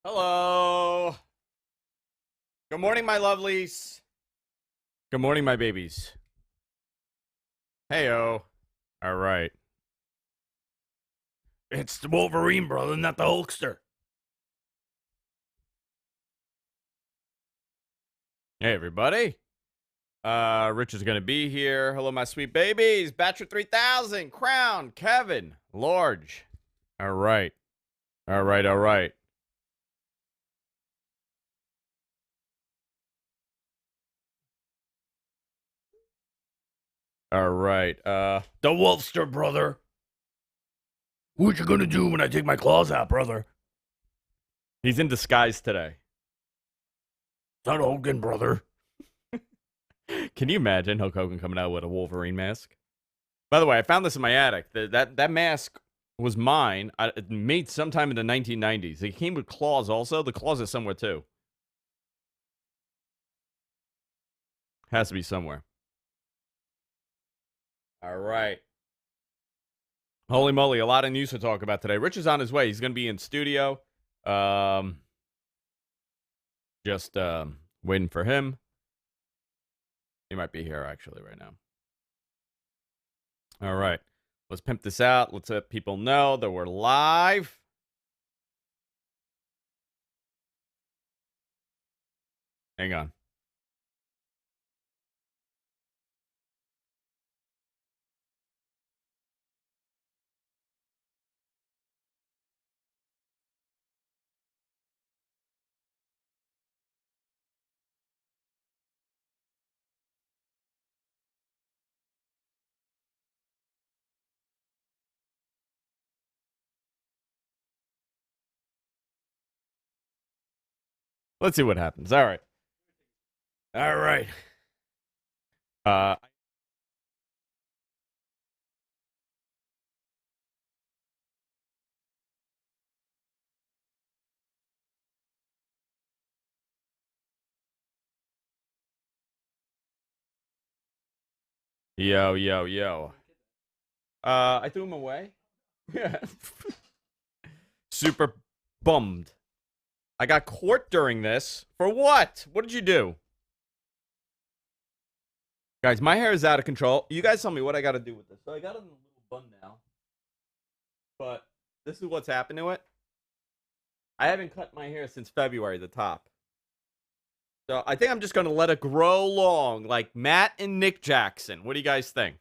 Hello. Good morning, my lovelies. Good morning, my babies. Heyo. All right. It's the Wolverine, brother, not the Hulkster. Hey, everybody. Rich is going to be here. Hello, my sweet babies. Bachelor 3000, Crown, Kevin, Large. All right. All right. All right. All right. The Wolfster, brother. What you gonna do when I take my claws out, brother? He's in disguise today. It's not Hogan, brother. Can you imagine Hulk Hogan coming out with a Wolverine mask? By the way, I found this in my attic. That mask was mine. It made sometime in the 1990s. It came with claws also. The claws are somewhere too. Has to be somewhere. All right. Holy moly, a lot of news to talk about today. Rich is on his way. He's going to be in studio. Just waiting for him. He might be here actually right now. All right. Let's pimp this out. Let's let people know that we're live. Hang on. Let's see what happens. All right. All right. Yo, yo, yo. I threw him away. Yeah. Super bummed. I got court during this. For what? What did you do? Guys, my hair is out of control. You guys tell me what I got to do with this. So I got it in a little bun now. But this is what's happened to it. I haven't cut my hair since February, the top. So I think I'm just going to let it grow long like Matt and Nick Jackson. What do you guys think?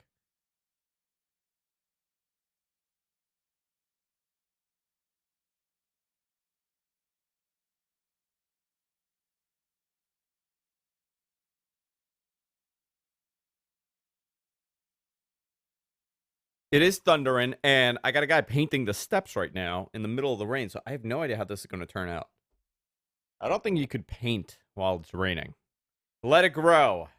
It is thundering, and I got a guy painting the steps right now in the middle of the rain, so I have no idea how this is going to turn out. I don't think you could paint while it's raining. Let it grow.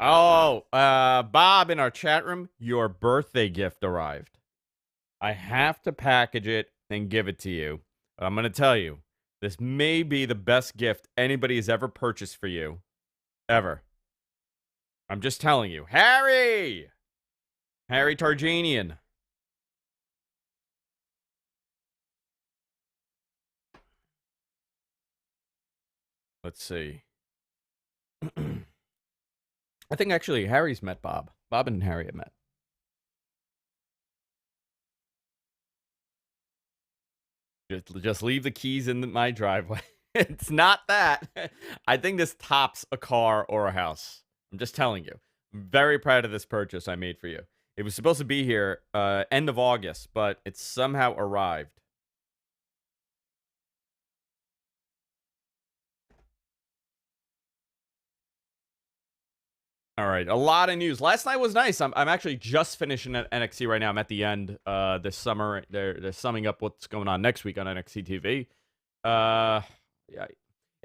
Oh, Bob in our chat room, your birthday gift arrived. I have to package it and give it to you. But I'm going to tell you, this may be the best gift anybody has ever purchased for you. Ever. I'm just telling you. Harry! Harry Tarjanian. Let's see. I think actually Harry's met Bob. Bob and Harry have met. Just leave the keys in my driveway. It's not that. I think this tops a car or a house. I'm just telling you. I'm very proud of this purchase I made for you. It was supposed to be here end of August, but it somehow arrived. All right, a lot of news. Last night was nice. I'm actually just finishing at NXT right now. I'm at the end this summer. They're summing up what's going on next week on NXT TV. Yeah,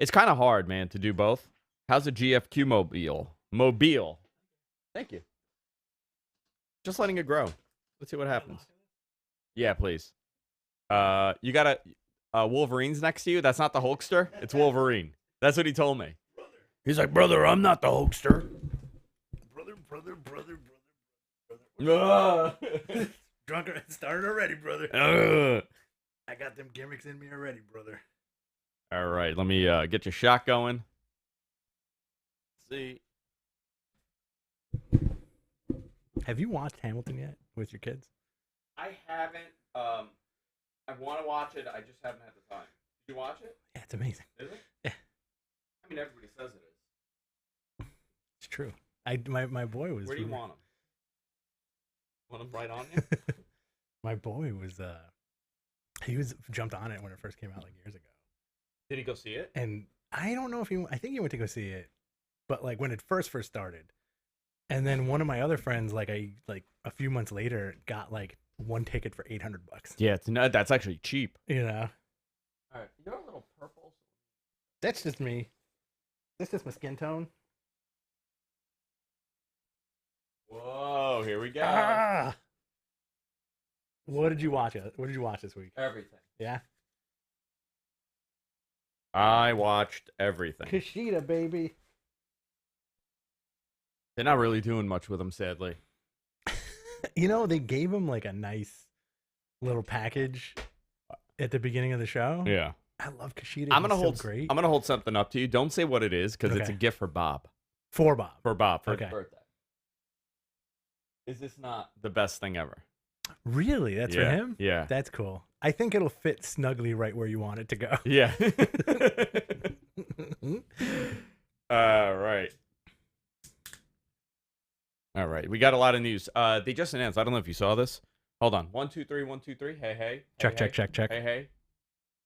it's kind of hard, man, to do both. How's the GFQ mobile? Thank you. Just letting it grow. Let's see what happens. Yeah, please. You got Wolverine's next to you. That's not the Hulkster. It's Wolverine. That's what he told me. He's like, brother, I'm not the Hulkster. Brother. Drunk started already, brother. I got them gimmicks in me already, brother. All right, let me get your shot going. Let's see. Have you watched Hamilton yet with your kids? I haven't. I want to watch it. I just haven't had the time. Did you watch it? Yeah, it's amazing. Is it? Yeah. I mean, everybody says it is. It's true. My boy was. Where do you want him? Want him right on you? My boy was. He was jumped on it when it first came out like years ago. Did he go see it? And I don't know if he. I think he went to go see it, but like when it first started, and then one of my other friends, like a few months later, got like one ticket for $800. Yeah, that's actually cheap. You know. All right, you're a little purple. That's just me. That's just my skin tone. Whoa, here we go. Ah! What did you watch? What did you watch this week? Everything. Yeah. I watched everything. Kushida, baby. They're not really doing much with him, sadly. You know, they gave him like a nice little package at the beginning of the show. Yeah. I love Kushida. I'm gonna He's hold. so great. I'm gonna hold something up to you. Don't say what it is because it's a Okay. gift for Bob. For Bob. For Bob for Okay. his birthday. Is this not the best thing ever? Really? That's for Yeah, him? Yeah. That's cool. I think it'll fit snugly right where you want it to go. Yeah. All right. All right. We got a lot of news. They just announced. I don't know if you saw this. Hold on. 1, 2, 3. 1, 2, 3. Hey, hey. Check, Hey, check, hey. check, check. Hey, hey.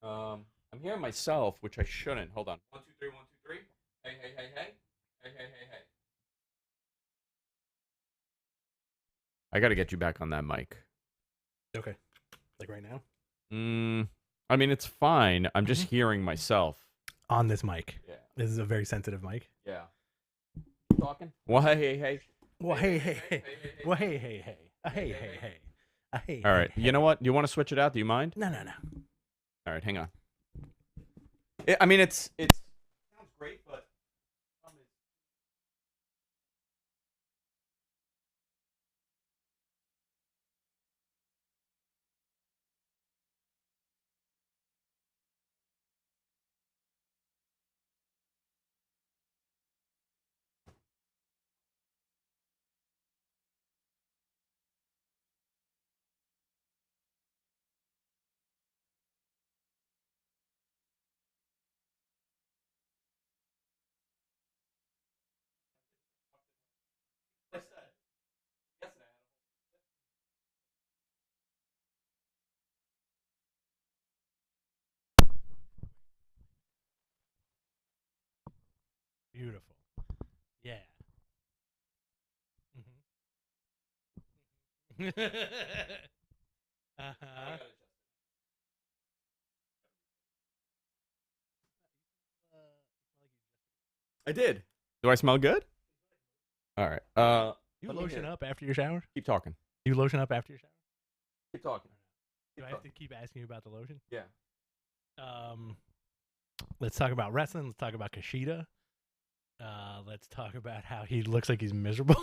I'm hearing myself, which I shouldn't. Hold on. 1, 2, 3. 1, 2, 3. Hey, hey, hey, hey. Hey, hey, hey, hey. I got to get you back on that mic. Okay. Like right now? I mean, it's fine. I'm just hearing myself. On this mic. Yeah. This is a very sensitive mic. Yeah. Talking? Well, hey, hey, hey. Well, hey, hey, hey. Well, hey, hey, hey. Hey, hey, hey. Hey. All right. hey, You know what? You want to switch it out? Do you mind? No, no, no. All right. Hang on. I mean, it sounds great, but. Beautiful. Yeah. Uh-huh. I did. Do I smell good? All right. You Let me lotion hear. up after your shower? Keep talking. You lotion up after your shower? Keep talking. Do I have to keep asking you about the lotion? Yeah. Let's talk about wrestling. Let's talk about Kushida. Let's talk about how he looks like he's miserable.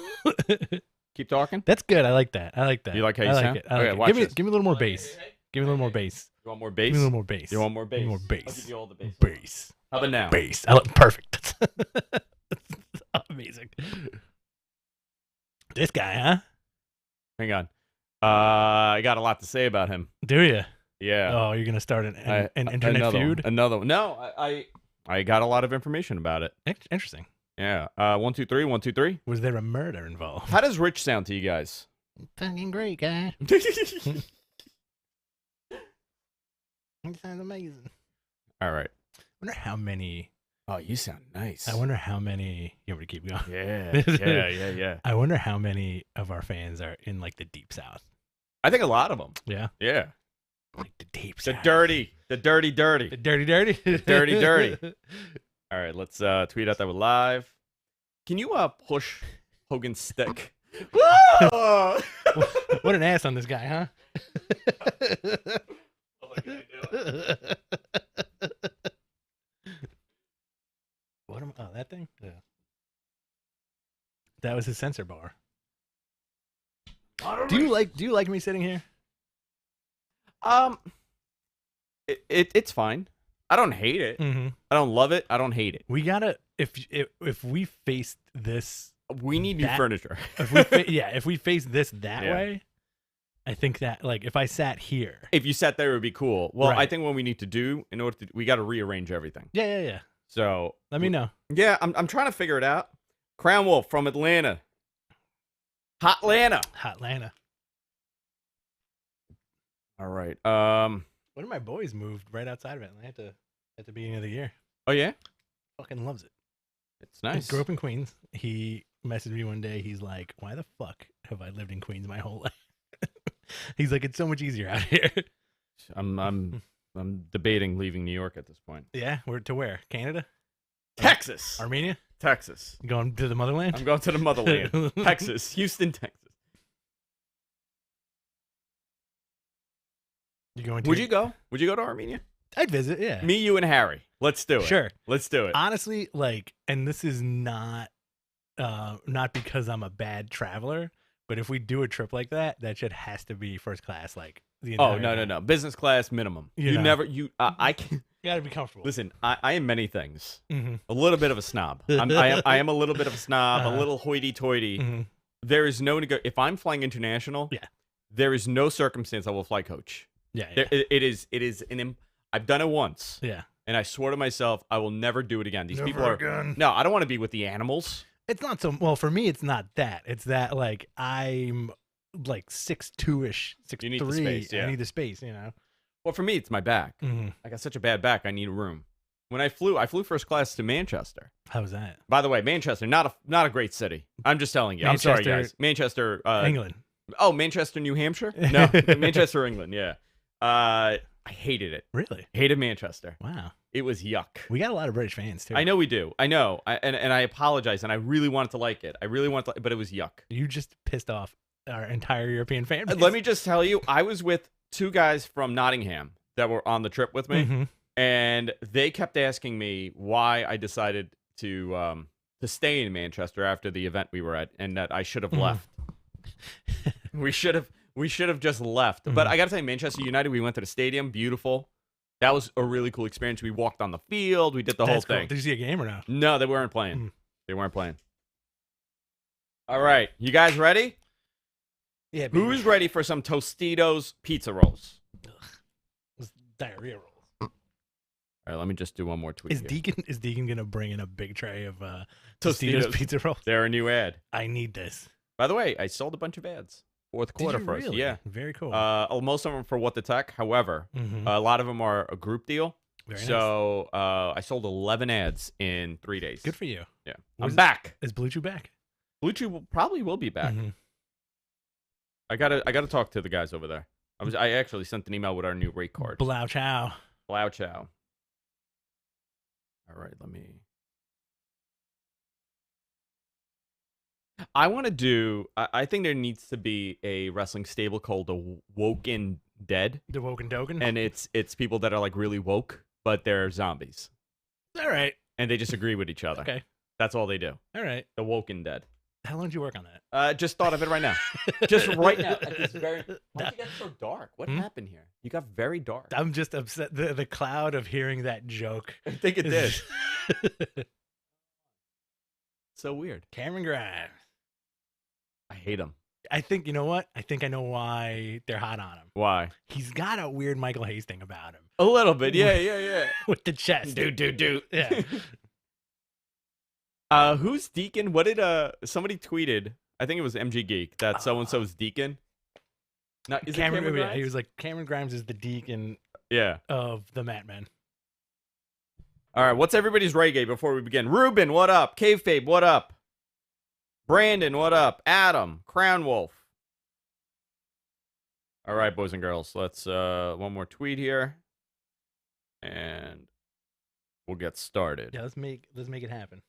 Keep talking. That's good. I like that. I like that. You like how you I like sound? it. I like Okay, it. watch Give me, this. give me a little more Hey, bass. hey, hey. Give me a little more bass. You want more Give bass? me a little more bass. You want more bass? Give me more I'll bass. give you all the bass. Bass. How about now? Bass. I like perfect. Amazing. This guy, huh? Hang on. I got a lot to say about him. Do you? Yeah. Oh, you're gonna start an internet another feud? One, another one. No, I got a lot of information about it. Interesting. Yeah. 1, 2, 3. 1, 2, 3. Was there a murder involved? How does Rich sound to you guys? Fucking great, guy. It sounds amazing. All right. I wonder how many. Oh, you sound nice. I wonder how many. You want me to keep going? Yeah. Yeah. I wonder how many of our fans are in like the deep south. I think a lot of them. Yeah. Yeah. Like the deep The south. dirty. The dirty. dirty. All right, let's tweet out that we're live. Can you push Hogan's stick? Whoa! What an ass on this guy, huh? What am? Oh, that thing. Yeah. That was his sensor bar. Do you like me sitting here? It's fine. I don't hate it. Mm-hmm. I don't love it. I don't hate it. We gotta if we faced this, We need new furniture. if we face this that way, I think that like if I sat here, if you sat there, it would be cool. Well, I Right. think what we need to do we got to rearrange everything. yeah. So Let me know. Yeah, I'm trying to figure it out. Crown Wolf from Atlanta. Hotlanta. Hotlanta. All right. One of my boys moved right outside of Atlanta at the beginning of the year. Oh yeah, Fucking loves it. it's nice. Grew up in Queens. He messaged me one day. He's like, "Why the fuck have I lived in Queens my whole life?" He's like, "It's so much easier out here." I'm debating leaving New York at this point. Yeah, to where? Canada? Texas. Armenia? Texas. Going to the motherland? I'm going to the motherland. Texas. Houston, Texas. You going to? Would you go? Would you go to Armenia? I'd visit. Yeah. Me, you, and Harry. Let's do it. Sure. Let's do it. Honestly, like, and this is not because I'm a bad traveler, but if we do a trip like that, that shit has to be first class. Like the Oh entire no, time. business class minimum. You You know. never. I can. You gotta be comfortable. Listen, I am many things. Mm-hmm. A little bit of a snob. I am a little bit of a snob, a little hoity-toity. Mm-hmm. There is no if I'm flying international, Yeah. there is no circumstance I will fly coach. Yeah. There, it is I've done it once, Yeah. and I swore to myself I will never do it again. These people are again. no, I don't want to be with the animals. It's not so well for me. It's not that. It's that like I'm like 6'2"ish, 6'3". You need the space, yeah. I need the space. You know. Well, for me, it's my back. Mm-hmm. I got such a bad back. I need a room. When I flew first class to Manchester. How was that? By the way, Manchester, not a great city. I'm just telling you. I'm sorry, Manchester, guys. Manchester, England. Oh, Manchester, New Hampshire? No, Manchester, England. Yeah. I hated it. Really? Hated Manchester. Wow. It was yuck. We got a lot of British fans too. I know we do. I know. And I apologize. And I really wanted to like it. But it was yuck. You just pissed off our entire European fan base. Let me just tell you, I was with two guys from Nottingham that were on the trip with me, Mm-hmm. and they kept asking me why I decided to stay in Manchester after the event we were at, and that I should have left. We should have just left. But I got to tell you, Manchester United, we went to the stadium, beautiful. That was a really cool experience. We walked on the field, we did the whole That's cool. thing. Did you see a game or no? No, they weren't playing. They weren't playing. All right, you guys ready? Yeah. baby. Who's ready for some Tostitos pizza rolls? It's diarrhea rolls? All right, let me just do one more tweet. Is here. Deacon gonna bring in a big tray of Tostitos. Tostitos pizza rolls? They're a new ad. I need this. By the way, I sold a bunch of ads. Fourth quarter Did you for us. really? Yeah. Very cool. Most of them for What the Tech. However, Mhm. a lot of them are a group deal. Very nice. So I sold 11 ads in 3 days. Good for you. Yeah. Was I'm it- back. Is Blue Chew back? Blue Chew probably will be back. Mhm. I gotta talk to the guys over there. I actually sent an email with our new rate card. Blau Chow. Blau Chow. All right, let me. I want to do. I think there needs to be a wrestling stable called the Woken Dead, The Woken Doken. and it's people that are like really woke, but they're zombies, All right. and they just agree with each other. Okay. That's all they do. All right. The Woken Dead. How long did you work on that? Just thought of it right now. Just right now. At this very. Why'd you get so dark? What Hmm? happened here? You got very dark. I'm just upset. The cloud of hearing that joke. I think it did. did. So weird. Cameron Grimes. I hate him. I think, you know what? I think I know why they're hot on him. Why? He's got a weird Michael Hayes thing about him. A little bit. Yeah. With the chest. Do. Yeah. Who's Deacon? What did somebody tweeted? I think it was MG Geek that so and so's Deacon. No, is Cameron, it Cameron yeah, Grimes? he was like, Cameron Grimes is the deacon Yeah. of the Mat Men. All right. What's everybody's reggae before we begin? Ruben, what up? Kayfabe, what up? Brandon, what up? Adam, Crown Wolf. All right, boys and girls. Let's one more tweet here, and we'll get started. Yeah, let's make it happen.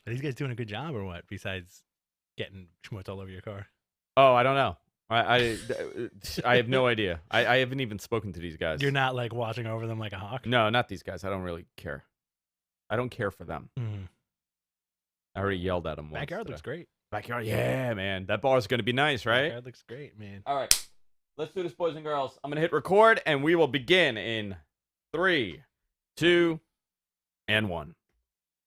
Are these guys doing a good job or what? Besides getting schmutz all over your car. Oh, I don't know. I have no idea. I haven't even spoken to these guys. You're not like watching over them like a hawk. No, not these guys. I don't really care. I don't care for them. Mhm. I already yelled at them once. Backyard today. looks great. Backyard, yeah, man. That bar is going to be nice, right? That looks great, man. All right. Let's do this, boys and girls. I'm going to hit record, and we will begin in 3, 2, and 1.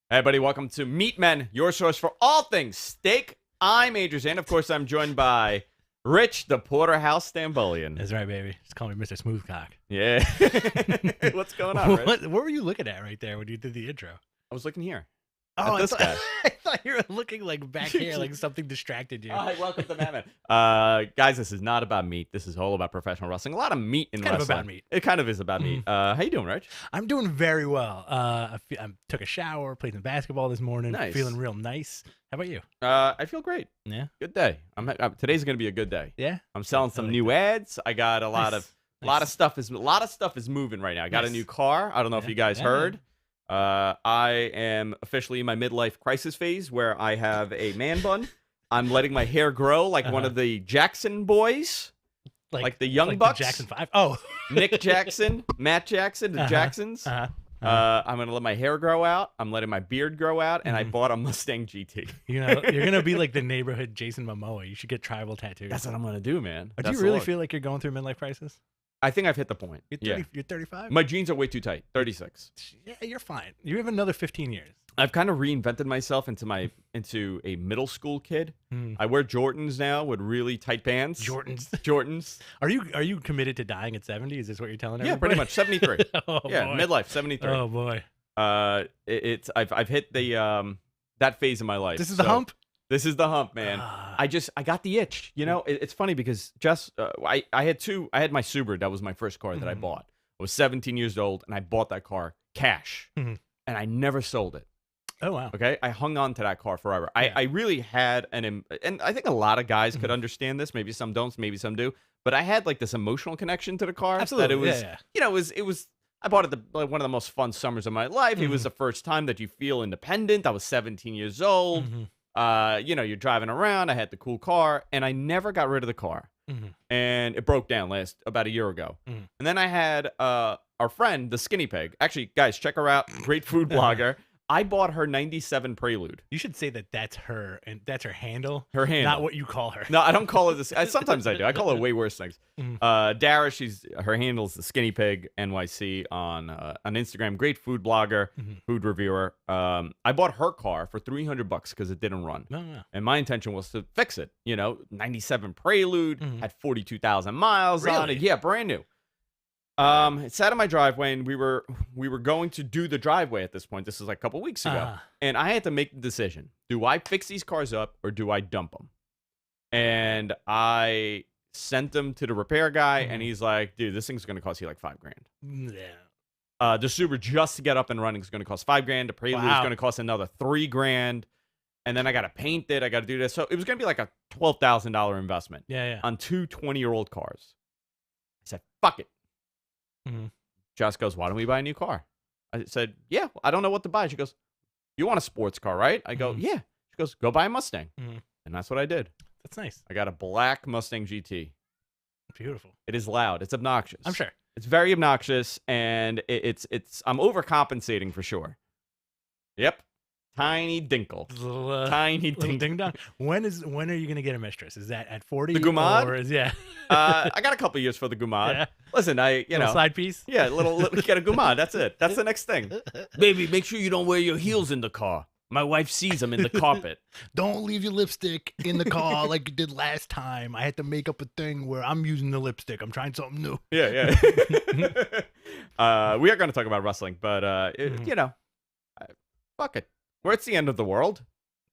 Hey, everybody. Welcome to Meat Men, your source for all things steak. I'm Adrian, and of course, I'm joined by Rich, the Porterhouse Stambolian. That's right, baby. Just call me Mr. Smoothcock. Yeah. What's going on, Rich? What were you looking at right there when you did the intro? I was looking here. Oh, this guy. I thought you were looking like back here, like something distracted you. All right, welcome to Madman. Guys, this is not about meat. This is all about professional wrestling. A lot of meat in Kind wrestling. of about meat. It kind of is about meat. How you doing, Rich? I'm doing very well. I took a shower, played some basketball this morning. Nice. Feeling real nice. How about you? I feel great. Yeah. Good day. Today's gonna be a good day. Yeah. I'm selling some new ads. I got a lot of stuff is moving right now. I got a new car. I don't know if you guys heard. I am officially in my midlife crisis phase where I have a man bun. I'm letting my hair grow like one of the Jackson boys, like the Young Bucks. The Jackson 5. Oh, Nick Jackson, Matt Jackson, the Jacksons. I'm gonna let my hair grow out. I'm letting my beard grow out, and I bought a Mustang GT. You're gonna be like the neighborhood Jason Momoa. You should get tribal tattoos. That's what I'm gonna do, man. Do you really feel like you're going through a midlife crisis? I think I've hit the point. You're 35. My jeans are way too tight. 36. Yeah, you're fine. You have another 15 years. I've kind of reinvented myself into a middle school kid. I wear Jordans now with really tight pants. Jordans. Are you committed to dying at 70? Is this what you're telling everybody? Yeah, pretty much 73. Oh, yeah, boy. midlife 73. Oh boy. I've hit the that phase of my life. This is the hump. This is the hump, man. I got the itch. You know, it's funny because I had my Subaru. That was my first car that I bought. I was 17 years old, and I bought that car cash, and I never sold it. Oh wow. Okay, I hung on to that car forever. Yeah. I really had and I think a lot of guys could understand this. Maybe some don't, maybe some do. But I had like this emotional connection to the car. Absolutely. That it was, you know, it was. I bought it one of the most fun summers of my life. It was the first time that you feel independent. I was 17 years old. You know, you're driving around. I had the cool car, and I never got rid of the car. And it broke down about a year ago. And then I had our friend, the Skinny Pig. Actually, guys, check her out. Great food blogger. I bought her 97 Prelude. You should say that that's her, and that's her handle. Her handle. Not what you call her. No, I don't call her this. Sometimes I do. I call her way worse things. Dara, her handle's the Skinny Pig NYC on Instagram. Great food blogger, food reviewer. I bought her car for $300 because it didn't run. No. And my intention was to fix it. You know, 97 Prelude, had 42,000 miles on it. Yeah, brand new. It sat in my driveway, and we were going to do the driveway at this point. This is like a couple weeks ago, and I had to make the decision: do I fix these cars up or do I dump them? And I sent them to the repair guy, and he's like, "Dude, this thing's gonna cost you like $5,000." Yeah. The Subaru just to get up and running is gonna cost $5,000. The Prelude is gonna cost another $3,000, and then I gotta paint it. I gotta do this, so it was gonna be like a $12,000 investment. Yeah. On two 20-year-old cars. I said, "Fuck it." Jess goes, "Why don't we buy a new car?" I said, "Yeah, I don't know what to buy." She goes, "You want a sports car, right?" I go, "Yeah." She goes, "Go buy a Mustang." And that's what I did. That's nice. I got a black Mustang GT. Beautiful. It is loud. It's obnoxious. I'm sure. It's very obnoxious, and I'm overcompensating for sure. Yep. Tiny dinkle. Tiny Little dinkle. ding dong. When are you gonna get a mistress? Is that at 40? The Gumad? Or I got a couple years for the Gumad. Yeah. Listen, Little side piece. Yeah, little get a Gumad. That's it. That's the next thing. Baby, make sure you don't wear your heels in the car. My wife sees them in the carpet. Don't leave your lipstick in the car like you did last time. I had to make up a thing where I'm using the lipstick. I'm trying something new. Yeah. We are going to talk about wrestling, but you know, fuck it. We're at the end of the world.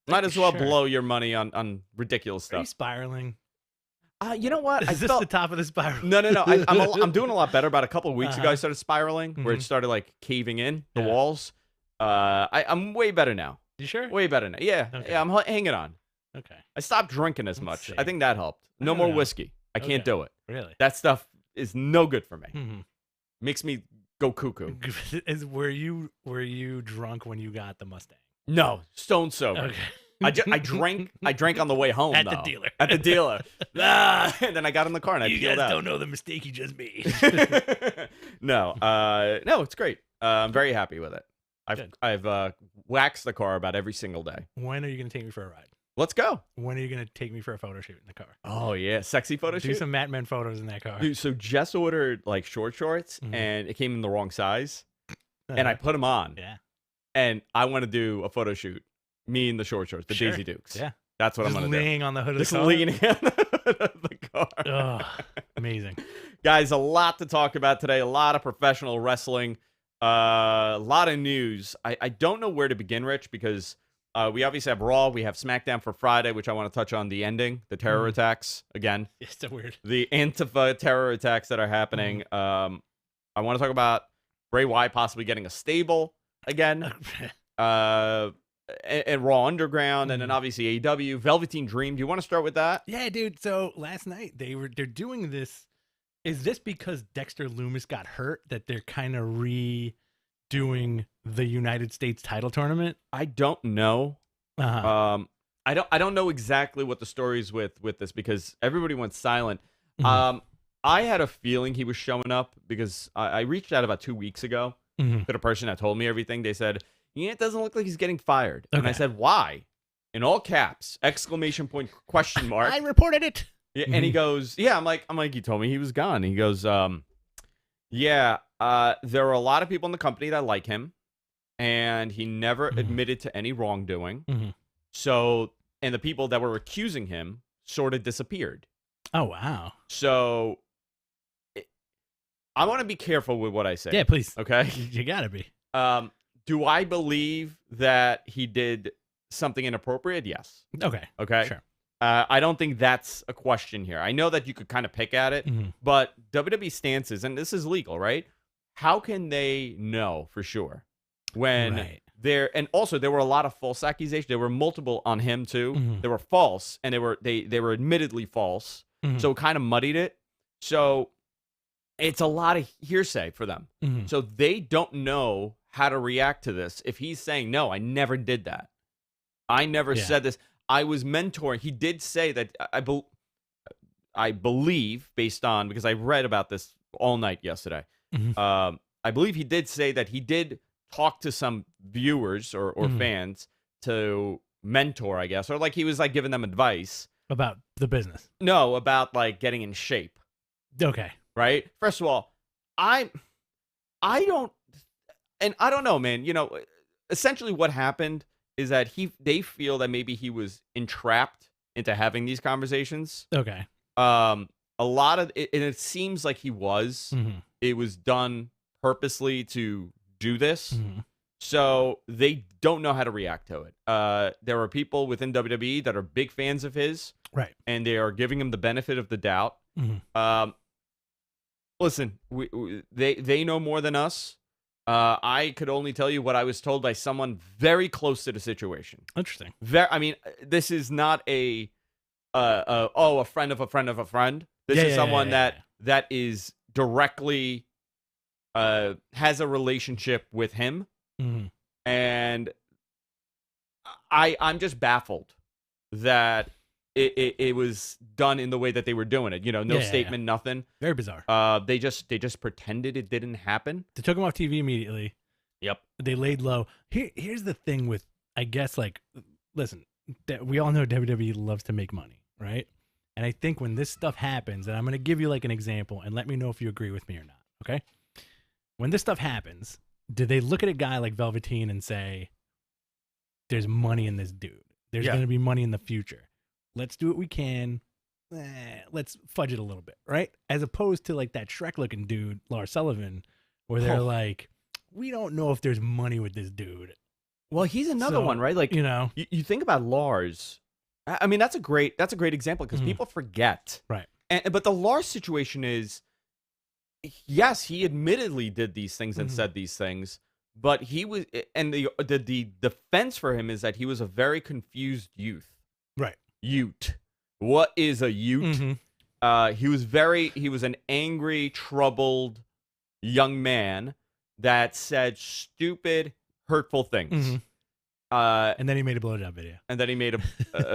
Might as well blow your money on ridiculous stuff. Are you spiraling? You know what? Is this the top of the spiral? No. I'm doing a lot better. About a couple of weeks ago, I started spiraling, where it started like caving in the walls. I'm way better now. You sure? Way better now. Yeah. Okay. Yeah, I'm hanging on. Okay. I stopped drinking as much. I think that helped. No more whiskey. I can't do it. Really? That stuff is no good for me. Makes me go cuckoo. Were you drunk when you got the Mustang? No, stone sober. Okay. I drank on the way home At though. the dealer. At the deler. And then I got in the car and I You peeled guys out. don't know the mistake you just made. No, it's great. I'm very happy with it. I've waxed the car about every single day. When are you going to take me for a ride? Let's go. When are you gonna take me for a photo shoot in the car? Oh yeah, sexy photo Do shoot. some Mad Men photos in that car. Dude, so Jess ordered like short shorts, and it came in the wrong size, and I put them on. Yeah. And I want to do a photo shoot. Me in the short shorts, the Sure. Daisy Dukes. Yeah. That's what Just I'm gonna laying on the hood do. of Just the car. leaning on the hood of the car. Ugh, amazing. Guys, a lot to talk about today. A lot of professional wrestling. A lot of news. I don't know where to begin, Rich, because we obviously have Raw. We have SmackDown for Friday, which I want to touch on the ending, the terror attacks again. It's so weird. The Antifa terror attacks that are happening. I want to talk about Bray Wyatt possibly getting a stable again. And Raw Underground, and then obviously AEW, Velveteen Dream. Do you want to start with that? Yeah, dude. So last night they're doing this. Is this because Dexter Lumis got hurt that they're kind of redoing the United States title tournament? I don't know. Uh-huh. I don't know exactly what the story is with this because everybody went silent. I had a feeling he was showing up because I reached out about 2 weeks ago to the person that told me everything. They said, yeah, it doesn't look like he's getting fired. And I said, why? In all caps, exclamation point, question mark. I reported it. Yeah, and he goes, yeah, I'm like, you told me he was gone. He goes, yeah, there are a lot of people in the company that like him, and he never admitted to any wrongdoing. So, and the people that were accusing him sort of disappeared. Oh, wow. So, I want to be careful with what I say. Yeah, please. Okay? You gotta be. Do I believe that he did something inappropriate? Yes. Okay. Okay? Sure. I don't think that's a question here. I know that you could kind of pick at it, but WWE stances, and this is legal, right? How can they know for sure when and also there were a lot of false accusations. There were multiple on him too. They were false, and they were admittedly false. So it kind of muddied it. So it's a lot of hearsay for them. So they don't know how to react to this. If he's saying, no, I never did that. I never said this. I was mentoring. He did say that I believe, based on, because I read about this all night yesterday. I believe he did say that he did talk to some viewers or fans to mentor, I guess, or like he was like giving them advice. About the business. No, about like getting in shape. Okay. Right? First of all, I don't know, man. You know, essentially what happened is that they feel that maybe he was entrapped into having these conversations. Okay. A lot of it, and it seems like he was. It was done purposely to do this. So they don't know how to react to it. There are people within WWE that are big fans of his. Right. And they are giving him the benefit of the doubt. Listen, they know more than us. I could only tell you what I was told by someone very close to the situation. Interesting. I mean, this is not a friend of a friend of a friend. This is someone that is directly has a relationship with him, and I'm just baffled that it was done in the way that they were doing it. You know, no statement, nothing. Very bizarre. They just pretended it didn't happen. They took him off TV immediately. Yep. They laid low. Here's the thing with, I guess, like, listen, we all know WWE loves to make money, right? And I think when this stuff happens, and I'm going to give you like an example, and let me know if you agree with me or not, okay? When this stuff happens, do they look at a guy like Velveteen and say, there's money in this dude. There's going to be money in the future. Let's do what we can. Let's fudge it a little bit, right? As opposed to like that Shrek-looking dude, Lars Sullivan, where they're like, we don't know if there's money with this dude. Well, he's another one, right? Like, you know, you think about Lars. I mean, that's a great example because people forget, right? But the Lars situation is, yes, he admittedly did these things and said these things, but he was, and the defense for him is that he was a very confused youth, right? Ute. What is a Ute? He was an angry, troubled young man that said stupid, hurtful things. And then he made a blowjob video. And then he made a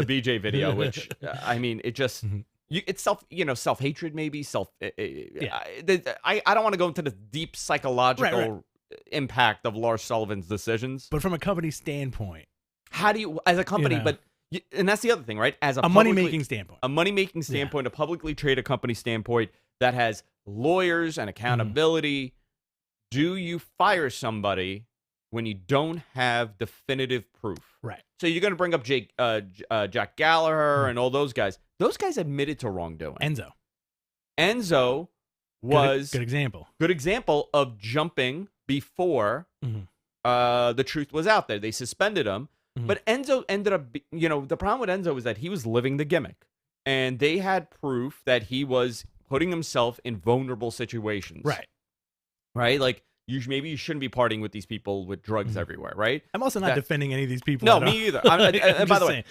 BJ video, which I mean, it just it's self-hatred, maybe I don't want to go into the deep psychological impact of Lars Sullivan's decisions. But from a company standpoint, how do you, as a company, but And that's the other thing, right? As a money-making standpoint. A money-making standpoint, a publicly traded company standpoint that has lawyers and accountability. Do you fire somebody when you don't have definitive proof? Right. So you're going to bring up Jack Gallagher and all those guys. Those guys admitted to wrongdoing. Enzo was good example. Good example of jumping before the truth was out there. They suspended him. But Enzo ended up, the problem with Enzo was that he was living the gimmick. And they had proof that he was putting himself in vulnerable situations. Right. Right? Like, maybe you shouldn't be partying with these people with drugs everywhere, right? I'm also not defending any of these people. No, me either. And by the way,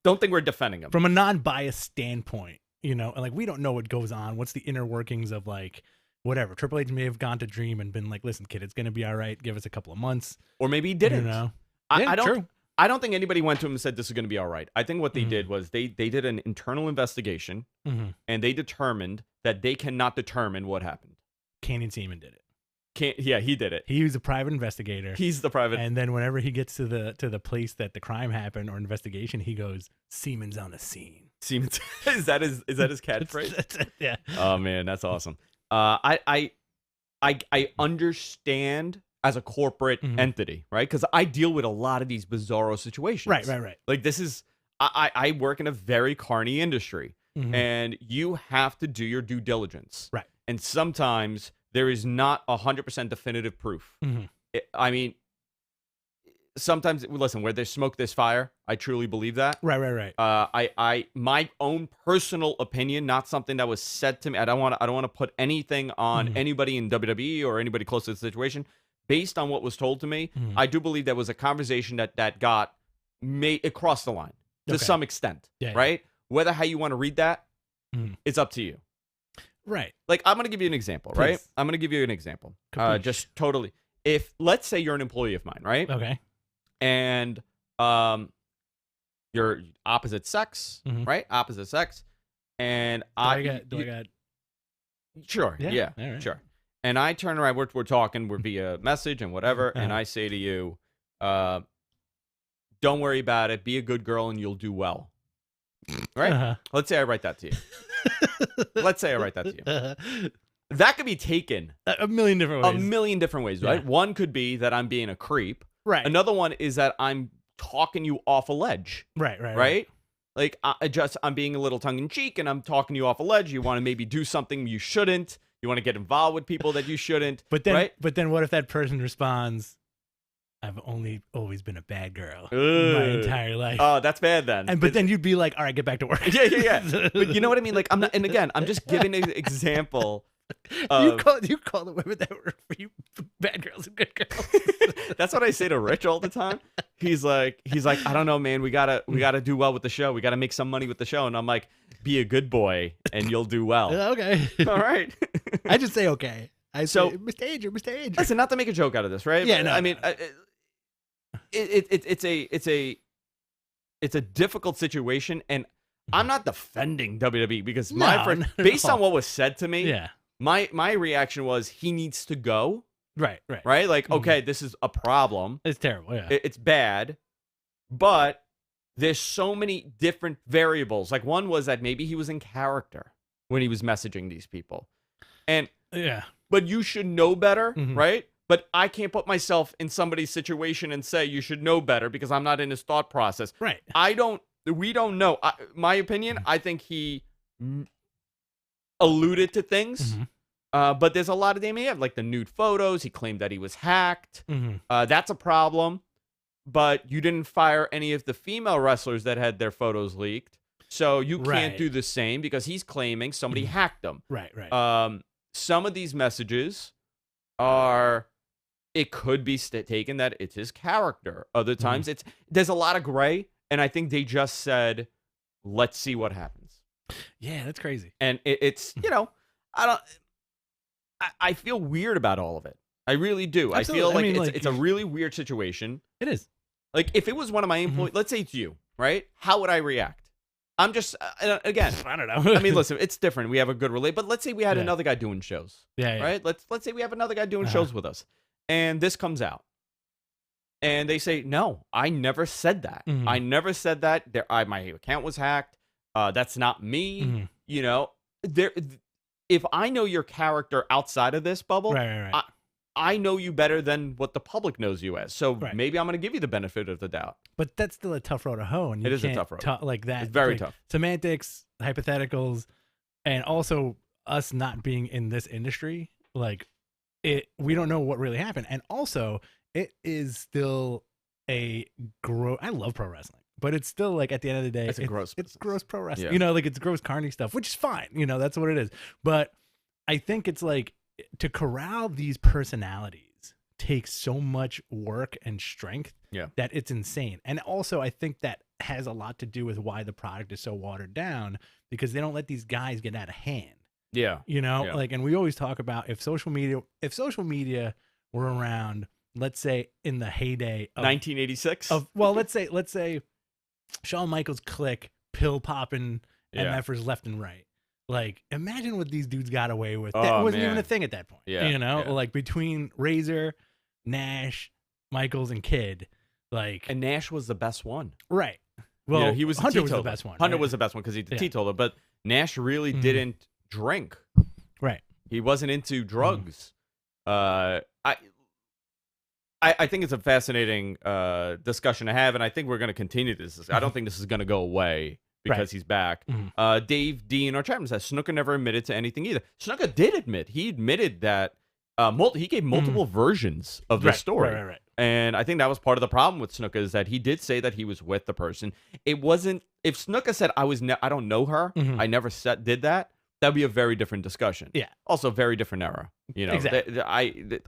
don't think we're defending them. From a non-biased standpoint, and like, we don't know what goes on. What's the inner workings of, like, whatever. Triple H may have gone to Dream and been like, listen, kid, it's going to be all right. Give us a couple of months. Or maybe he didn't. True. I don't think anybody went to him and said this is going to be all right. I think what they did was they did an internal investigation and they determined that they cannot determine what happened. Canyon Seaman did it. He did it. He was a private investigator. He's the private. And then whenever he gets to the place that the crime happened or investigation, he goes, Seaman's on the scene. Seaman's is that his catchphrase? Yeah. Oh man, that's awesome. I understand as a corporate entity, right? Because I deal with a lot of these bizarro situations. Right. Like, this is, I work in a very carny industry, and you have to do your due diligence. Right. And sometimes there is not 100% definitive proof. I mean, sometimes, listen, where there's smoke, there's fire. I truly believe that. Right. My own personal opinion, not something that was said to me. I don't want to put anything on anybody in WWE or anybody close to the situation. Based on what was told to me, I do believe there was a conversation that got made across the line to some extent, right? Whether how you want to read that, it's up to you. Right. Like, I'm going to give you an example, right? I'm going to give you an example. Just totally. If, let's say you're an employee of mine, right? Okay. And you're opposite sex, right? Opposite sex. And I got... Sure. Yeah. All right. Sure. And I turn around, we're talking, we're via message and whatever, and I say to you, don't worry about it, be a good girl and you'll do well. Right? Let's say I write that to you. That could be taken a million different ways. Right? One could be that I'm being a creep. Right. Another one is that I'm talking you off a ledge. Right. Like, I'm being a little tongue-in-cheek and I'm talking you off a ledge. You want to maybe do something you shouldn't. You want to get involved with people that you shouldn't. But then what if that person responds, I've always been a bad girl my entire life. Oh, that's bad then. But then you'd be like, all right, get back to work. Yeah. But you know what I mean? Like, I'm not, and again, I'm just giving an example. You call the women that were for you bad girls and good girls. That's what I say to Rich all the time. He's like, I don't know, man. We gotta do well with the show. We gotta make some money with the show. And I'm like, be a good boy and you'll do well. Okay. All right. I just say okay. I say, Mr. Andrew. Listen, not to make a joke out of this, right? Yeah, no. I mean, it's a difficult situation, and I'm not defending WWE because based on what was said to me, my reaction was he needs to go. Right. Like, okay, this is a problem. It's terrible. Yeah, it's bad, but there's so many different variables. Like, one was that maybe he was in character when he was messaging these people, and but you should know better, right? But I can't put myself in somebody's situation and say you should know better because I'm not in his thought process. Right. We don't know. My opinion, I think he alluded to things, but there's a lot of damage. Like the nude photos. He claimed that he was hacked. That's a problem. But you didn't fire any of the female wrestlers that had their photos leaked. So you can't do the same because he's claiming somebody hacked them. Right. Some of these messages are... It could be taken that it's his character. Other times, there's a lot of gray, and I think they just said, "Let's see what happens." Yeah, that's crazy. And it's I feel weird about all of it. I really do. Absolutely. I feel like it's a really weird situation. It is. Like, if it was one of my employees, let's say it's you, right? How would I react? I'm just again. I don't know. I mean, listen, it's different. We have a good relate, but let's say we had another guy doing shows. Yeah. Right. Let's say we have another guy doing shows with us. And this comes out. and they say, no, I never said that. Mhm. I never said that. My account was hacked. That's not me. Mhm. You know, if I know your character outside of this bubble, Right. I know you better than what the public knows you as. So Right. maybe I'm going to give you the benefit of the doubt. But that's still a tough road to hoe. And you It is a can't tough road. like that. It's very like, tough. Semantics, hypotheticals, and also us not being in this industry, like we don't know what really happened. And also, it is still I love pro wrestling, but it's still like at the end of the day, It's gross It's business. gross pro wrestling. Yeah. You know, like it's gross carny stuff, which is fine. You know, that's what it is. But I think it's like to corral these personalities takes so much work and strength that it's insane. And also, I think that has a lot to do with why the product is so watered down, because they don't let these guys get out of hand. Yeah. You know, Yeah. like, and we always talk about if social media were around, let's say in the heyday of 1986. well, let's say Shawn Michaels click pill popping MFers left and right. Like, imagine what these dudes got away with. That Oh, wasn't even man. a thing at that point. Yeah, You know, yeah. like between Razor, Nash, Michaels, and Kidd, like, And Nash was the best one. right. Well, You know, he was Hunter was the teetotaler. best one. Hunter right? was the best one because he's a Yeah. teetotaler, but Nash really Mhm. didn't drink. Right. He wasn't into drugs. I think it's a fascinating discussion to have, and I think we're going to continue this. I don't think this is going to go away because Right. he's back. Mhm. Dave D in our chat room says Snuka never admitted to anything either. Snuka did admit. He admitted that he gave multiple versions of the Right, story. right. And I think that was part of the problem with Snuka is that he did say that he was with the person. It wasn't if Snuka said I don't know her, Mhm. I never did that. That'd be a very different discussion. Yeah. Also, very different era. You know, Exactly.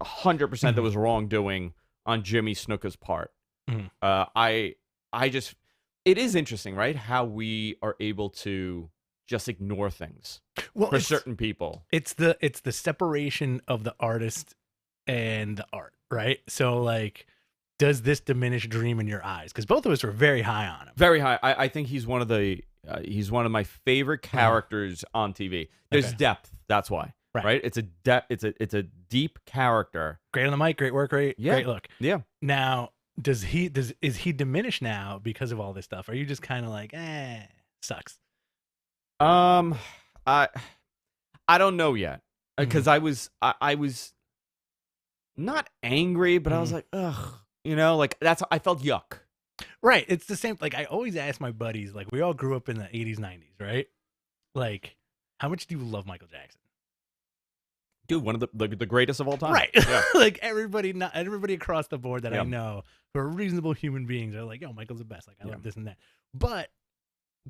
100% there was wrongdoing on Jimmy Snuka's part. Mhm. I just it is interesting, right? How we are able to just ignore things Well, for it's, certain people. it's the separation of the artist and the art, right? So, like, does this diminish Dream in your eyes? Because both of us were very high on him. Very high. I think he's one of my favorite characters on TV. There's Okay. depth. That's why. Right. It's a deep character. Great on the mic, great work, great look. Yeah. Now, is he diminished now because of all this stuff? Are you just kind of like, sucks? I don't know yet because I was not angry, but I was like, ugh, you know, like I felt yuck. Right. It's the same. Like, I always ask my buddies, like, we all grew up in the 80s, 90s, right? Like, how much do you love Michael Jackson? Dude, one of the greatest of all time. Right. Yeah. Like, everybody across the board that I Yeah. know who are reasonable human beings are like, yo, Michael's the best. Like, I love this and that. But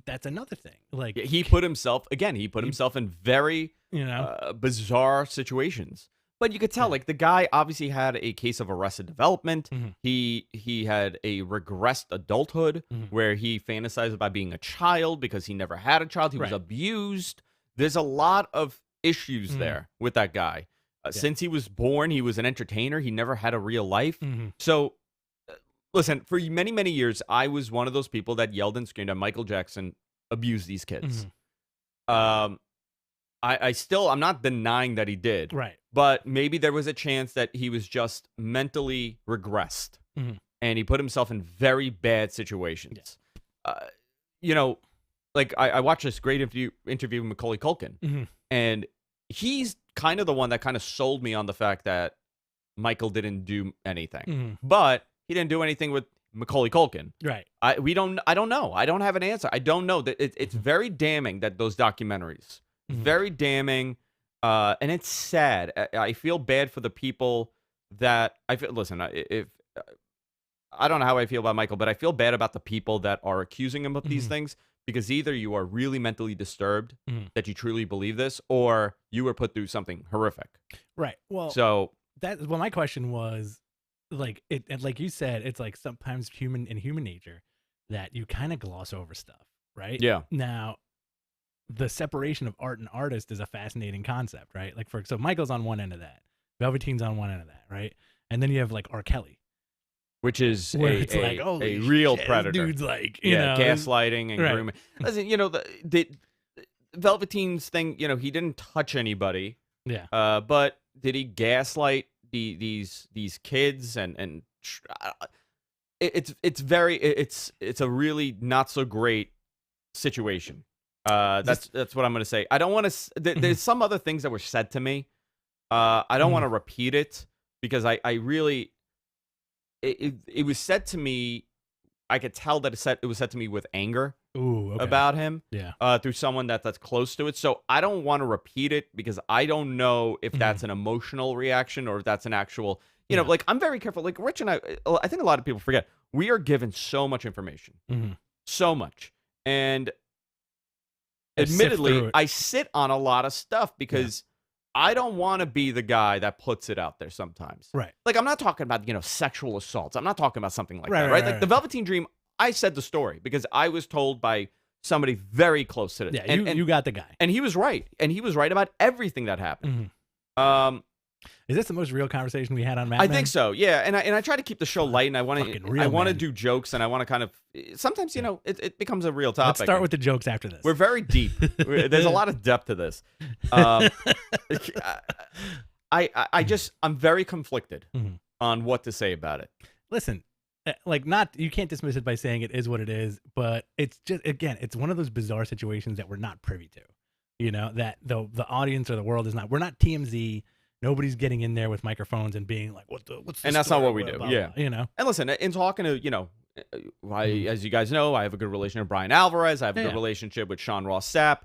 that's another thing. Like, Yeah, he put himself in very you know, bizarre situations. But you could tell, like, the guy obviously had a case of arrested development. Mhm. He had a regressed adulthood Mhm. where he fantasized about being a child because he never had a child. He was Right. abused. There's a lot of issues there with that guy. Since he was born, he was an entertainer. He never had a real life. So, listen, for many, many years, I was one of those people that yelled and screamed at Michael Jackson abused these kids. I'm not denying that he did. right. But maybe there was a chance that he was just mentally regressed and he put himself in very bad situations. You know, like I watched this great interview with Macaulay Culkin, and he's kind of the one that kind of sold me on the fact that Michael didn't do anything, but he didn't do anything with Macaulay Culkin. Right. I don't know. I don't have an answer. I don't know. That it's very damning that those documentaries, very damning. And it's sad. I feel bad for the people that listen, if I don't know how I feel about Michael, but I feel bad about the people that are accusing him of these things, because either you are really mentally disturbed that you truly believe this, or you were put through something horrific. Right. Well, So my question was, like, and like you said, it's like sometimes human nature that you kind of gloss over stuff, right? yeah, Now, the separation of art and artist is a fascinating concept, right? Like, so Michael's on one end of that, Velveteen's on one end of that, right? And then you have like R. Kelly, which is where a it's like, a holy real shit, predator. Dude's like, you know, gaslighting and right. grooming. Listen, you know the Velveteen's thing. You know, he didn't touch anybody. Yeah. But did he gaslight these kids and it's a really not so great situation. That's what I'm gonna say. I don't want to. There's some other things that were said to me. I don't want to repeat it because I really it was said to me. I could tell that it was said to me with anger about him. Yeah. Through someone that's close to it. So I don't want to repeat it because I don't know if that's an emotional reaction or if that's an actual. You know, like I'm very careful. Like Rich and I think a lot of people forget we are given so much information, so much, and admittedly, I sit on a lot of stuff because I don't want to be the guy that puts it out there sometimes. Right. Like I'm not talking about sexual assaults. I'm not talking about something like that. Right. Like the Velveteen Dream. I said the story because I was told by somebody very close to it. Yeah, you got the guy, and he was right, and he was right about everything that happened. Is this the most real conversation we had on Mad I Men? think so, yeah. And I try to keep the show light, and I want to do jokes, and I want to kind of sometimes it becomes a real topic. Let's start with the jokes after this. We're very deep. There's a lot of depth to this. I'm very conflicted on what to say about it. Listen, like you can't dismiss it by saying it is what it is, but it's just again, it's one of those bizarre situations that we're not privy to. You know, that the audience or the world is not. We're not TMZ. Nobody's get's in there with microphones and being like, what's the and that's story? not what we do. Blah, yeah. blah, you know. And listen, in talking to, as you guys know, I have a good relationship with Brian Alvarez. I have a good relationship with Sean Ross Sapp.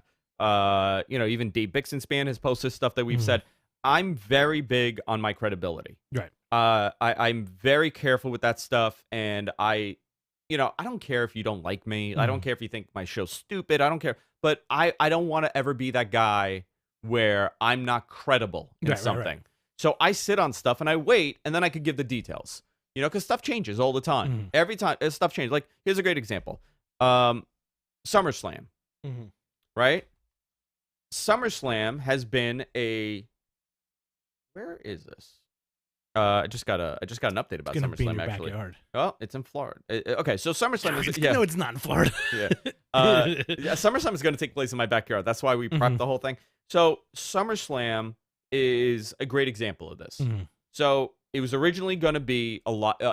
Even Dave Bixenspan has posted stuff that we've said. I'm very big on my credibility. Right. I'm very careful with that stuff. And I don't care if you don't like me. I don't care if you think my show's stupid. I don't care. But I don't want to ever be that guy where I'm not credible in something. Right. So I sit on stuff and I wait, and then I could give the details. Because stuff changes all the time. Every time stuff changes. Like, here's a great example. SummerSlam. Right? SummerSlam has been where is this? I just got an update about SummerSlam actually. Backyard. Oh, it's in Florida. Okay, so SummerSlam is No, it's not in Florida. SummerSlam is going to take place in my backyard. That's why we prepped the whole thing. So SummerSlam is a great example of this. So it was originally going to be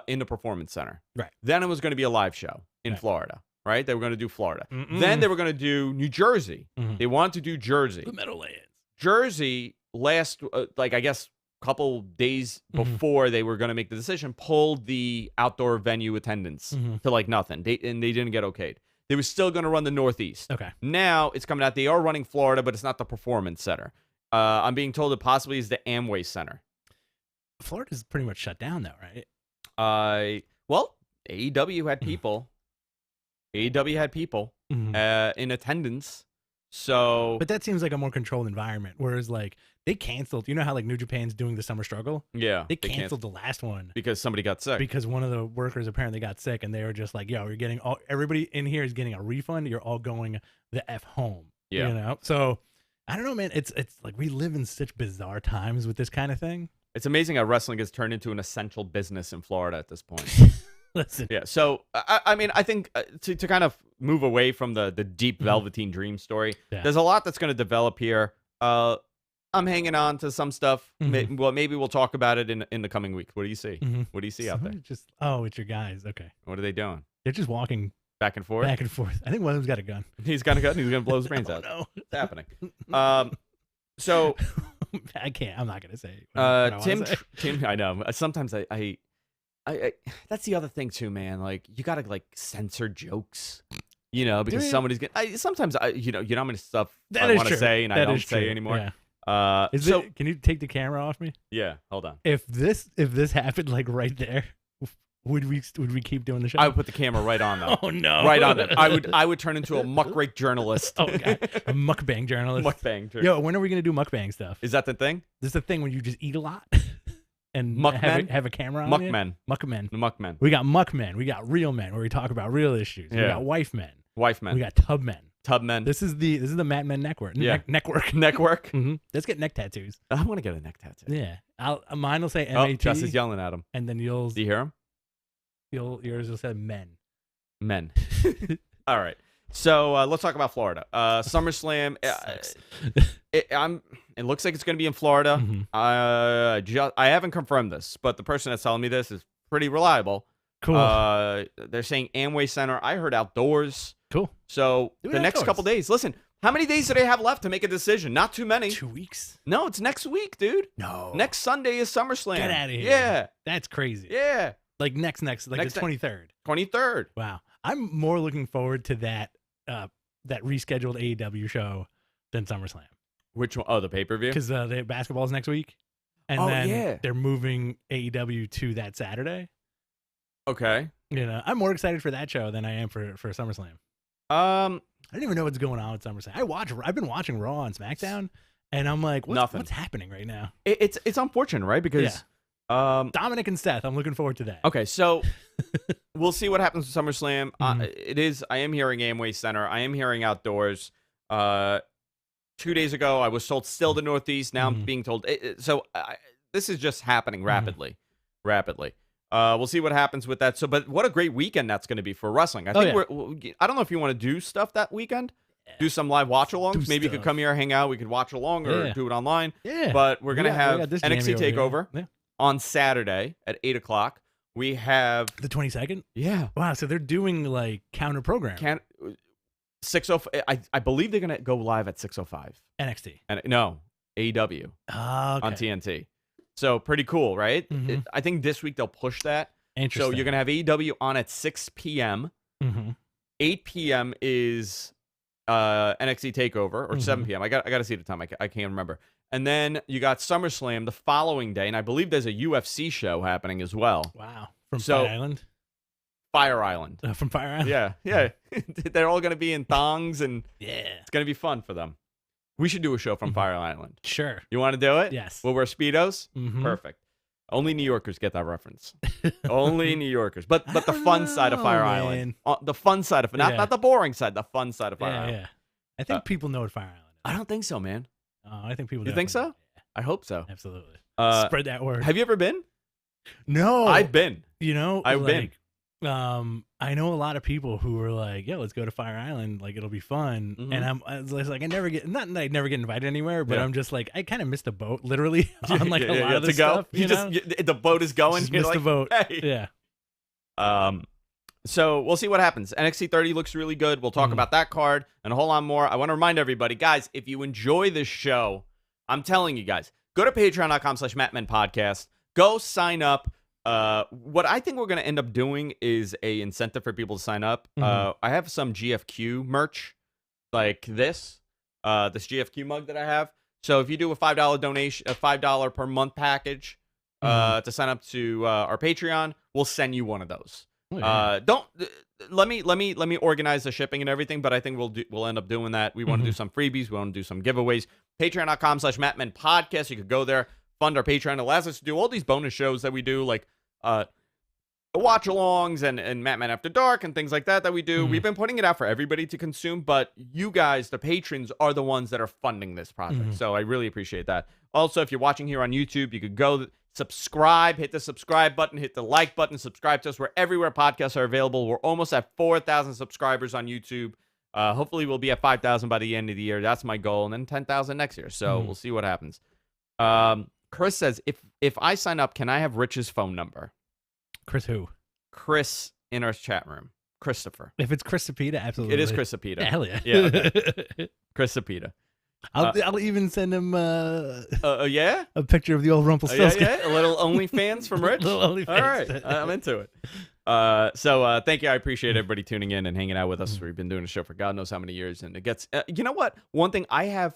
in the Performance Center. Right. Then it was going to be a live show in Florida. Right? They were going to do Florida. Then they were going to do New Jersey. They wanted to do Jersey. The Meadowlands. Jersey last, I guess, couple days before they were going to make the decision, pulled the outdoor venue attendance to like nothing. They didn't get okayed. They were still going to run the Northeast. Okay. Now it's coming out. They are running Florida, but it's not the Performance Center. I'm being told it possibly is the Amway Center. Florida's pretty much shut down, though, right? Well, AEW had people. AEW had people in attendance. So, but that seems like a more controlled environment. Whereas, like, they canceled. You know how like New Japan's doing the Summer Struggle? Yeah, they canceled the last one because somebody got sick. Because one of the workers apparently got sick, and they were just like, "Yo, everybody in here is getting a refund. You're all going the F home." Yeah, you know. So I don't know, man. It's like we live in such bizarre times with this kind of thing. It's amazing how wrestling has turned into an essential business in Florida at this point. Listen. Yeah. So I mean, I think to kind of move away from the deep Velveteen Dream story, there's a lot that's going to develop here. I'm hanging on to some stuff. Well, maybe we'll talk about it in the coming week. What do you see? What do you see out there? It's your guys. Okay. What are they doing? They're just walking back and forth. Back and forth. I think one of them's got a gun. He's got a gun. He's going to blow his brains out. No, it's happening. So I can't. I'm not going to say. Tim. I know. Sometimes I that's the other thing too, man. Like you gotta like censor jokes, because somebody's getting. Sometimes you know how many stuff I want to say and I don't say anymore. Yeah. Can you take the camera off me? Yeah, hold on. If this happened like right there, would we keep doing the show? I would put the camera right on them. Oh no, right on them. I would turn into a muckrake journalist. Oh god, a mukbang journalist. Mukbang. Yo, when are we gonna do mukbang stuff? Is that the thing? This is the thing when you just eat a lot. And have a camera on Muckmen. Muckmen. The Muckmen. We got Muckmen. We got Real Men, where we talk about real issues. Yeah. We got Wife Men. Wife Men. We got Tub Men. Tub Men. This is the Mad Men network. Yeah. Network. Let's get neck tattoos. I want to get a neck tattoo. Yeah. Mine will say MAT. Oh, Jess is yelling at him. And then Do you hear him? Yours will say Men. Men. All right. So let's talk about Florida. SummerSlam. It looks like it's going to be in Florida. I haven't confirmed this, but the person that's telling me this is pretty reliable. Cool. They're saying Amway Center. I heard outdoors. Cool. So Do it the next outdoors. couple days. Listen, how many days do they have left to make a decision? Not too many. 2 weeks? No, it's next week, dude. No. Next Sunday is SummerSlam. Get outta here. Yeah. That's crazy. Yeah. Like next, like Next the 23rd. 23rd. Wow. I'm more looking forward to that rescheduled AEW show than SummerSlam. Which one? Oh, the pay-per-view? Because the basketball's next week. And Oh, then yeah. they're moving AEW to that Saturday. Okay. You know, I'm more excited for that show than I am for SummerSlam. I don't even know what's going on with SummerSlam. I've been watching Raw and SmackDown, and I'm like, Nothing. what's happening right now? It's unfortunate, right? Because Dominic and Seth, I'm looking forward to that. okay, so we'll see what happens with SummerSlam. Mhm. I am hearing Amway Center. I am hearing outdoors. 2 days ago, I was told still the Northeast. Now I'm Mhm. being told. This is just happening rapidly. We'll see what happens with that. So, but what a great weekend that's going to be for wrestling. I think I don't know if you want to do stuff that weekend. Do some live watch-alongs. Do Maybe you could stuff. come here, hang out. We could watch along or Yeah. do it online. Yeah. But we're going to We have got this NXT jammy over TakeOver here. on Saturday at 8 o'clock. We have, The 22nd? yeah, Wow, so they're doing like counter program. 6:05. I believe they're going to go live at 6:05. NXT. And no, AEW Okay. on TNT. So pretty cool, right? Mhm. I think this week they'll push that. Interesting. So you're going to have AEW on at 6 p.m. Mm-hmm. 8 p.m. is NXT TakeOver, or 7 Mhm. p.m. I got to see the time. I can't remember. And then you got SummerSlam the following day, and I believe there's a UFC show happening as well. Wow. From So- Fire Island? Fire Island. From Fire Island? Yeah. They're all going to be in thongs, and Yeah. it's going to be fun for them. We should do a show from Mhm. Fire Island. Sure. You want to do it? Yes. We'll wear Speedos? Mhm. Perfect. Only New Yorkers get that reference. Only New Yorkers. But I the don't fun side of Fire know, Island. man. The fun side of Yeah. not the boring side, the fun side of Fire Yeah, Island. yeah. I think people know what Fire Island is. I don't think so, man. I think people You think definitely so? know. I hope so. Yeah, absolutely. Uh, Spread that word. have you ever been? No. I've been. You know, I've been. I know a lot of people who are like, "Yeah, let's go to Fire Island. Like, it'll be fun." Mhm. And I was like, I never get not that I never get invited anywhere, but Yeah. I'm just like, I kind of missed the boat, literally, on like a lot of to this go. stuff. You know? The boat is going. Just You're missed like, the boat. Hey. Yeah. So we'll see what happens. NXT 30 looks really good. We'll talk Mhm. about that card and a whole lot more. I want to remind everybody, guys, if you enjoy this show, I'm telling you guys, go to patreon.com/MattMenPodcast. Go sign up. What I think we're going to end up doing is a incentive for people to sign up. Mhm. I have some GFQ merch like this GFQ mug that I have. So if you do a $5 donation, a $5 per month package to sign up to our Patreon, we'll send you one of those. Oh, yeah. Let me organize the shipping and everything, but I think we'll end up doing that. We want to do some freebies. We want to do some giveaways. Patreon.com/MattMenPodcast. You could go there, fund our Patreon. It allows us to do all these bonus shows that we do, like watch-alongs and Matt Men After Dark and things like that we do. Mhm. We've been putting it out for everybody to consume, but you guys, the patrons, are the ones that are funding this project. Mhm. So I really appreciate that. Also, if you're watching here on YouTube, you could go subscribe, hit the subscribe button, hit the like button, subscribe to us. We're everywhere podcasts are available. We're almost at 4,000 subscribers on YouTube. Hopefully we'll be at 5,000 by the end of the year. That's my goal. And then 10,000 next year. So we'll see what happens. Chris says, if I sign up, can I have Rich's phone number? Chris who? Chris in our chat room. Christopher. If it's Chris Sapita, absolutely. It is Chris Sapita. Yeah, hell yeah. Yeah, okay. Chris Sapita. I'll even send him Yeah? a picture of the old Rumpelstiltskin. Yeah. A little OnlyFans from Rich? Little OnlyFans. All right. I'm into it. So thank you. I appreciate everybody tuning in and hanging out with us. We've been doing a show for God knows how many years. And it gets, you know what? One thing, I have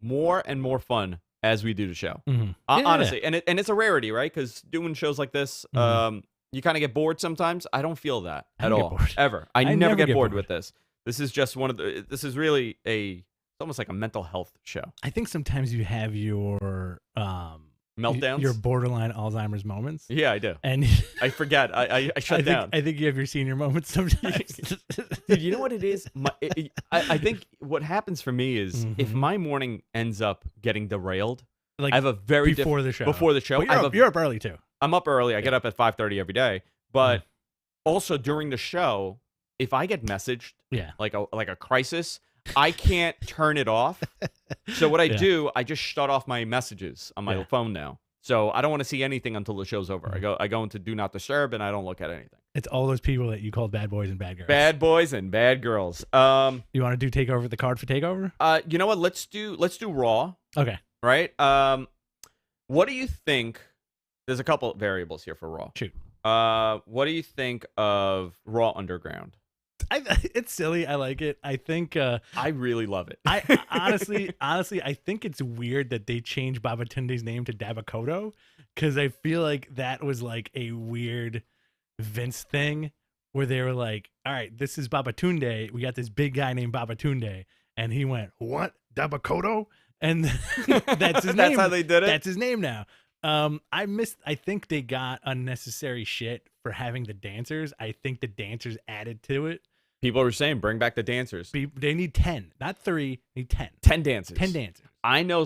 more and more fun as we do the show. Mhm. Honestly. And it's a rarity, right? Because doing shows like this, you kind of get bored sometimes. I don't feel that I at don't get all. bored. Ever. I I never never get get bored bored. with this. This is just this is really it's almost like a mental health show. I think sometimes you have your Meltdowns? your borderline Alzheimer's moments, Yeah, I do. and I forget. I shut down. I think you have your senior moments sometimes. Dude, you know what it is? I think what happens for me is if Mhm. my morning ends up getting derailed, Like I have a very before the show. before the show. But I have you're up early too. I'm up early. I get up at 5:30 every day. But also during the show, if I get messaged Yeah. like a crisis, I can't turn it off. So what I Yeah. do, I just shut off my messages on my Yeah. phone now. So I don't want to see anything until the show's over. I go into do not disturb and I don't look at anything. It's all those people that you called bad boys and bad girls. Bad boys and bad girls. You want to do takeover the card for takeover? You know what? Let's do Raw. Okay. Right? What do you think? There's a couple variables here for Raw. Shoot. What do you think of Raw Underground? It's silly. I like it. I think I really love it. I honestly, I think it's weird that they changed Babatunde's name to Dabakoto, because I feel like that was like a weird Vince thing where they were like, all right, this is Babatunde. We got this big guy named Babatunde. And he went, what? Dabakoto? And that's his name. That's how they did it? That's his name now. I think they got unnecessary shit for having the dancers. I think the dancers added to it. People were saying, bring back the dancers. They need 10, not 3. They need 10. 10 dancers. 10 dancers. I know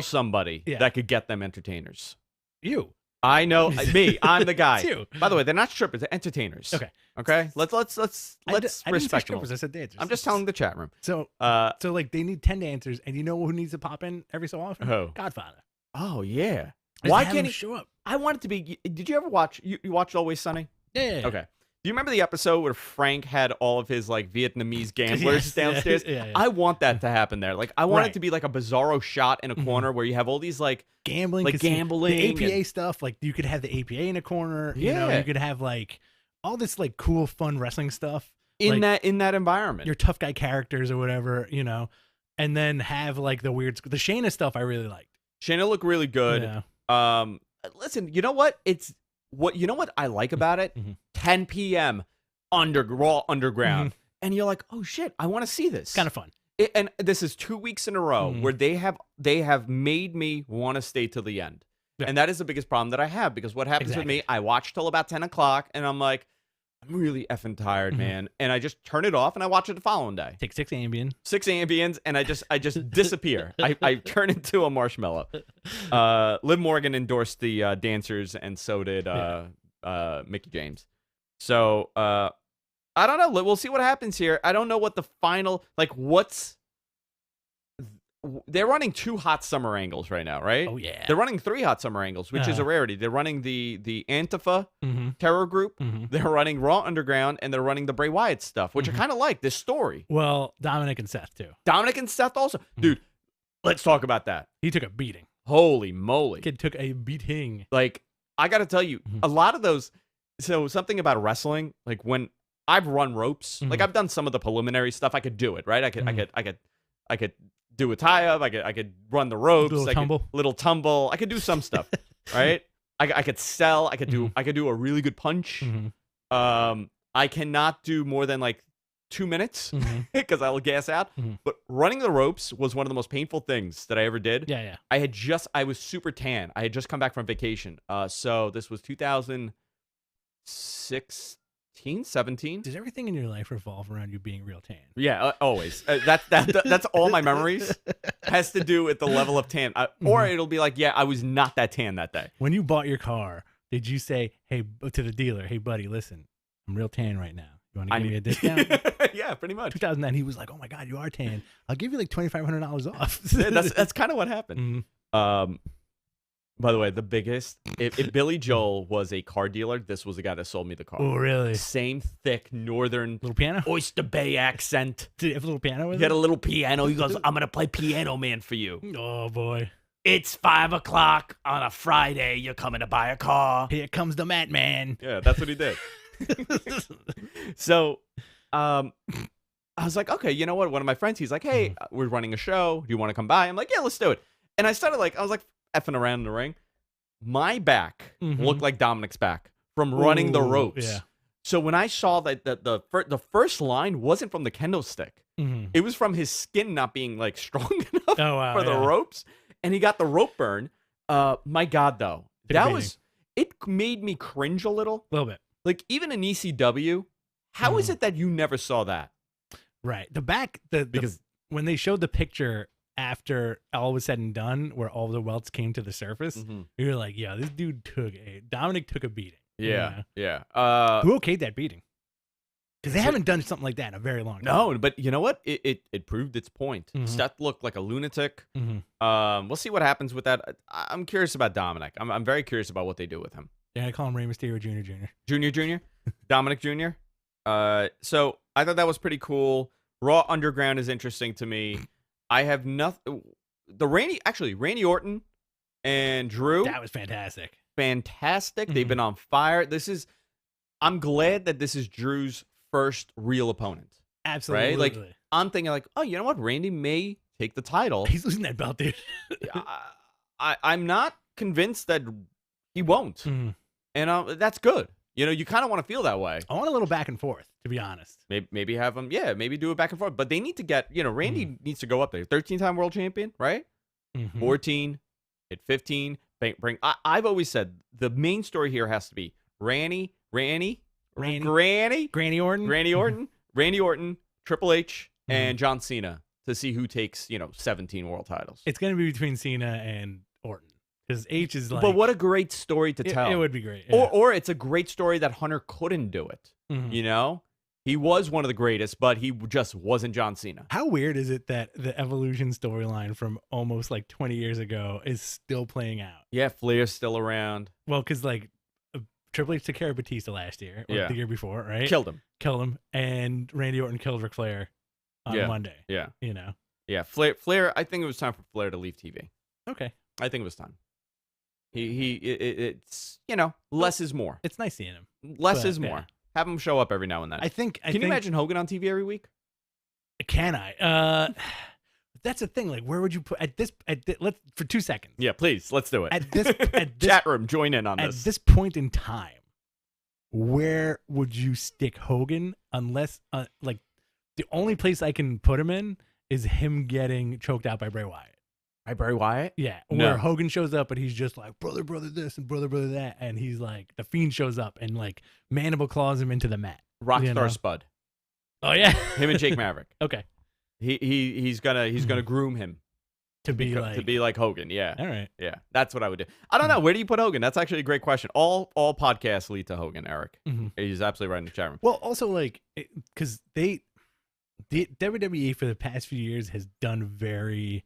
somebody that could get them entertainers. You. I know me. I'm the guy. It's you. By the way, they're not strippers. They're entertainers. Okay. Let's I didn't say respect them. strippers, I said dancers. I'm just telling the chat room. So like they need 10 dancers, and you know who needs to pop in every so often? Who? Godfather. Oh yeah. Just Why have can't him he show up? I want it to be. Did you ever watch? You watched Always Sunny? Yeah. Okay. Do you remember the episode where Frank had all of his like Vietnamese gamblers downstairs? Yeah. I want that to happen there. Like I want Right. it to be like a bizarro shot in a corner where you have all these like Gambling, gambling, the APA and- stuff. Like you could have the APA in a corner. You know, Yeah. you could have like all this like cool, fun wrestling stuff in like, that environment. your tough guy characters or whatever, you know, and then have like the weird, the Shayna stuff. I really liked. Shayna looked really good. Yeah. Listen, you know what? You know what I like about it? 10 p.m. Raw Underground, and you're like, oh shit, I want to see this. Kind of fun. And this is 2 weeks in a row where they have made me want to stay till the end. Yeah. And that is the biggest problem that I have, because what happens with me, I watch till about 10 o'clock and I'm like, I'm really effing tired, man. And I just turn it off and I watch it the following day. Take 6 Ambien. 6 Ambiens, and I just disappear. I turn into a marshmallow. Liv Morgan endorsed the dancers, and so did Mickie James. So I don't know. We'll see what happens here. I don't know what the final they're running 2 hot summer angles right now, right? Oh yeah. They're running 3 hot summer angles, which is a rarity. They're running the Antifa terror group. They're running Raw Underground, and they're running the Bray Wyatt stuff, which I kind of like this story. Well, Dominic and Seth too. Dominic and Seth also. Dude, let's talk about that. He took a beating. Holy moly. Kid took a beating. Like, I got to tell you, a lot of those. So something about wrestling, like when I've run ropes, like I've done some of the preliminary stuff, I could do it, right? I could do a tie-up. I could run the ropes. Little tumble. I could do some stuff, right? I could sell. I could do a really good punch. I cannot do more than like 2 minutes because I'll gas out. But running the ropes was one of the most painful things that I ever did. Yeah. I was super tan. I had just come back from vacation. So this was 2016, 17. Does everything in your life revolve around you being real tan? Yeah, always. That's all my memories has to do with the level of tan. Or it'll be like, yeah, I was not that tan that day. When you bought your car, did you say, hey, to the dealer, hey, buddy, listen, I'm real tan right now. You want to give me a discount? Yeah, pretty much. 2009, he was like, oh my God, you are tan. I'll give you like $2,500 off. Yeah, that's kind of what happened. By the way, the biggest, if Billy Joel was a car dealer, this was the guy that sold me the car. Oh, really? Same thick northern little piano? Oyster Bay accent. Did he have a little piano with He had a little piano. He goes, I'm going to play Piano Man for you. Oh, boy. It's 5 o'clock on a Friday. You're coming to buy a car. Here comes the Mat Man. Yeah, that's what he did. So, I was like, okay, you know what? One of my friends, he's like, hey, we're running a show. Do you want to come by? I'm like, yeah, let's do it. And I was like, effing around in the ring. My back looked like Dominic's back from running the ropes. Yeah. So when I saw that the first line wasn't from the kendo stick, it was from his skin not being like strong enough for the ropes, and he got the rope burn. My God, though, it made me cringe a little bit. Like even in ECW, how is it that you never saw that? Right, the back because when they showed the picture after all was said and done, where all the welts came to the surface, you were like, yeah, this dude Dominic took a beating. Yeah. Who okayed that beating? Because they haven't done something like that in a very long time. No, but you know what? It proved its point. Mhm. Seth looked like a lunatic. Mm-hmm. We'll see what happens with that. I'm curious about Dominic. I'm very curious about what they do with him. Yeah, I call him Rey Mysterio Jr. Jr. Dominic Jr. So I thought that was pretty cool. Raw Underground is interesting to me. I have nothing. Randy Orton and Drew. That was fantastic. Fantastic. Mhm. They've been on fire. I'm glad that this is Drew's first real opponent. Absolutely. Right? Like, I'm thinking like, oh, you know what? Randy may take the title. He's losing that belt, dude. I'm not convinced that he won't. Mhm. And that's good. You kind of want to feel that way. I want a little back and forth, to be honest. Maybe have him, maybe do it back and forth. But they need to get, Randy needs to go up there. 13-time world champion, right? Mhm. 14, hit 15. I've always said the main story here has to be Granny Orton, Randy Orton, Triple H, and John Cena to see who takes, 17 world titles. It's going to be between Cena and Orton. Because H is like... But what a great story to tell. It would be great. Yeah. Or it's a great story that Hunter couldn't do it. Mhm. He was one of the greatest, but he just wasn't John Cena. How weird is it that the Evolution storyline from almost like 20 years ago is still playing out? Yeah, Flair's still around. Well, because like Triple H took care of Batista last year, or Yeah. the year before, right? Killed him. And Randy Orton killed Ric Flair on Monday. Yeah. Yeah, Flair, I think it was time for Flair to leave TV. Okay. I think it was time. It's, less is more. It's nice seeing him. Less but, is more. yeah. Can you show up every now and then. Can you imagine Hogan on TV every week? Can I? That's the thing. Like, where would you put let's for 2 seconds. Yeah, please. Let's do it. At this Chat room, join in on at this. this point in time, where would you stick Hogan? Unless, like, the only place I can put him in is him getting choked out by Bray Wyatt. By Bray Wyatt? Yeah, No. where Hogan shows up, but he's just like, brother this and brother that, and he's like, the Fiend shows up and like mandible claws him into the mat. Rockstar Spud. Oh yeah, Him and Jake Maverick. Okay, He's gonna groom him to be like Hogan. Yeah. All right. Yeah, that's what I would do. I don't know. Where do you put Hogan? That's actually a great question. All podcasts lead to Hogan, Eric. Mhm. He's absolutely right in the chat room. Well, also like, because the WWE for the past few years has done very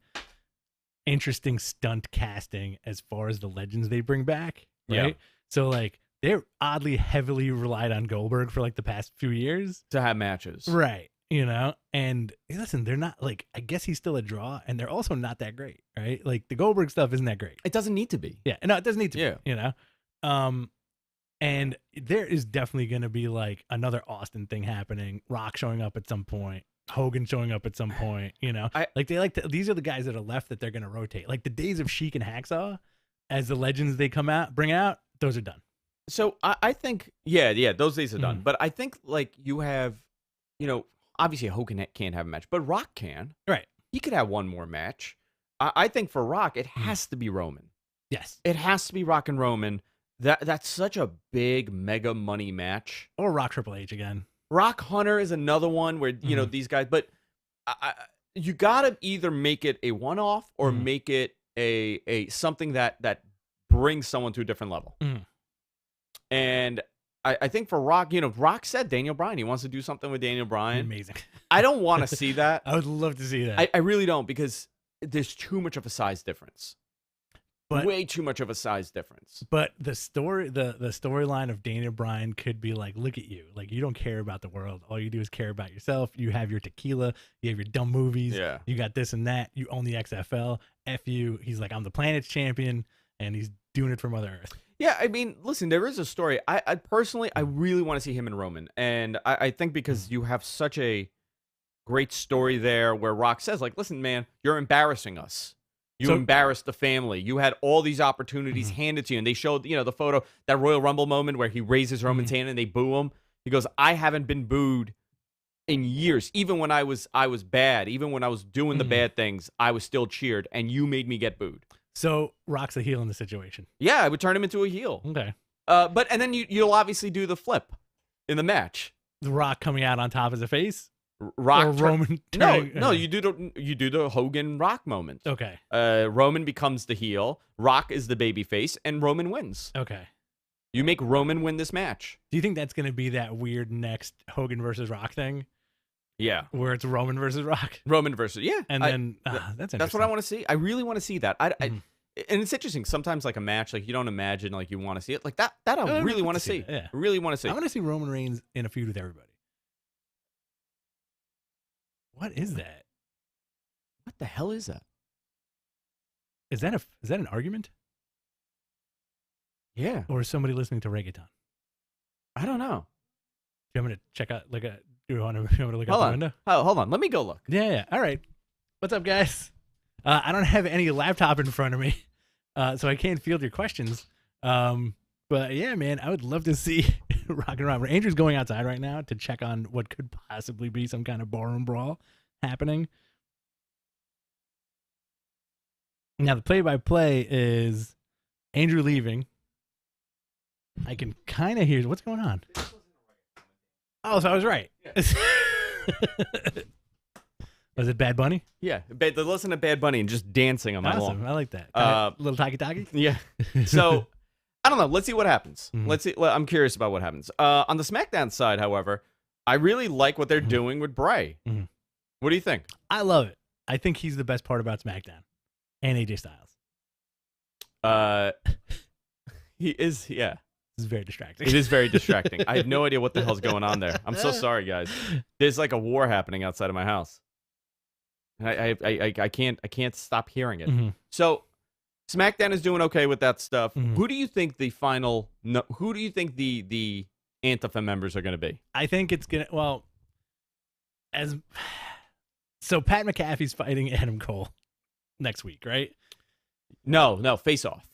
interesting stunt casting as far as the legends they bring back, right? Yeah. So like they're oddly heavily relied on Goldberg for like the past few years To have matches. right? And listen, they're not like, I guess he's still a draw, and they're also not that great, right? Like the Goldberg stuff isn't that great. It doesn't need to be. Yeah, no, it doesn't need to Yeah. be, and there is definitely going to be like another Austin thing happening, Rock showing up at some point, Hogan showing up at some point, these are the guys that are left that they're going to rotate. Like the days of Sheik and Hacksaw as the legends they bring out, those are done. So I think, those days are done. But I think like you have, obviously Hogan can't have a match, but Rock can. Right. He could have one more match. I think for Rock, it has to be Roman. Yes. It has to be Rock and Roman. That's such a big mega money match. Or Rock Triple H again. Rock Hunter is another one where, these guys, but you got to either make it a one-off or make it a something that brings someone to a different level. And I think for Rock, Rock said Daniel Bryan. He wants to do something with Daniel Bryan. Amazing. I don't want to see that. I would love to see that. I really don't, because there's too much of a size difference. Way too much of a size difference. But the storyline of Daniel Bryan could be like, look at you. Like, you don't care about the world. All you do is care about yourself. You have your tequila. You have your dumb movies. Yeah. You got this and that. You own the XFL. F you. He's like, I'm the planet's champion, and he's doing it for Mother Earth. Yeah, I mean, listen, there is a story. I personally, I really want to see him and Roman. And I think because you have such a great story there where Rock says, like, listen, man, you're embarrassing us. You embarrassed the family. You had all these opportunities handed to you. And they showed, the photo, that Royal Rumble moment where he raises Roman's hand and they boo him. He goes, I haven't been booed in years. Even when I was bad, even when I was doing the bad things, I was still cheered. And you made me get booed. So Rock's a heel in the situation. Yeah, I would turn him into a heel. Okay. And then you'll obviously do the flip in the match. The Rock coming out on top as a face? Rock or Roman turning, no, you do the Hogan Rock moment. Okay. Roman becomes the heel, Rock is the baby face, and Roman wins. Okay. You make Roman win this match. Do you think that's going to be that weird next Hogan versus Rock thing? Yeah. Where it's Roman versus Rock? Roman versus, yeah. And then, that's what I want to see. I really want to see that. And it's interesting. Sometimes like a match, like you don't imagine like you want to see it. Like that I really want to see. Yeah. I really want to see. I want to see Roman Reigns in a feud with everybody. What is that? What the hell is that? Is that an argument? Yeah. Or is somebody listening to reggaeton? I don't know. Do you want me to check out, do you want me to look out the window? Oh, hold on. Let me go look. Yeah. All right. What's up, guys? I don't have any laptop in front of me, so I can't field your questions. But yeah, man, I would love to see Rock and Robert. Andrew's going outside right now to check on what could possibly be some kind of barroom brawl happening. Now, the play-by-play is Andrew leaving. I can kind of hear what's going on. Oh, so I was right. Yeah. Was it Bad Bunny? Yeah, they listen to Bad Bunny and just dancing on my lawn. Awesome, I like that. Little talkie-talkie? Yeah. So, I don't know. Let's see what happens. Let's see. I'm curious about what happens. On the SmackDown side, however, I really like what they're doing with Bray. What do you think? I love it. I think he's the best part about SmackDown. And AJ Styles. He is, yeah. It's very distracting. It is very distracting. I have no idea what the hell's going on there. I'm so sorry, guys. There's like a war happening outside of my house. I can't stop hearing it. So SmackDown is doing okay with that stuff. Who do you think the Anthem members are going to be? I think it's going to, so Pat McAfee's fighting Adam Cole next week, right? No, face off.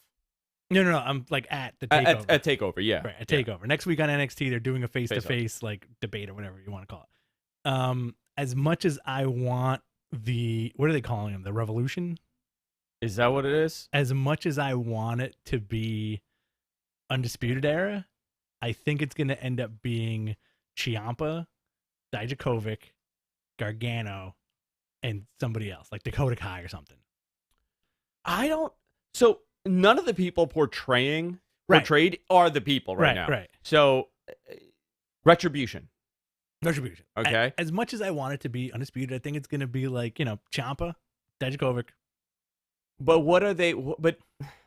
No. I'm like at the takeover. At takeover, yeah. Right, at takeover. Next week on NXT, they're doing a face-to-face like debate or whatever you want to call it. As much as I want what are they calling him? The Revolution? Is that what it is? As much as I want it to be Undisputed Era, I think it's going to end up being Ciampa, Dijakovic, Gargano, and somebody else, like Dakota Kai or something. So none of the people portrayed are the people right now. Right. So Retribution. Okay. As much as I want it to be Undisputed, I think it's going to be like, Ciampa, Dijakovic. But what are they? But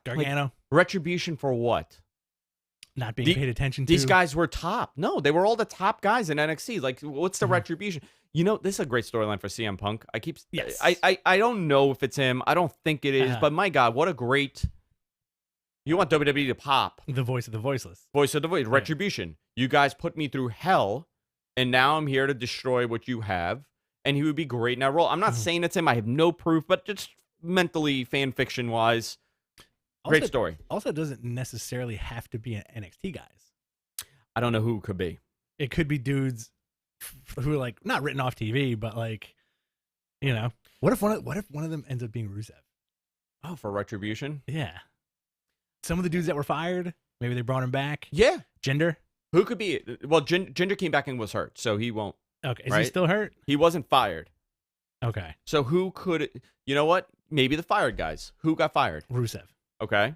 Gargano. Like, Retribution for what? Not being paid attention to. These guys were top. No, they were all the top guys in NXT. Like, what's the Retribution? This is a great storyline for CM Punk. Yes. I don't know if it's him. I don't think it is. But my God, what a great. You want WWE to pop. The voice of the voiceless. Voice of the voice. Retribution. You guys put me through hell, and now I'm here to destroy what you have. And he would be great in that role. I'm not saying it's him. I have no proof, but just mentally, fan fiction wise, great story. Also, it doesn't necessarily have to be an NXT guys. I don't know who it could be. It could be dudes who are like not written off TV, but like, what if one of them ends up being Rusev? Oh, for Retribution? Yeah. Some of the dudes that were fired, maybe they brought him back. Yeah. Jinder? Who could be? Well, Jinder came back and was hurt, so he won't. Okay. Is he still hurt? He wasn't fired. Okay. So who could? You know what? Maybe the fired guys. Who got fired? Rusev. Okay.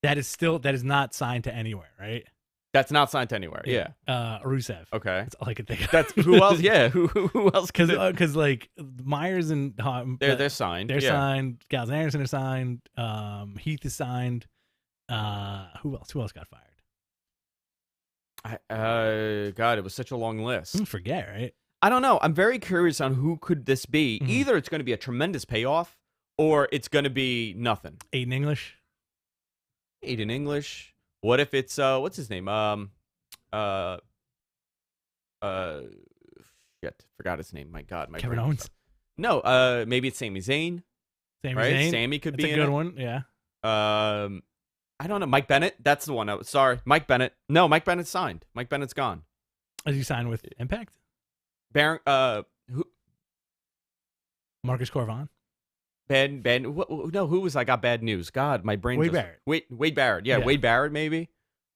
That is not signed to anywhere, right? That's not signed to anywhere. Yeah. Rusev. Okay. That's all I can think of. That's who else? Yeah. Who else? Because like Myers and they're signed. They're signed. Gallows and Anderson are signed. Heath is signed. Who else? Who else got fired? God, it was such a long list. I forget, right? I don't know. I'm very curious on who could this be. Either it's going to be a tremendous payoff, or it's going to be nothing. Aiden English. What if it's what's his name? Shit, forgot his name. My God, Kevin Owens. No, maybe it's Sami Zayn. Zayn. Sammy could be a good one. Yeah. I don't know. Mike Bennett. That's the one. Sorry, Mike Bennett. No, Mike Bennett's signed. Mike Bennett's gone. Is he signed with Impact? Baron. Who? Marcus Corvon. No, who was I got bad news? God, my brain. Barrett. Wade Barrett. Yeah, Wade Barrett maybe.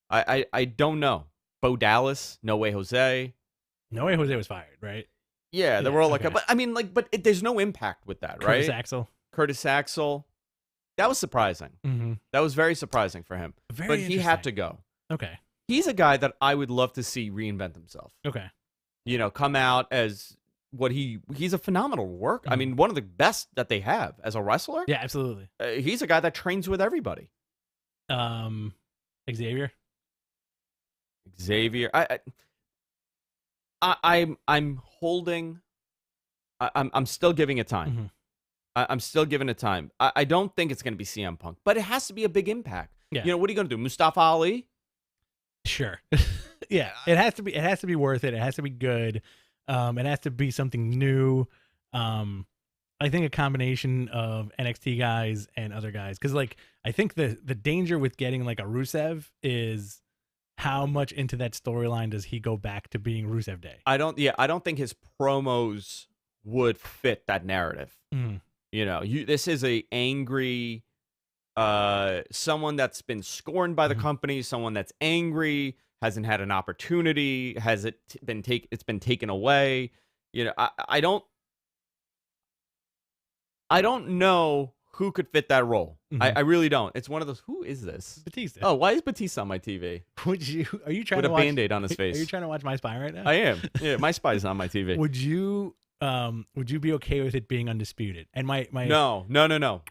I don't know. Bo Dallas. No Way Jose. No Way Jose was fired, right? Yeah, they were all like, but I mean, like, there's no impact with that, right? Curtis Axel. That was surprising. That was very surprising for him. But he had to go. Okay. He's a guy that I would love to see reinvent himself. Okay. You know, come out as what he's a phenomenal worker. I Mhm. mean, one of the best that they have as a wrestler. Yeah, absolutely. He's a guy that trains with everybody. Xavier. Xavier, I'm holding. I'm still giving it time. Mhm. I'm still giving it time. I don't think it's going to be CM Punk, but it has to be a big impact. Yeah. You know, what are you going to do? Mustafa Ali? Sure. Yeah, it has to be. It has to be worth it. It has to be good. It has to be something new. I think a combination of NXT guys and other guys, because like I think the danger with getting like a Rusev is how much into that storyline does he go back to being Rusev Day? I don't think his promos would fit that narrative. Mm. You know, this is a angry someone that's been scorned by the company, someone that's angry, hasn't had an opportunity, it's been taken away. You know, I don't know who could fit that role. I really don't. It's one of those, who is this? Batista. Oh, why is Batista on my TV? Are you trying With to a watch, Band-Aid on his face. Are you trying to watch My Spy right now? I am. Yeah, my spy's on my TV. Would you be okay with it being undisputed? And my No.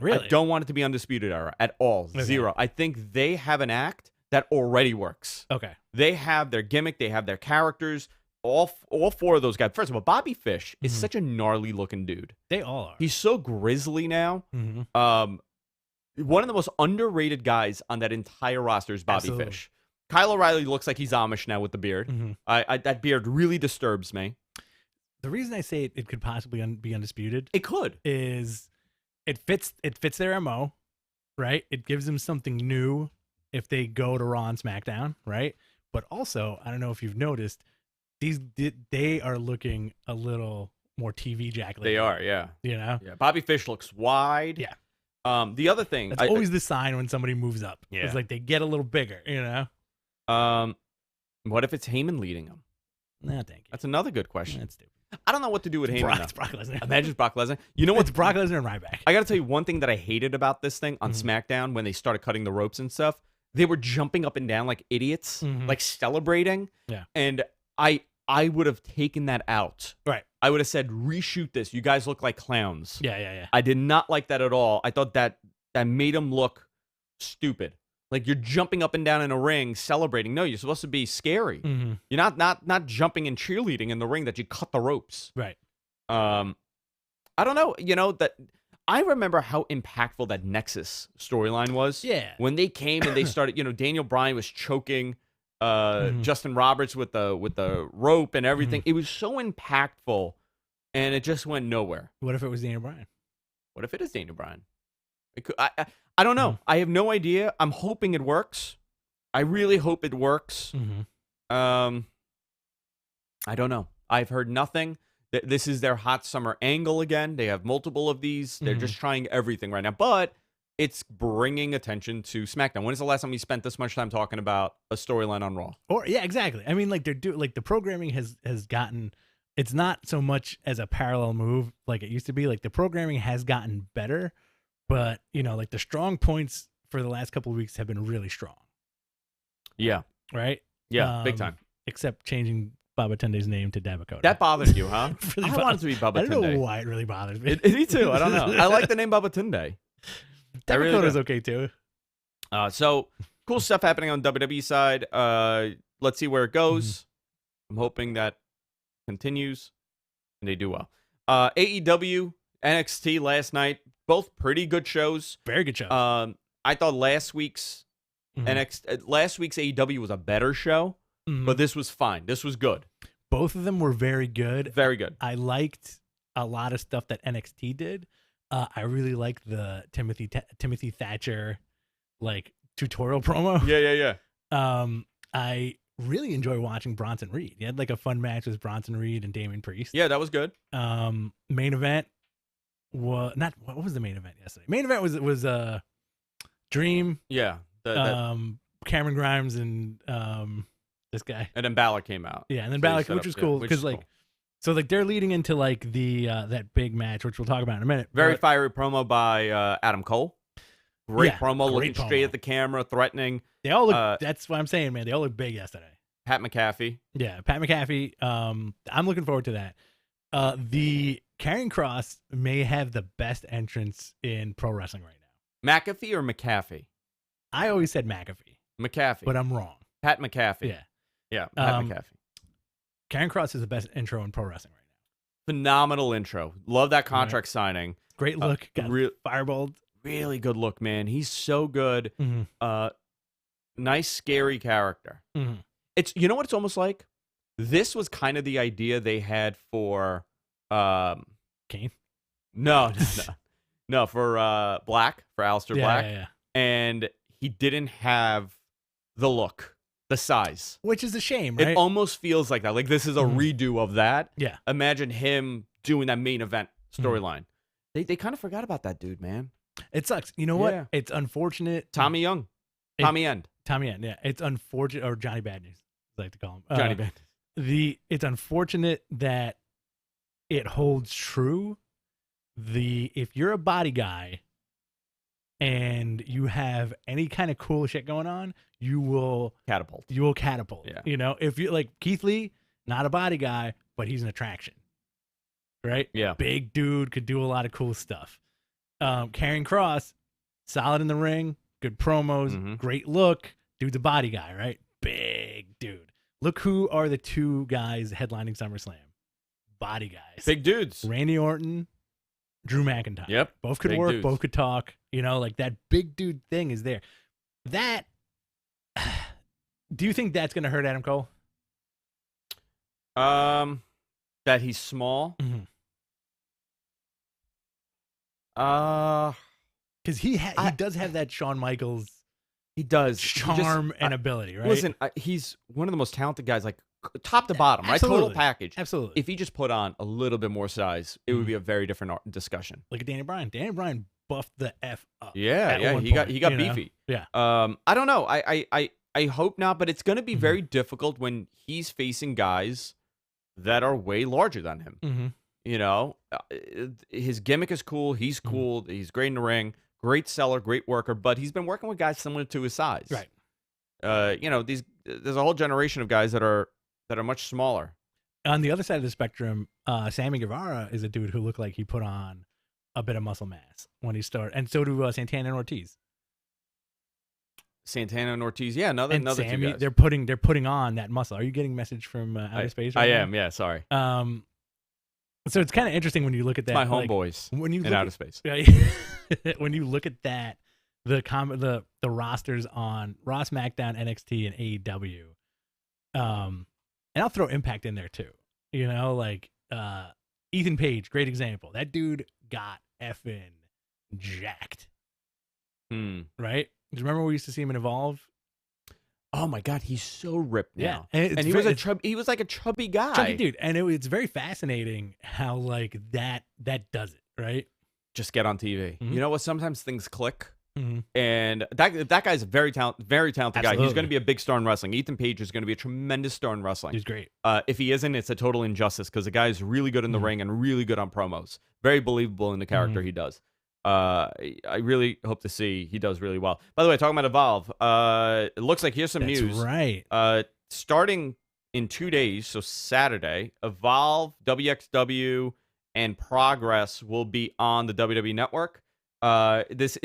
Really? I don't want it to be Undisputed Era at all. Okay. Zero. I think they have an act that already works. Okay. They have their gimmick. They have their characters. All four of those guys. First of all, Bobby Fish is such a gnarly looking dude. They all are. He's so grizzly now. Mhm. One of the most underrated guys on that entire roster is Bobby Absolutely. Fish. Kyle O'Reilly looks like he's Amish now with the beard. Mhm. That beard really disturbs me. The reason I say it could possibly be undisputed It could. is it fits their MO, right? It gives them something new if they go to Raw and SmackDown, right? But also, I don't know if you've noticed, they are looking a little more TV jack lately. They are, yeah. You know? Yeah. Bobby Fish looks wide. Yeah. The other thing, That's always the sign when somebody moves up. Yeah. It's like they get a little bigger, you know? what if it's Heyman leading him? Nah, thank you. That's another good question. That's stupid. I don't know what to do with Heyman. It's Brock Lesnar. Imagine Brock Lesnar. You know what? It's Brock Lesnar and Ryback. I got to tell you one thing that I hated about this thing on SmackDown when they started cutting the ropes and stuff. They were jumping up and down like idiots, like celebrating. Yeah. And I would have taken that out. Right. I would have said, reshoot this. You guys look like clowns. Yeah. I did not like that at all. I thought that made them look stupid. Like you're jumping up and down in a ring celebrating. No, you're supposed to be scary. You're not jumping and cheerleading in the ring that you cut the ropes. Right. I don't know. You know, that I remember how impactful that Nexus storyline was. Yeah. When they came and they started, you know, Daniel Bryan was choking Justin Roberts with the rope and everything. It was so impactful, and it just went nowhere. What if it was Daniel Bryan? What if it is Daniel Bryan? It could, I don't know. I have no idea. I'm hoping it works. I really hope it works. I don't know. I've heard nothing. This is their hot summer angle again. They have multiple of these. They're just trying everything right now. But it's bringing attention to SmackDown. When is the last time we spent this much time talking about a storyline on Raw? Or yeah, exactly. I mean, like the programming has gotten. It's not so much as a parallel move like it used to be. Like the programming has gotten better, but you know, like the strong points for the last couple of weeks have been really strong. Yeah. Right. Yeah. Big time. Except changing Baba Tunde's name to Dabakota. That bothered you, huh? Really I want it to be Baba I don't Tunde. know why it really bothers me. Me too. I don't know. I like the name Baba Tunde. Dabakota's okay too. So cool stuff happening on WWE side. Let's see where it goes. I'm hoping that continues and they do well. AEW, NXT last night, both pretty good shows. Very good show. I thought last week's AEW was a better show, but this was fine. This was good. Both of them were very good. Very good. I liked a lot of stuff that NXT did. I really liked the Timothy Thatcher like tutorial promo. Yeah. I really enjoy watching Bronson Reed. He had like a fun match with Bronson Reed and Damian Priest. Yeah, that was good. Main event was not. What was the main event yesterday? Main event was Dream. Yeah. Cameron Grimes and this guy. And then Balor came out. Yeah, and then So he Balor, set which up- was yeah, cool which because is like. cool. So like they're leading into like the that big match, which we'll talk about in a minute. Very But fiery promo by Adam Cole. Great Yeah, promo, great looking straight promo. at the camera, threatening. They all look. That's what I'm saying, man. They all look big yesterday. Pat McAfee. Yeah, Pat McAfee. I'm looking forward to that. The Karrion Kross may have the best entrance in pro wrestling right now. McAfee or McAfee? I always said McAfee, McAfee. but I'm wrong. Pat McAfee. Yeah, Yeah, Pat McAfee. Karrion Kross is the best intro in pro wrestling right now. Phenomenal intro. Love that contract signing. Great look. Got fireballed. Really good look, man. He's so good. Mm-hmm. Nice, scary character. Mm-hmm. It's, you know what it's almost like? This was kind of the idea they had for Kane? No, for Black, for Aleister Black. Yeah. And he didn't have the look, the size. Which is a shame, right? It almost feels like that. Like this is a redo of that. Yeah. Imagine him doing that main event storyline. They kind of forgot about that dude, man. It sucks. You know what? Yeah. It's unfortunate. Tommy Young. Tommy End. Tommy End, yeah. It's unfortunate, or Johnny Bad News, I like to call him. Johnny Bad. It's unfortunate that it holds true. If you're a body guy and you have any kind of cool shit going on, you will catapult. Yeah. You know, if you like Keith Lee, not a body guy, but he's an attraction. Right? Yeah. Big dude, could do a lot of cool stuff. Karrion Kross, solid in the ring, good promos, great look. Dude's a body guy, right? Big dude. Look who are the two guys headlining SummerSlam. Body guys. Big dudes. Randy Orton, Drew McIntyre. Yep. Both could Big work, dudes. both could talk. You know, like that big dude thing is there. That, do you think that's going to hurt Adam Cole? That he's small? Because he does have that Shawn Michaels He does. charm and ability, right? Listen, he's one of the most talented guys, like top to bottom, right? Absolutely. Total package. Absolutely. If he just put on a little bit more size, it would be a very different discussion. Look at Danny Bryan. Danny Bryan buffed the F up. Yeah. He got beefy. Yeah. I don't know. I hope not, but it's going to be very difficult when he's facing guys that are way larger than him. You know, his gimmick is cool. He's cool. He's great in the ring. Great seller, great worker, but he's been working with guys similar to his size. Right. You know, there's a whole generation of guys that are much smaller. On the other side of the spectrum, Sammy Guevara is a dude who looked like he put on a bit of muscle mass when he started, and so do Santana and Ortiz. Santana and Ortiz, yeah, another Sammy, two guys. they're putting on that muscle. Are you getting a message from outer space? Right I now? am, yeah. Sorry. So it's kind of interesting when you look at that. My homeboys in outer space. When you look at that, the rosters on Raw, SmackDown, NXT, and AEW, and I'll throw Impact in there too. You know, like Ethan Page, great example. That dude got effing jacked. Right? Do you remember we used to see him in Evolve? Oh my God, he's so ripped now. Yeah, and he was like a chubby guy. Chubby dude, and it's very fascinating how like that does it, right? Just get on TV. You know what? Sometimes things click. And that guy's a very talented guy. He's going to be a big star in wrestling. Ethan Page is going to be a tremendous star in wrestling. He's great. If he isn't, it's a total injustice because the guy is really good in the ring and really good on promos. Very believable in the character he does. I really hope to see he does really well. By the way, talking about Evolve, it looks like here's some news. Right. Starting in 2 days, so Saturday, Evolve, WXW, and Progress will be on the WWE Network. It's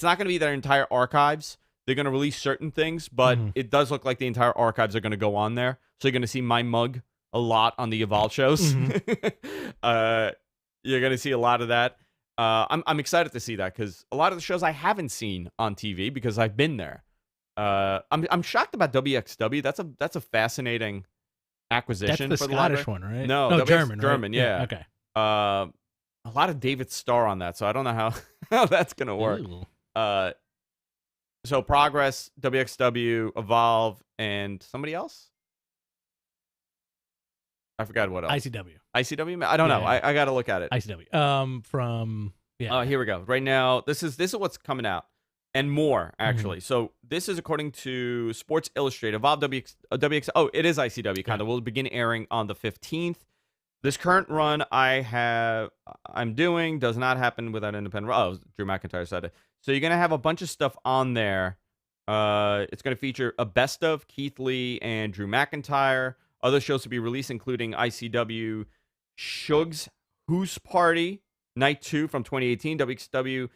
not gonna be their entire archives. They're gonna release certain things, but it does look like the entire archives are gonna go on there. So you're gonna see my mug a lot on the Evolve shows. You're gonna see a lot of that. I'm excited to see that because a lot of the shows I haven't seen on TV because I've been there. I'm shocked about WXW. That's a fascinating acquisition. That's the for Scottish one, right? No, German. Right? German, yeah. Okay. A lot of David Starr on that, so I don't know how that's gonna work. Ooh. So Progress, WXW, Evolve, and somebody else. I forgot what else. ICW. ICW? I don't know. I got to look at it. ICW. Here we go. Right now, this is what's coming out and more actually. So this is according to Sports Illustrated. Evolve WX. Oh, it is ICW. Kind of. Will begin airing on the 15th. This current run I'm doing does not happen without independent. Oh, Drew McIntyre said it. So you're gonna have a bunch of stuff on there. It's gonna feature a best of Keith Lee and Drew McIntyre. Other shows to be released, including ICW Shug's Who's Party Night 2 from 2018, WXW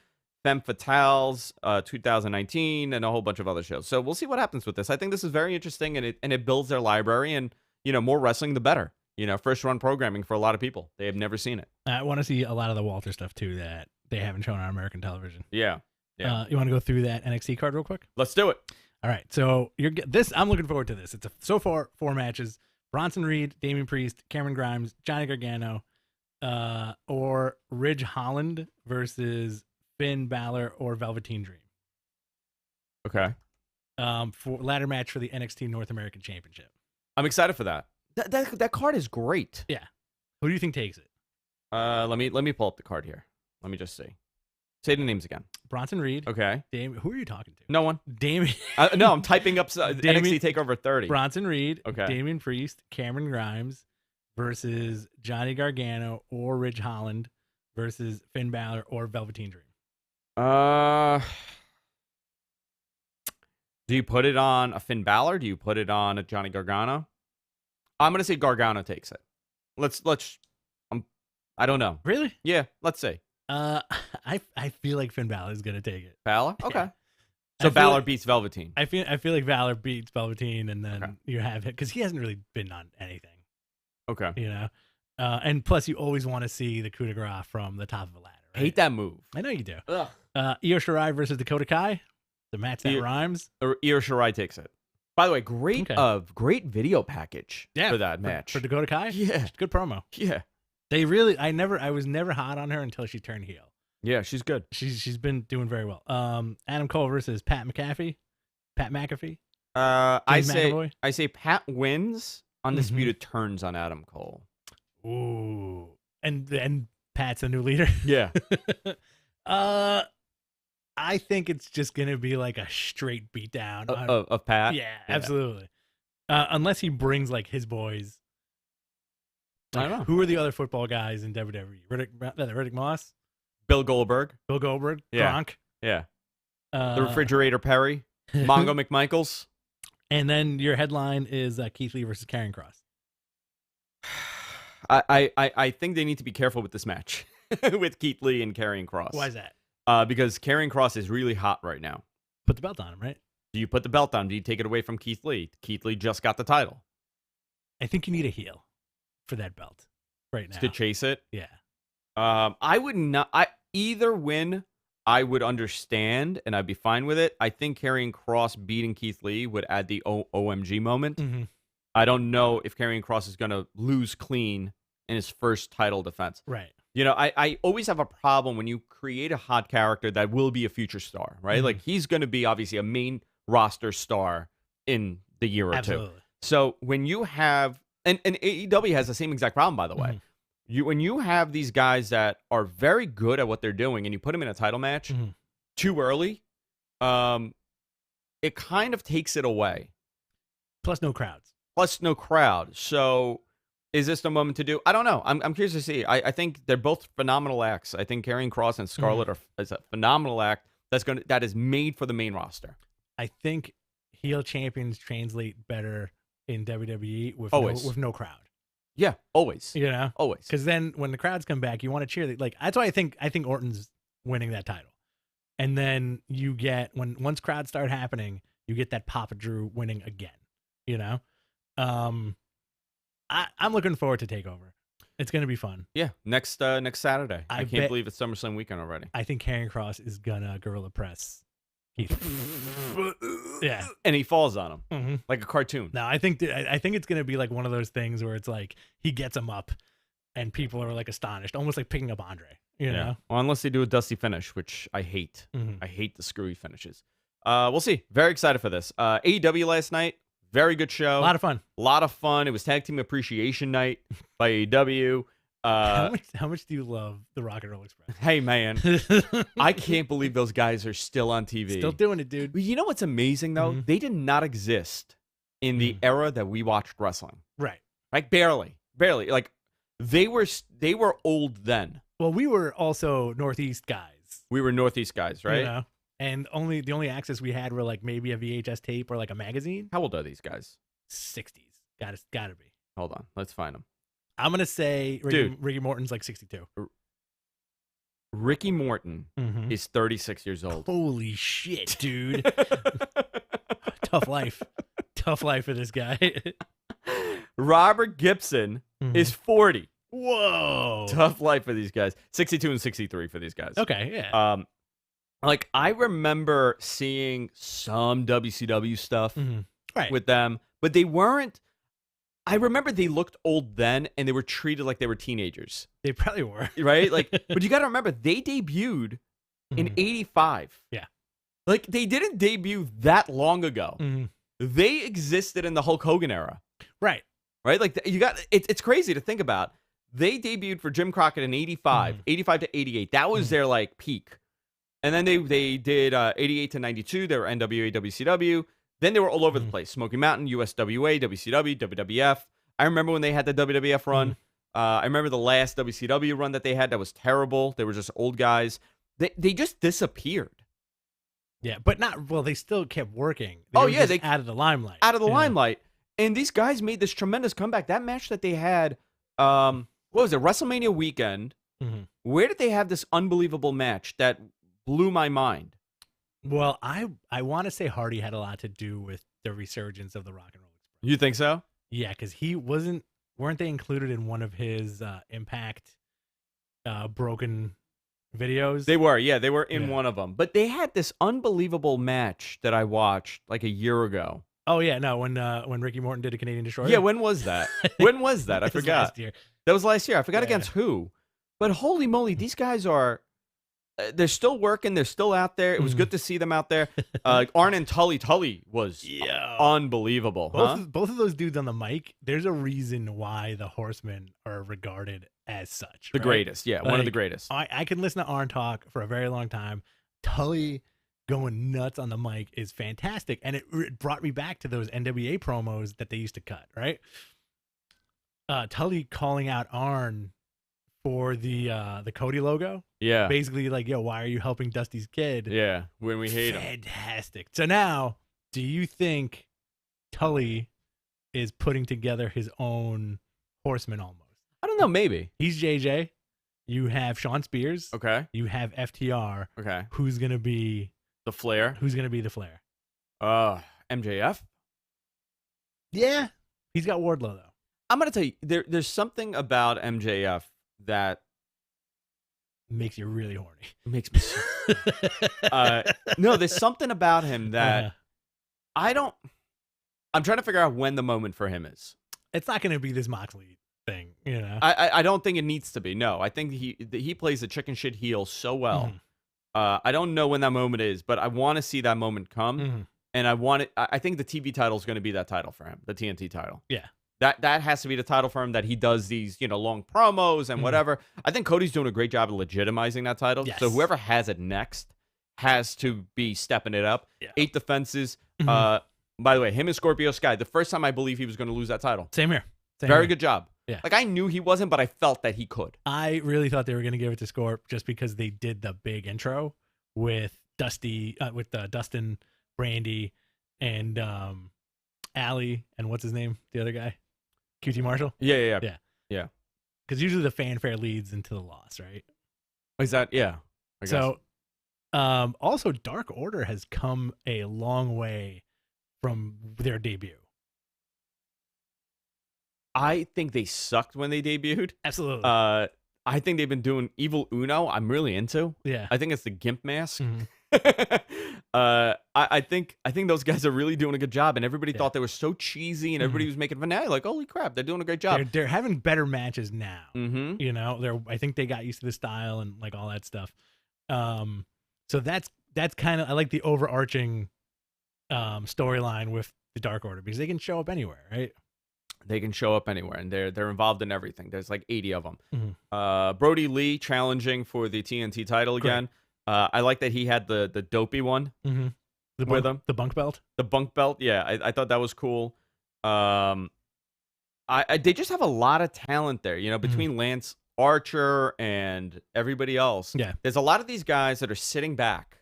Femme Fatales 2019, and a whole bunch of other shows. So we'll see what happens with this. I think this is very interesting, and it builds their library, and more wrestling the better. First run programming for a lot of people. They have never seen it. I want to see a lot of the Walter stuff too that they haven't shown on American television. Yeah. You want to go through that NXT card real quick? Let's do it. All right. So I'm looking forward to this. It's so far 4 matches: Bronson Reed, Damian Priest, Cameron Grimes, Johnny Gargano, or Ridge Holland versus Finn Balor or Velveteen Dream. Okay. For ladder match for the NXT North American Championship. I'm excited for that. That card is great. Yeah. Who do you think takes it? Let me pull up the card here. Let me just see. Say the names again. Bronson Reed. Okay. Who are you talking to? No one. Damian. No, I'm typing up NXT Takeover 30. Bronson Reed. Okay. Damian Priest, Cameron Grimes versus Johnny Gargano or Ridge Holland versus Finn Balor or Velveteen Dream. Do you put it on a Finn Balor? Do you put it on a Johnny Gargano? I'm gonna say Gargano takes it. Let's. I don't know. Really? Yeah. Let's see. I feel like Finn Balor is gonna take it. Balor. Okay. Yeah. So Balor beats Velveteen. I feel like Balor beats Velveteen, and then Okay. you have him because he hasn't really been on anything. Okay. And plus you always want to see the coup de grace from the top of a ladder. Right? Hate that move. I know you do. Ugh. Io Shirai versus Dakota Kai, the match that rhymes. Io Shirai takes it. By the way, great video package for that match. For Dakota Kai? Yeah. Good promo. Yeah. I was never hot on her until she turned heel. Yeah, she's good. She's been doing very well. Adam Cole versus Pat McAfee. Pat McAfee. I McAvoy? say Pat wins. Undisputed turns on Adam Cole. Ooh. And Pat's the new leader. Yeah. I think it's just gonna be like a straight beatdown of Pat. Yeah, absolutely. Unless he brings like his boys. I don't know. Who are the other football guys in WWE? Riddick Moss, Bill Goldberg, yeah. Gronk. Yeah. The Refrigerator Perry, Mongo McMichaels. And then your headline is Keith Lee versus Karrion Kross. I think they need to be careful with this match with Keith Lee and Karrion Kross. Why is that? Because Karrion Kross is really hot right now. Put the belt on him, right? Do you put the belt on? Do you take it away from Keith Lee? Keith Lee just got the title. I think you need a heel for that belt right now. To chase it? Yeah. I would not. Either win, I would understand, and I'd be fine with it. I think Karrion Kross beating Keith Lee would add the OMG moment. Mm-hmm. I don't know if Karrion Kross is going to lose clean in his first title defense. Right. I always have a problem when you create a hot character that will be a future star, right? Mm-hmm. Like, he's going to be obviously a main roster star in the year or two. So when you have, and AEW has the same exact problem, by the way. When you have these guys that are very good at what they're doing and you put them in a title match too early, it kind of takes it away. Plus no crowds. So is this the moment to do? I don't know. I'm curious to see. I think they're both phenomenal acts. I think Karrion Kross and Scarlett is a phenomenal act that is made for the main roster. I think heel champions translate better in WWE with no crowd. Yeah, always. Always. Because then when the crowds come back, you want to cheer. Like, that's why I think Orton's winning that title. And then you get once crowds start happening, you get that Papa Drew winning again. I'm looking forward to TakeOver. It's going to be fun. Yeah, next Saturday. I can't believe it's SummerSlam weekend already. I think Karrion Kross is gonna gorilla press Keith. Yeah, and he falls on him like a cartoon. No, I think it's gonna be like one of those things where it's like he gets him up, and people are like astonished, almost like picking up Andre. You know? Well, unless they do a dusty finish, which I hate. I hate the screwy finishes. We'll see. Very excited for this. AEW last night. Very good show. A lot of fun. It was Tag Team Appreciation Night by AEW. How much do you love the Rock and Roll Express? Hey, man. I can't believe those guys are still on TV. Still doing it, dude. You know what's amazing, though? They did not exist in the era that we watched wrestling. Right. Like, barely. Like, they were old then. Well, we were also Northeast guys. We were Northeast guys, right? And the only access we had were like maybe a VHS tape or like a magazine. How old are these guys? 60s. Gotta be. Hold on. Let's find them. I'm gonna say Ricky Morton's like 62. Ricky Morton is 36 years old. Holy shit, dude. Tough life. Tough life for this guy. Robert Gibson is 40. Whoa. Tough life for these guys. 62 and 63 for these guys. Okay, yeah. Like I remember seeing some WCW stuff with them, but they weren't. I remember they looked old then, and they were treated like they were teenagers. They probably were, right? Like, but you got to remember they debuted in '85. Yeah, like they didn't debut that long ago. They existed in the Hulk Hogan era, right? Right? Like you got it's crazy to think about. They debuted for Jim Crockett in '85, 85 to '88. That was their like peak. And then they did 88 to 92. They were NWA, WCW. Then they were all over the place. Smoky Mountain, USWA, WCW, WWF. I remember when they had the WWF run. I remember the last WCW run that they had that was terrible. They were just old guys. They just disappeared. Yeah, but not, well, they still kept working. They out of the limelight. Out of the limelight. And these guys made this tremendous comeback. That match that they had, what was it, WrestleMania weekend. Where did they have this unbelievable match that blew my mind? Well, I want to say Hardy had a lot to do with the resurgence of the Rock and Roll Express. You think so? Yeah, because weren't they included in one of his Impact broken videos? They were, yeah, they were in one of them. But they had this unbelievable match that I watched like a year ago. Oh yeah, no, when Ricky Morton did a Canadian Destroyer. Yeah, when was that? When was that? I forgot. Last year. That was last year. I forgot against who. But holy moly, these guys are. They're still working. They're still out there. It was good to see them out there. Arn and Tully was unbelievable. Both of those dudes on the mic, there's a reason why the Horsemen are regarded as such. The greatest. Yeah, one of the greatest. I can listen to Arn talk for a very long time. Tully going nuts on the mic is fantastic. And it brought me back to those NWA promos that they used to cut, right? Tully calling out Arn for the Cody logo. Yeah. Basically like, yo, why are you helping Dusty's kid? Yeah, when we hate him. Fantastic. So now, do you think Tully is putting together his own Horseman almost? I don't know, maybe. He's JJ. You have Sean Spears. Okay. You have FTR. Okay. Who's going to be the Flair? Who's going to be the Flair? MJF? Yeah. He's got Wardlow though. I'm going to tell you, there's something about MJF that makes you really horny. Makes me no, there's something about him that I'm trying to figure out when the moment for him is. It's not going to be this Moxley thing, you know. I don't think it needs to be. No, I think he plays the chicken shit heel so well. I don't know when that moment is, but I want to see that moment come. And I think the TV title is going to be that title for him, the TNT title. Yeah. That has to be the title for him, that he does these, long promos and whatever. I think Cody's doing a great job of legitimizing that title. Yes. So whoever has it next has to be stepping it up. Yeah. 8 defenses. By the way, him and Scorpio Sky, the first time I believe he was going to lose that title. Same here. Very good job. Yeah. Like I knew he wasn't, but I felt that he could. I really thought they were going to give it to Scorp just because they did the big intro with Dustin, Brandy, and Allie, and what's his name? The other guy? QT Marshall? Yeah. Because usually the fanfare leads into the loss, right? Is that, yeah. I guess. So, also Dark Order has come a long way from their debut. I think they sucked when they debuted. Absolutely. I think they've been doing Evil Uno. I'm really into. Yeah. I think it's the gimp mask. I think those guys are really doing a good job, and everybody thought they were so cheesy, and everybody was making fun. Now, like, holy crap, they're doing a great job. They're having better matches now. You know, I think they got used to the style and like all that stuff. So that's kind of, I like the overarching storyline with the Dark Order because they can show up anywhere, right? They can show up anywhere, and they're involved in everything. There's like 80 of them. Brody Lee challenging for the TNT title again. I like that he had the dopey one with him. The bunk belt? The bunk belt, yeah. I thought that was cool. They just have a lot of talent there, between Lance Archer and everybody else. Yeah. There's a lot of these guys that are sitting back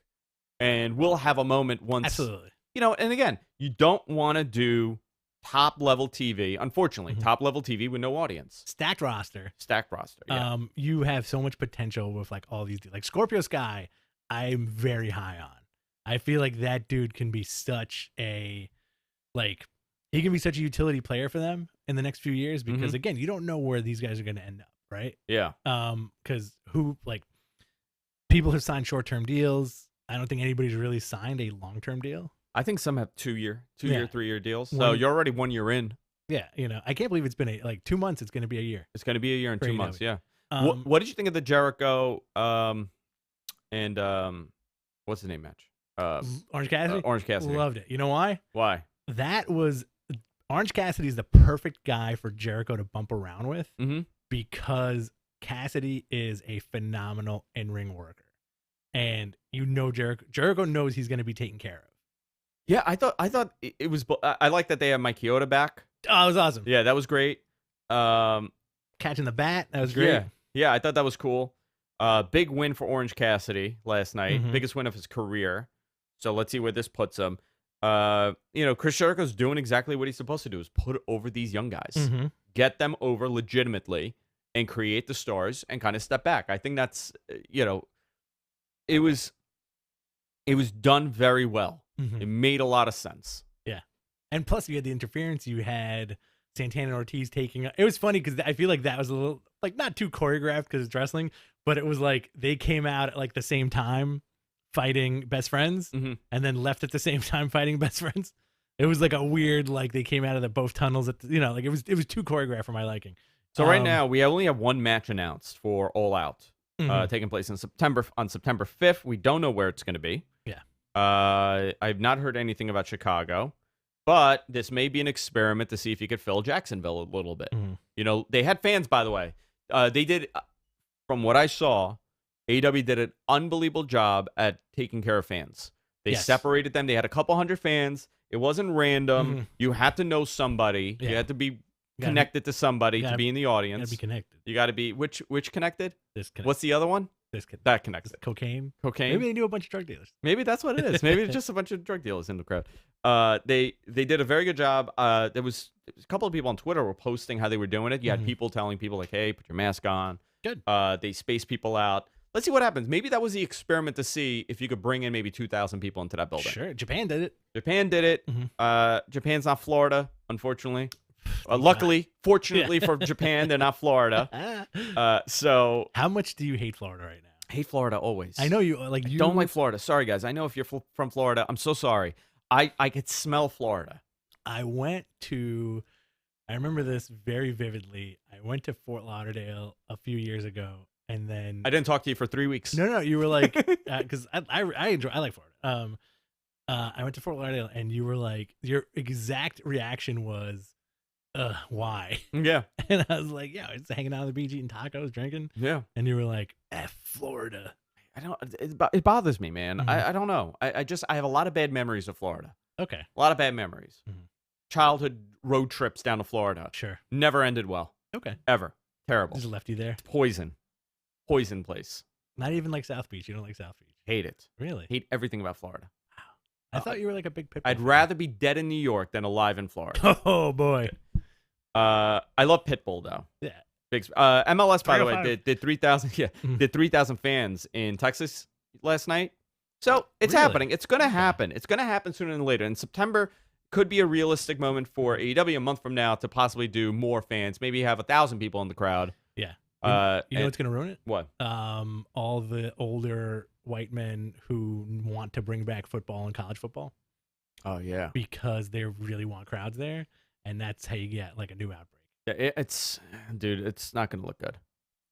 and we'll have a moment once. Absolutely. You know, and again, you don't want to do top-level TV. Unfortunately, top-level TV with no audience. Stacked roster. Stacked roster, yeah. You have so much potential with like all these, like Scorpio Sky, I'm very high on. I feel like that dude can be such a, like, he can be such a utility player for them in the next few years because, again, you don't know where these guys are going to end up, right? Yeah. Because people have signed short-term deals. I don't think anybody's really signed a long-term deal. I think some have 2-year, 3-year deals. So One- you're already 1 year in. Yeah, I can't believe it's been 2 months. It's going to be a year. It's going to be a year and For 2 months, yeah. Um, What did you think of the Jericho and what's the name match? Orange Cassidy? Orange Cassidy. Loved it. You know why? Why? That was Orange Cassidy is the perfect guy for Jericho to bump around with because Cassidy is a phenomenal in-ring worker. And Jericho knows he's going to be taken care of. Yeah, I thought it was. I like that they have Mike Chioda back. Oh, it was awesome. Yeah, that was great. Catching the bat, that was great. Yeah, I thought that was cool. Big win for Orange Cassidy last night. Biggest win of his career. So let's see where this puts him. Chris Jericho's doing exactly what he's supposed to do: is put over these young guys, get them over legitimately, and create the stars, and kind of step back. I think that's it was done very well. It made a lot of sense. Yeah. And plus you had the interference. You had Santana and Ortiz taking it was funny because I feel like that was a little like not too choreographed because it's wrestling, but it was like they came out at like the same time fighting best friends and then left at the same time fighting best friends. It was like a weird, like they came out of both tunnels at like it was too choreographed for my liking. So right now we only have one match announced for All Out taking place on September 5th. We don't know where it's going to be. Yeah. I've not heard anything about Chicago, but this may be an experiment to see if you could fill Jacksonville a little bit. They had fans, by the way. They did, from what I saw, AEW did an unbelievable job at taking care of fans. They separated them. They had a couple hundred fans. It wasn't random. You had to know somebody. Yeah. You had to be connected to somebody to be in the audience. You got to be connected. You got to be, which connected? This connected. What's the other one? That connects. Cocaine. Cocaine. Maybe they knew a bunch of drug dealers. Maybe that's what it is. Maybe it's just a bunch of drug dealers in the crowd. They did a very good job. There was a couple of people on Twitter were posting how they were doing it. You had people telling people like, "Hey, put your mask on." Good. They spaced people out. Let's see what happens. Maybe that was the experiment to see if you could bring in maybe 2,000 people into that building. Sure. Japan did it. Japan did it. Japan's not Florida, unfortunately. Luckily, fortunately for Japan, they're not Florida. So how much do you hate Florida right now? Hate Florida always. I know you don't like Florida. Sorry, guys. I know if you're from Florida, I'm so sorry. I could smell Florida. I remember this very vividly. I went to Fort Lauderdale a few years ago, and then I didn't talk to you for 3 weeks. No, you were like, because I like Florida. I went to Fort Lauderdale, and you were like, your exact reaction was, why? Yeah. And I was like, yeah, it's hanging out on the beach, eating tacos, drinking. Yeah. And you were like, F Florida. It bothers me, man. I don't know. I have a lot of bad memories of Florida. Okay. A lot of bad memories. Childhood road trips down to Florida. Sure. Never ended well. Okay. Ever. Terrible. Just left you there. It's poison. Poison place. Not even like South Beach. You don't like South Beach. Hate it. Really? Hate everything about Florida. Wow. I thought you were like a big Pitbull. I'd rather be dead in New York than alive in Florida. Oh boy. I love Pitbull though. Yeah. Big MLS, by the way, did 3,000. Yeah, did 3,000 fans in Texas last night. So it's happening. It's gonna happen. It's gonna happen sooner than later. In September could be a realistic moment for AEW a month from now to possibly do more fans. Maybe have 1,000 people in the crowd. Yeah. You know what's gonna ruin it? What? All the older white men who want to bring back football and college football. Oh yeah. Because they really want crowds there, and that's how you get like a new outbreak. Yeah, it's not going to look good.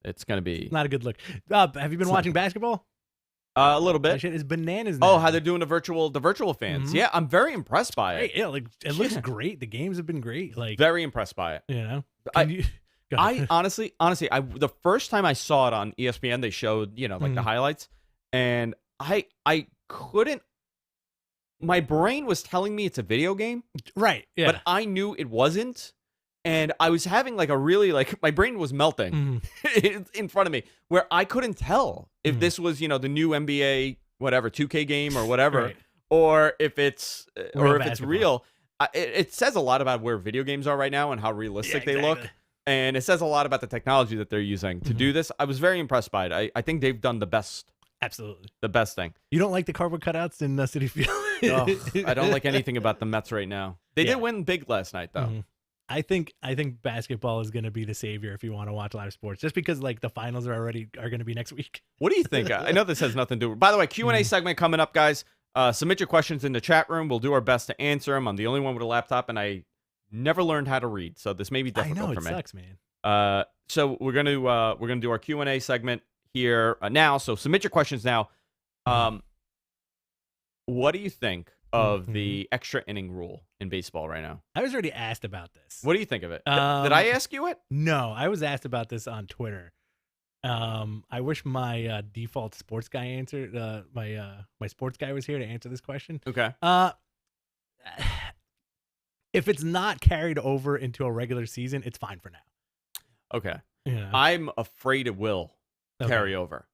It's going to be not a good look. Have you been watching basketball? A little bit. That shit is bananas now. Oh, how they're doing the virtual fans. Yeah, I'm very impressed by it. Yeah, like it looks great. The games have been great. Like very impressed by it. You know, I honestly, the first time I saw it on ESPN, they showed like the highlights, and I couldn't. My brain was telling me it's a video game, right? Yeah, but I knew it wasn't. And I was having like a really my brain was melting in front of me where I couldn't tell if this was, the new NBA whatever 2K game or whatever, Right. or if it's Basketball. real. It says a lot about where video games are right now and how realistic they look. And it says a lot about the technology that they're using to do this. I was very impressed by it. I think they've done the best Absolutely. the best thing. You don't like the cardboard cutouts in City Field? Ugh, I don't like anything about the Mets right now. They Yeah. did win big last night, though. Mhm. I think basketball is going to be the savior if you want to watch live sports, just because like the finals are going to be next week. What do you think? I know this has nothing to do. By the way, Q&A segment coming up, guys. Submit your questions in the chat room. We'll do our best to answer them. I'm the only one with a laptop, and I never learned how to read, so this may be difficult I know, for it me. sucks, man. So we're gonna do our Q&A segment here now. So submit your questions now. What do you think of the extra inning rule in baseball right now? I was already asked about this. What do you think of it? Did I ask you it? No, I was asked about this on Twitter. I wish my default sports guy answered. My sports guy was here to answer this question. Okay. If it's not carried over into a regular season, it's fine for now. Okay. Yeah. I'm afraid it will carry over.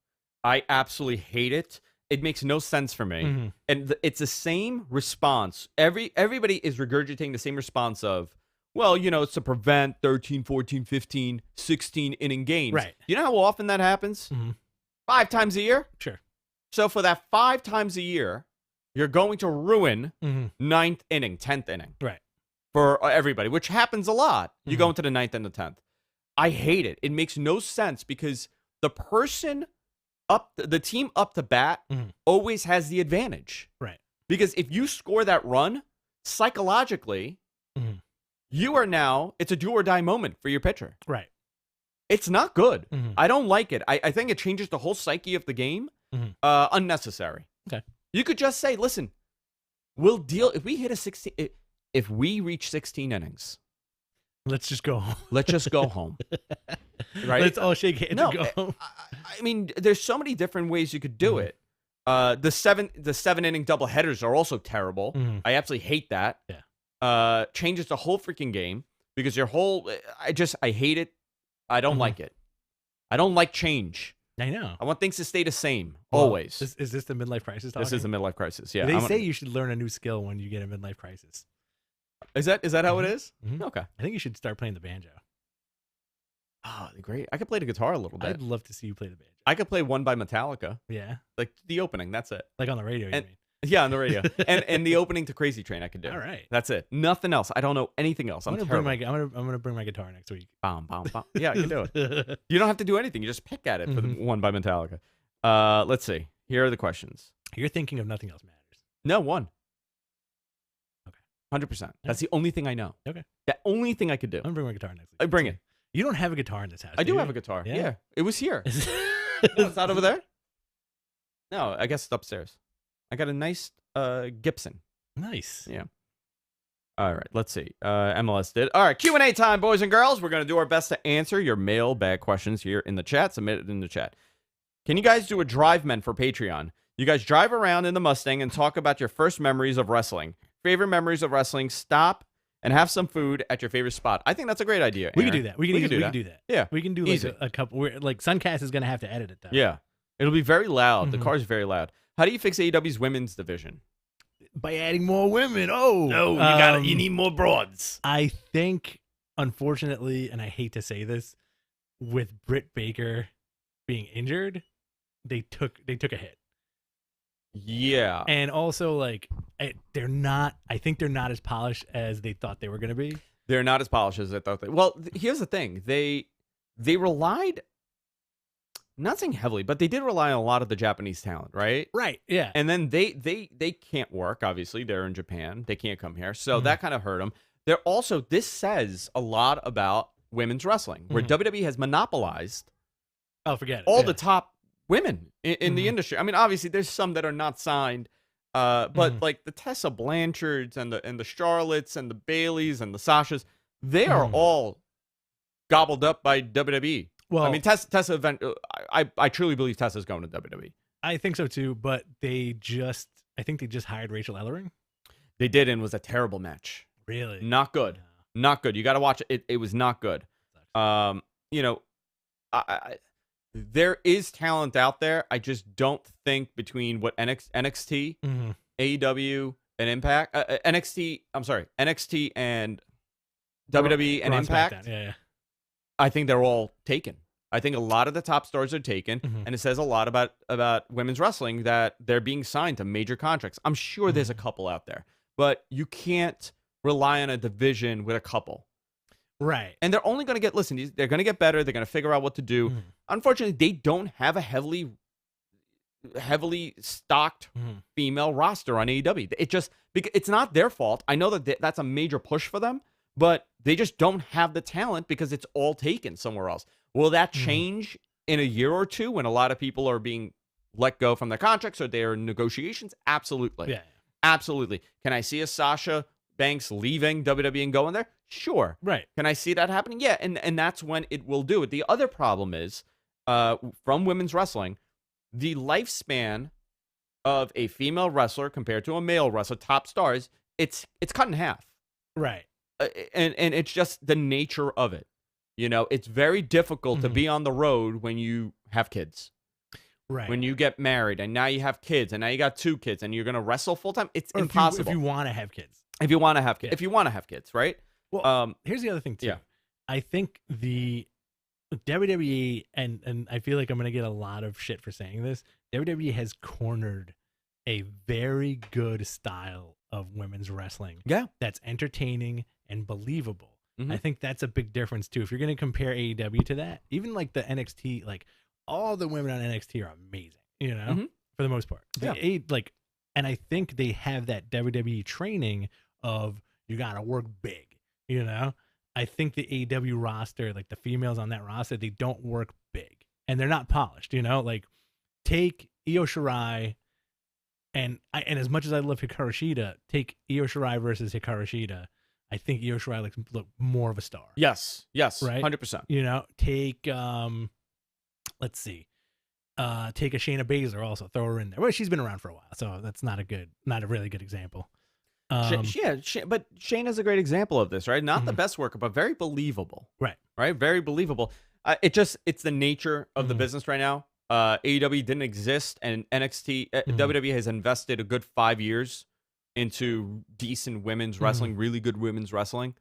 I absolutely hate it. It makes no sense for me. Mhm. And it's the same response. Everybody is regurgitating the same response of, well, it's to prevent 13, 14, 15, 16 inning games. Right. You know how often that happens? Mhm. 5 times a year? Sure. So for that 5 times a year, you're going to ruin Mhm. 9th inning, 10th inning. Right. For everybody, which happens a lot. You Mhm. go into the 9th and the 10th. I hate it. It makes no sense because the team up to bat Mhm. always has the advantage. Right. Because if you score that run, psychologically, Mhm. it's a do or die moment for your pitcher. Right. It's not good. Mhm. I don't like it. I think it changes the whole psyche of the game. Mhm. Unnecessary. Okay. You could just say, listen, we'll deal if we hit a 16. If we reach 16 innings, Let's just go home. let's just go home. Right? Let's all shake hands No, and go home. I mean, there's so many different ways you could do Mhm. it. The seven inning double headers are also terrible. Mhm. I absolutely hate that. Yeah. Changes the whole freaking game because your whole. I hate it. I don't Mhm. like it. I don't like change. I know. I want things to stay the same Well, always. Is this the midlife crisis? This is a midlife crisis. Yeah. They say you should learn a new skill when you get a midlife crisis. Is that how it is? Mhm. Okay. I think you should start playing the banjo. Oh, great. I could play the guitar a little bit. I'd love to see you play the banjo. I could play One by Metallica, Yeah, like the opening. That's it. like on the radio. And- You mean? Yeah, on the radio, and the opening to Crazy Train. I could do. All right. That's it. Nothing else. I don't know anything else. I'm I'm terrible. gonna bring my guitar next week. Bom, bom, bom. Yeah, I can do it. You don't have to do anything. You just pick at it for the One by Metallica. Let's see. Here are the questions. You're thinking of nothing else matters. No, one. Okay. 100%. That's the only thing I know. Okay. The only thing I could do. I'm gonna bring my guitar next week. I bring it. You don't have a guitar in this house. I do you? have a guitar. Yeah? Yeah. It was here. No, it's not over there? No, I guess it's upstairs. I got a nice Gibson. Nice. Yeah. All right, let's see. MLS did. All right, Q&A time, boys and girls. We're going to do our best to answer your mailbag questions here in the chat. Submit it in the chat. Can you guys do a drive men for Patreon? You guys drive around in the Mustang and talk about your first memories of wrestling. Favorite memories of wrestling. Stop and have some food at your favorite spot. I think that's a great idea. We can Aaron. do that. We can do that. Yeah. We can do like Easy. a couple. Like Suncast is gonna have to edit it though. Yeah. It'll be very loud. The Mhm. car's very loud. How do you fix AEW's women's division? By adding more women. Oh. No, you need more broads. I think, unfortunately, and I hate to say this, with Britt Baker being injured, they took a hit. Yeah. And also, like, they're not. I think they're not as polished as they thought they were going to be. They're not as polished as I thought they. Well, here's the thing. They relied, not saying heavily, but they did rely on a lot of the Japanese talent, right? Right. Yeah. And then they can't work. Obviously, they're in Japan. They can't come here, so Mhm. that kind of hurt them. They're also. This says a lot about women's wrestling, where Mhm. WWE has monopolized Oh, forget it. all Yeah. the top women in the Mhm. industry. I mean, obviously, there's some that are not signed, but Mhm. like the Tessa Blanchards and the Charlottes and the Baileys and the Sashas, they are Mhm. all gobbled up by WWE. Well, I mean, Tessa event. I truly believe Tessa's going to WWE. I think so too. But I think they just hired Rachel Ellering. They did, and it was a terrible match. Really? Not good. No. Not good. You got to watch it. It was not good. Sucks. You know, there is talent out there. I just don't think between what NXT, Mhm. AEW, and Impact, NXT and WWE and Raw, Impact. SmackDown. Yeah, I think they're all taken. I think a lot of the top stars are taken, Mhm. and it says a lot about women's wrestling that they're being signed to major contracts. I'm sure there's a couple out there, but you can't rely on a division with a couple. right. And they're only going to get, listen, they're going to get better. They're going to figure out what to do. Mhm. Unfortunately, they don't have a heavily stocked Mhm. female roster on AEW. It's not their fault. I know that that's a major push for them, but they just don't have the talent because it's all taken somewhere else. Will that change in a year or two when a lot of people are being let go from their contracts or their negotiations? Absolutely. Yeah. Absolutely. Can I see a Sasha Banks leaving WWE and going there? Sure. Right. Can I see that happening? Yeah, and that's when it will do it. The other problem is, from women's wrestling, the lifespan of a female wrestler compared to a male wrestler, top stars, it's cut in half. Right. And it's just the nature of it. You know, it's very difficult to be on the road when you have kids. Right. When you get married and now you have kids and now you got 2 kids and you're going to wrestle full time, it's Or impossible. if you want to have kids. If you want to have kids. Yeah. If you want to have kids, right? Well, here's the other thing too. yeah. I think the WWE and I feel like I'm going to get a lot of shit for saying this. WWE has cornered a very good style of women's wrestling. Yeah. That's entertaining and believable. Mhm. I think that's a big difference too. If you're going to compare AEW to that, even like the NXT, like all the women on NXT are amazing, you know, Mhm. for the most part. Yeah. And I think they have that WWE training of you got to work big, you know. I think the AEW roster, like the females on that roster, they don't work big and they're not polished, you know. Like take Io Shirai and as much as I love Hikaru Shida, take Io Shirai versus Hikaru Shida. I think Io Shirai looks more of a star. Yes. Right? 100%. You know, take let's see. Take a Shayna Baszler also, throw her in there. Well, she's been around for a while, so that's not a really good example. But Shayna's a great example of this, right? Not the best worker, but very believable. Right. Very believable. It's the nature of the business right now. AEW didn't exist, and WWE has invested a good 5 years into decent women's wrestling, really good women's wrestling.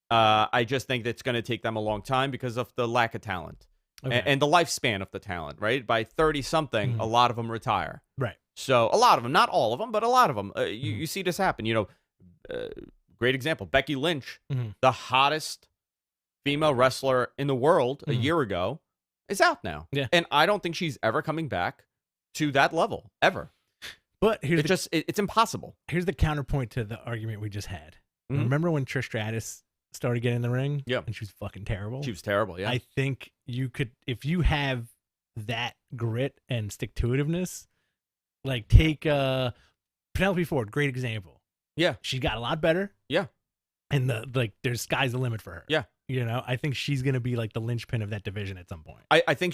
I just think it's going to take them a long time because of the lack of talent. Okay. And the lifespan of the talent, right? By 30-something, a lot of them retire. Right. So a lot of them, not all of them, but a lot of them. You see this happen. You know, great example, Becky Lynch, the hottest female wrestler in the world a year ago, is out now. Yeah. And I don't think she's ever coming back to that level, ever. But It's impossible. here's the counterpoint to the argument we just had. Mhm. Remember when Trish Stratus started getting in the ring? Yeah. And she was fucking terrible? She was terrible, yeah. I think you could, if you have that grit and stick-to-itiveness, like take Penelope Ford, great example. Yeah. She got a lot better. Yeah. And there's sky's the limit for her. Yeah. You know, I think she's going to be like the linchpin of that division at some point. I think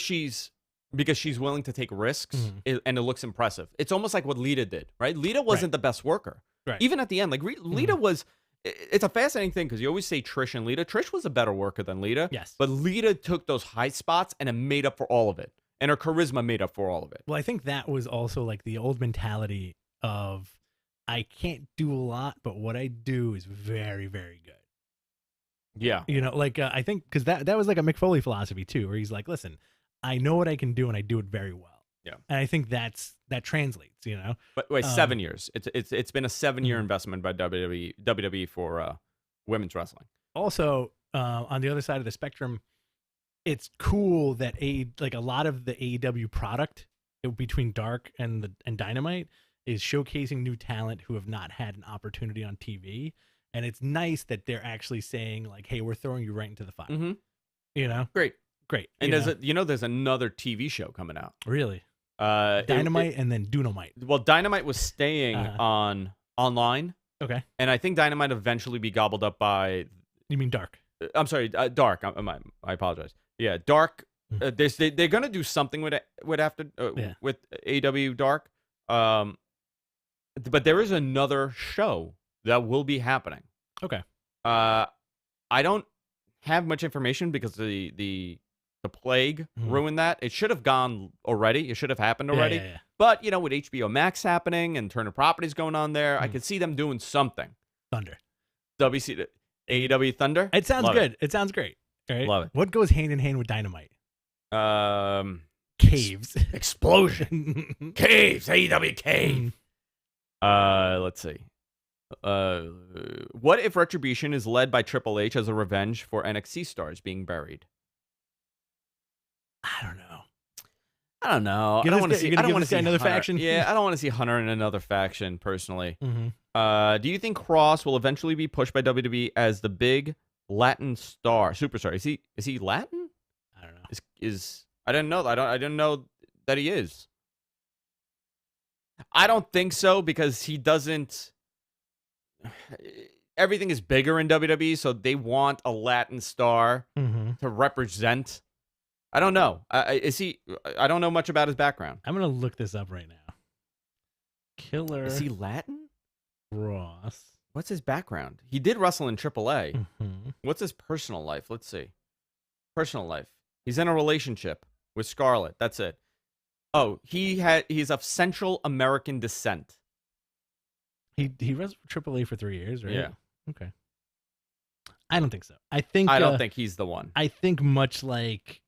because she's willing to take risks, and it looks impressive. It's almost like what Lita did, right? Lita wasn't the best worker. Right. Even at the end, like Lita was, it's a fascinating thing because you always say Trish and Lita. Trish was a better worker than Lita. Yes. But Lita took those high spots and it made up for all of it. And her charisma made up for all of it. Well, I think that was also like the old mentality of I can't do a lot, but what I do is very, very good. Yeah. You know, like I think because that was like a Mick Foley philosophy too, where he's like, listen, I know what I can do and I do it very well. Yeah. And I think that translates, you know. But wait, 7 years. It's been a 7-year investment by WWE for women's wrestling. Also, on the other side of the spectrum, it's cool that a lot of the AEW product between Dark and Dynamite is showcasing new talent who have not had an opportunity on TV, and it's nice that they're actually saying like, "Hey, we're throwing you right into the fire." Mm-hmm. You know, Great. And there's there's another TV show coming out. Really, Dynamite and then Dunamite. Well, Dynamite was staying online. Okay. And I think Dynamite eventually be gobbled up by. You mean Dark? I'm sorry, Dark. I apologize. Yeah, Dark. They're gonna do something with AEW Dark. But there is another show that will be happening. Okay. I don't have much information because the The plague ruined that. It should have gone already. It should have happened already. Yeah. But, you know, with HBO Max happening and Turner Properties going on there, I could see them doing something. Thunder. AEW Thunder? It sounds Love good. It sounds great. Right? Love it. What goes hand in hand with Dynamite? Caves. Explosion. Caves. AEW cave. Let's see. What if Retribution is led by Triple H as a revenge for NXT stars being buried? I don't know. I don't know. I don't want to see. I don't want to see another Hunter. faction. Yeah, I don't want to see Hunter in another faction personally. Mm-hmm. Do you think Cross will eventually be pushed by WWE as the big Latin superstar? Is he Latin? I don't know. I didn't know. I didn't know that he is. I don't think so because he doesn't. Everything is bigger in WWE, so they want a Latin star to represent. I don't know. Is he? I don't know much about his background. I'm gonna look this up right now. Killer. Is he Latin? Ross. What's his background? He did wrestle in AAA. Mm-hmm. What's his personal life? Let's see. Personal life. He's in a relationship with Scarlett. That's it. Oh, he's of Central American descent. He wrestled for AAA for 3 years, right? Yeah. Okay. I don't think so. I don't think he's the one. I think much like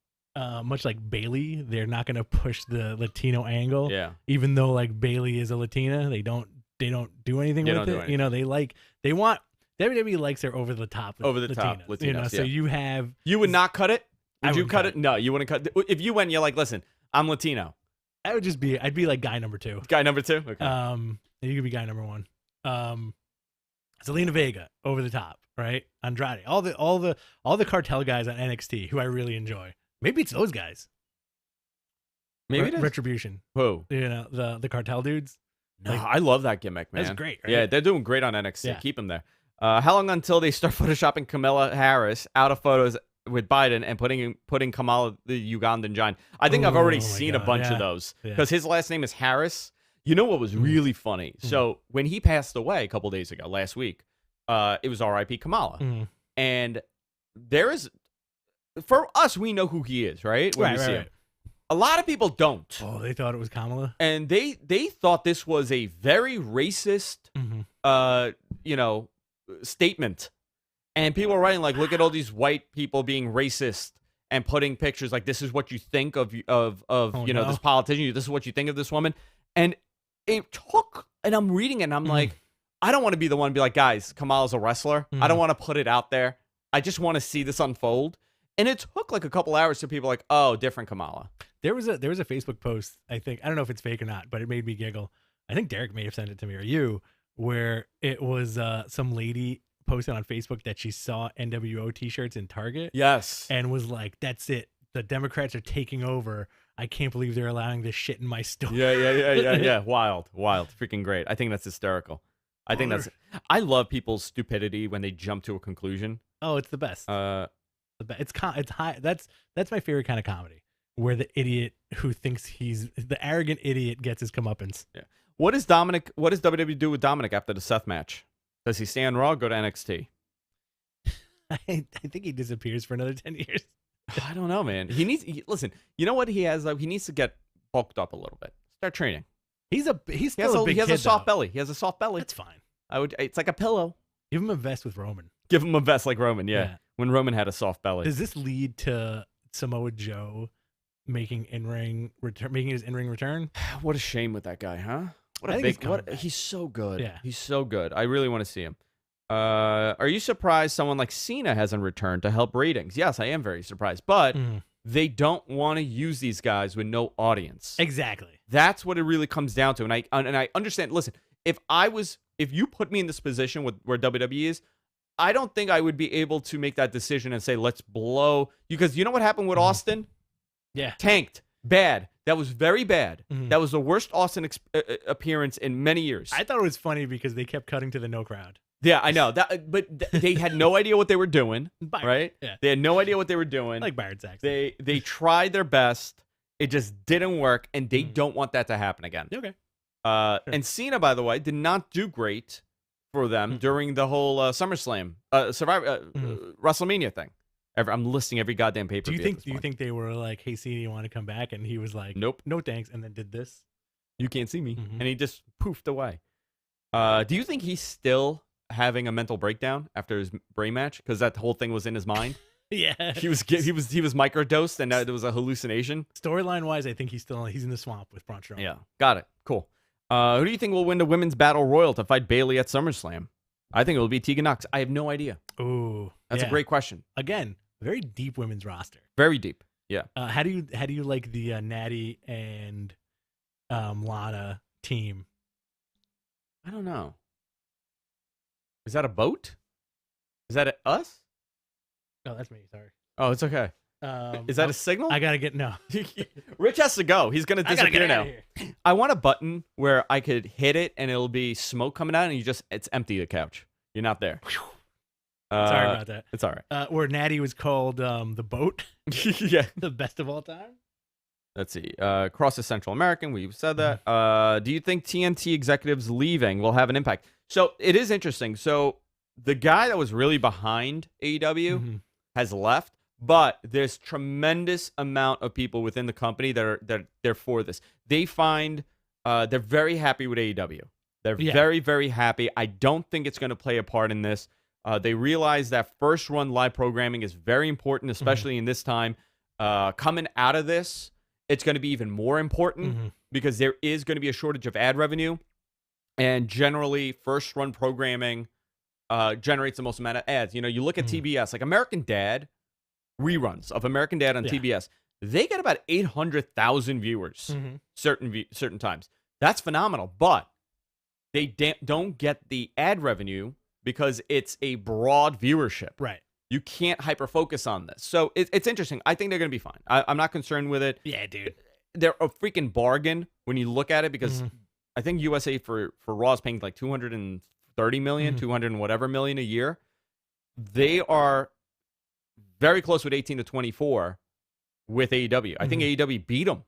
Bayley, they're not going to push the Latino angle. Yeah. Even though like Bayley is a Latina, they don't do anything with it. You know, WWE likes their over the top Latinos. You know, so you would not cut it? Would you cut it? No, you wouldn't cut it. If you went, you're like, listen, I'm Latino. I'd be like guy number 2. Guy number 2? Okay. You could be guy number 1. Zelina Vega over the top, right? Andrade, all the cartel guys on NXT who I really enjoy. Maybe it's those guys. Maybe it is. Retribution. Who? You know, the cartel dudes. No, I love that gimmick, man. That's great, right? Yeah, they're doing great on NXT. Yeah. Keep them there. How long until they start photoshopping Kamala Harris out of photos with Biden and putting Kamala the Ugandan giant? I think I've already seen a bunch of those because his last name is Harris. You know what was really funny? So when he passed away a couple days ago, last week, it was R.I.P. Kamala. And there is, for us, we know who he is, right? When we see him. A lot of people don't. Oh, they thought it was Kamala? And they thought this was a very racist, statement. And people are writing like, look at all these white people being racist and putting pictures like, this is what you think of this politician. This is what you think of this woman. And it took, and I'm reading it and I'm like, I don't want to be the one to be like, guys, Kamala's a wrestler. I don't want to put it out there. I just want to see this unfold. And it took like a couple hours to people like, oh, different Kamala. There was a Facebook post, I don't know if it's fake or not, but it made me giggle. I think Derek may have sent it to me or you, where it was some lady posted on Facebook that she saw NWO t-shirts in Target. Yes. And was like, that's it. The Democrats are taking over. I can't believe they're allowing this shit in my store. Yeah. Wild. Freaking great. I think that's hysterical. I love people's stupidity when they jump to a conclusion. Oh, it's the best. It's high. That's my favorite kind of comedy, where the idiot who thinks he's the arrogant idiot gets his comeuppance. Yeah. What does WWE do with Dominic after the Seth match? Does he stay on Raw or go to NXT? I think he disappears for another 10 years. I don't know, man. Listen, you know what he has though? He needs to get bulked up a little bit. Start training. He has a soft belly. He has a soft belly. That's fine. It's like a pillow. Give him a vest with Roman. Give him a vest like Roman, yeah. When Roman had a soft belly. Does this lead to Samoa Joe making his in-ring return? What a shame with that guy, huh? He's so good. Yeah. He's so good. I really want to see him. Are you surprised someone like Cena hasn't returned to help ratings? Yes, I am very surprised. But they don't want to use these guys with no audience. Exactly. That's what it really comes down to. And I understand. Listen, if you put me in this position where WWE is, I don't think I would be able to make that decision and say, let's blow. Because you know what happened with Austin? Yeah. Tanked. Bad. That was very bad. That was the worst Austin appearance in many years. I thought it was funny because they kept cutting to the no crowd. Yeah, I know. But they had no idea what they were doing, right? Yeah. They had no idea what they were doing. Like Byron Saxton. They tried their best. It just didn't work, and they don't want that to happen again. Okay. And Cena, by the way, did not do great for them during the whole SummerSlam, WrestleMania thing. I'm listing every goddamn pay-per-view. Do you think they were like, "Hey, CD, you want to come back?" And he was like, Nope. No thanks, and then did this. You can't see me. Mhm. And he just poofed away. Do you think he's still having a mental breakdown after his Bray match? Because that whole thing was in his mind. Yeah. He was microdosed, and it was a hallucination. Storyline wise, I think he's in the swamp with Braun Strowman. Yeah, got it. Cool. Who do you think will win the women's battle royal to fight Bayley at SummerSlam? I think it will be Tegan Nox. I have no idea. Ooh, That's a great question. Again, very deep women's roster. Very deep. Yeah. How do you like the Natty and Lana team? I don't know. Is that a boat? Is that us? Oh, that's me. Sorry. Oh, it's okay. Is that a signal? I gotta get no. Rich has to go. He's gonna disappear now. I want a button where I could hit it and it'll be smoke coming out, and it's empty. The couch. You're not there. Sorry about that. It's all right. Where Natty was called the boat. Yeah. The best of all time. Let's see. Cross the Central American. We've said that. Do you think TNT executives leaving will have an impact? So it is interesting. So the guy that was really behind AEW has left, but there's tremendous amount of people within the company that are for this. They find they're very happy with AEW. They're very, very happy. I don't think it's going to play a part in this. They realize that first run live programming is very important, especially in this time. Coming out of this, it's going to be even more important because there is going to be a shortage of ad revenue. And generally, first run programming generates the most amount of ads. You know, you look at TBS, like American Dad, reruns of American Dad on TBS. They get about 800,000 viewers certain times. That's phenomenal. But they don't get the ad revenue because it's a broad viewership. Right. You can't hyper-focus on this. So it's interesting. I think they're going to be fine. I'm not concerned with it. Yeah, dude. They're a freaking bargain when you look at it because I think USA for Raw is paying like $230 million, 200 and whatever million a year. They are very close with 18 to 24 with AEW. I think AEW beat them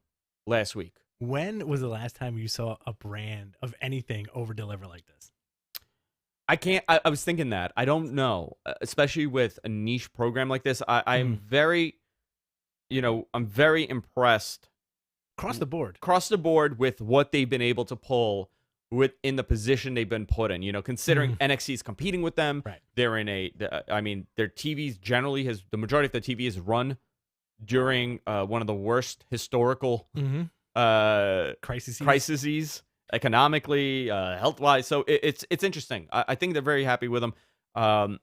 last week. When was the last time you saw a brand of anything over-deliver like this? I was thinking that. I don't know, especially with a niche program like this. I'm very, I'm very impressed. Across the board with what they've been able to pull in the position they've been put in. Considering NXT is competing with them, they're in their TVs generally the majority of the TV is run during one of the worst historical crises economically, health-wise. So it's interesting. I think they're very happy with them. I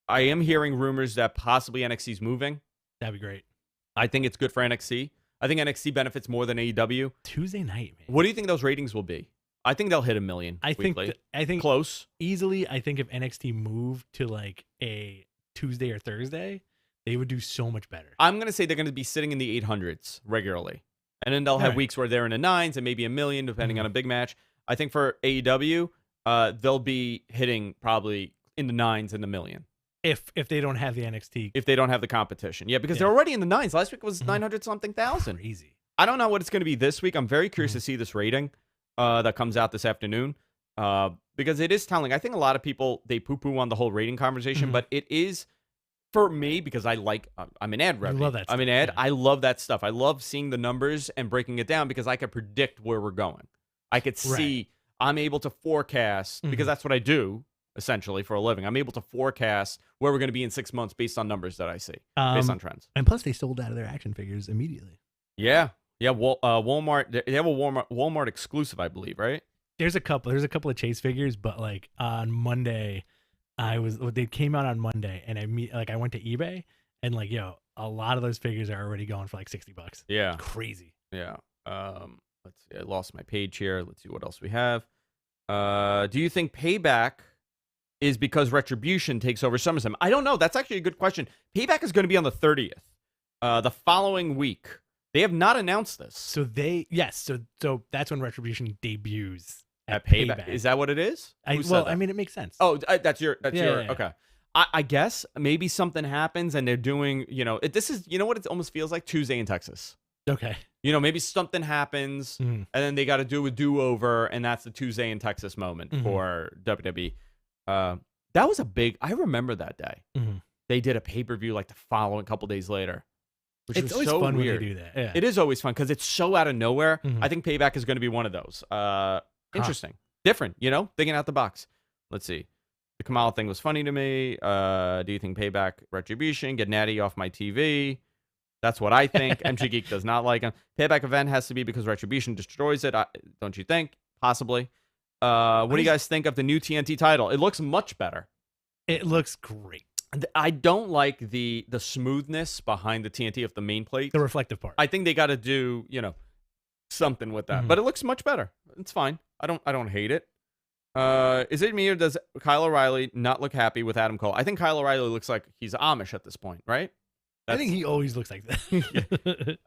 am hearing rumors that possibly NXT's moving. That'd be great. I think it's good for NXT. I think NXT benefits more than AEW. Tuesday night, man. What do you think those ratings will be? I think they'll hit 1 million. I think close. Easily, I think if NXT moved to like a Tuesday or Thursday, they would do so much better. I'm going to say they're going to be sitting in the 800s regularly. And then they'll have weeks where they're in the 9s and maybe 1 million, depending on a big match. I think for AEW, they'll be hitting probably in the 9s and the 1 million. If they don't have the NXT. If they don't have the competition. Yeah, because they're already in the 9s. Last week was 900-something thousand. Crazy. I don't know what it's going to be this week. I'm very curious to see this rating that comes out this afternoon. Because it is telling. I think a lot of people, they poo-poo on the whole rating conversation, but it is... For me, because I'm an ad revenue. I love that stuff. I'm an ad. I love that stuff. I love seeing the numbers and breaking it down because I can predict where we're going. I could see, I'm able to forecast, because that's what I do, essentially, for a living. I'm able to forecast where we're going to be in 6 months based on numbers that I see, based on trends. And plus, they sold out of their action figures immediately. Yeah. Yeah, Walmart, they have a Walmart exclusive, I believe, right? There's a couple of Chase figures, but like on Monday... they came out on Monday and I went to eBay and a lot of those figures are already going for like $60. Yeah. It's crazy. Yeah. Let's see. I lost my page here. Let's see what else we have. Do you think Payback is because Retribution takes over SummerSlam? I don't know. That's actually a good question. Payback is going to be on the 30th, the following week. They have not announced this. So so that's when Retribution debuts. At Payback. Is that what it is? I mean, it makes sense. Oh, that's your Yeah. Okay. I guess maybe something happens and they're doing, this is, what it almost feels like? Tuesday in Texas. Okay. Maybe something happens and then they got to do a do-over and that's the Tuesday in Texas moment for WWE. That was I remember that day. they did a pay-per-view like the following couple days later. Which It's was always so fun weird. when they do that. Yeah. It is always fun because it's so out of nowhere. Mhm. I think Payback is going to be one of those. Interesting. Different, thinking out the box. Let's see. The Kamala thing was funny to me. Do you think Payback, Retribution, get Natty off my TV? That's what I think. MG Geek does not like him. Payback event has to be because Retribution destroys it. Don't you think? Possibly. What do you guys think of the new TNT title? It looks much better. It looks great. I don't like the smoothness behind the TNT of the main plate. The reflective part. I think they got to do, something with that. Mhm. But it looks much better. It's fine. I don't hate it. Is it me or does Kyle O'Reilly not look happy with Adam Cole? I think Kyle O'Reilly looks like he's Amish at this point, right? I think he always looks like that.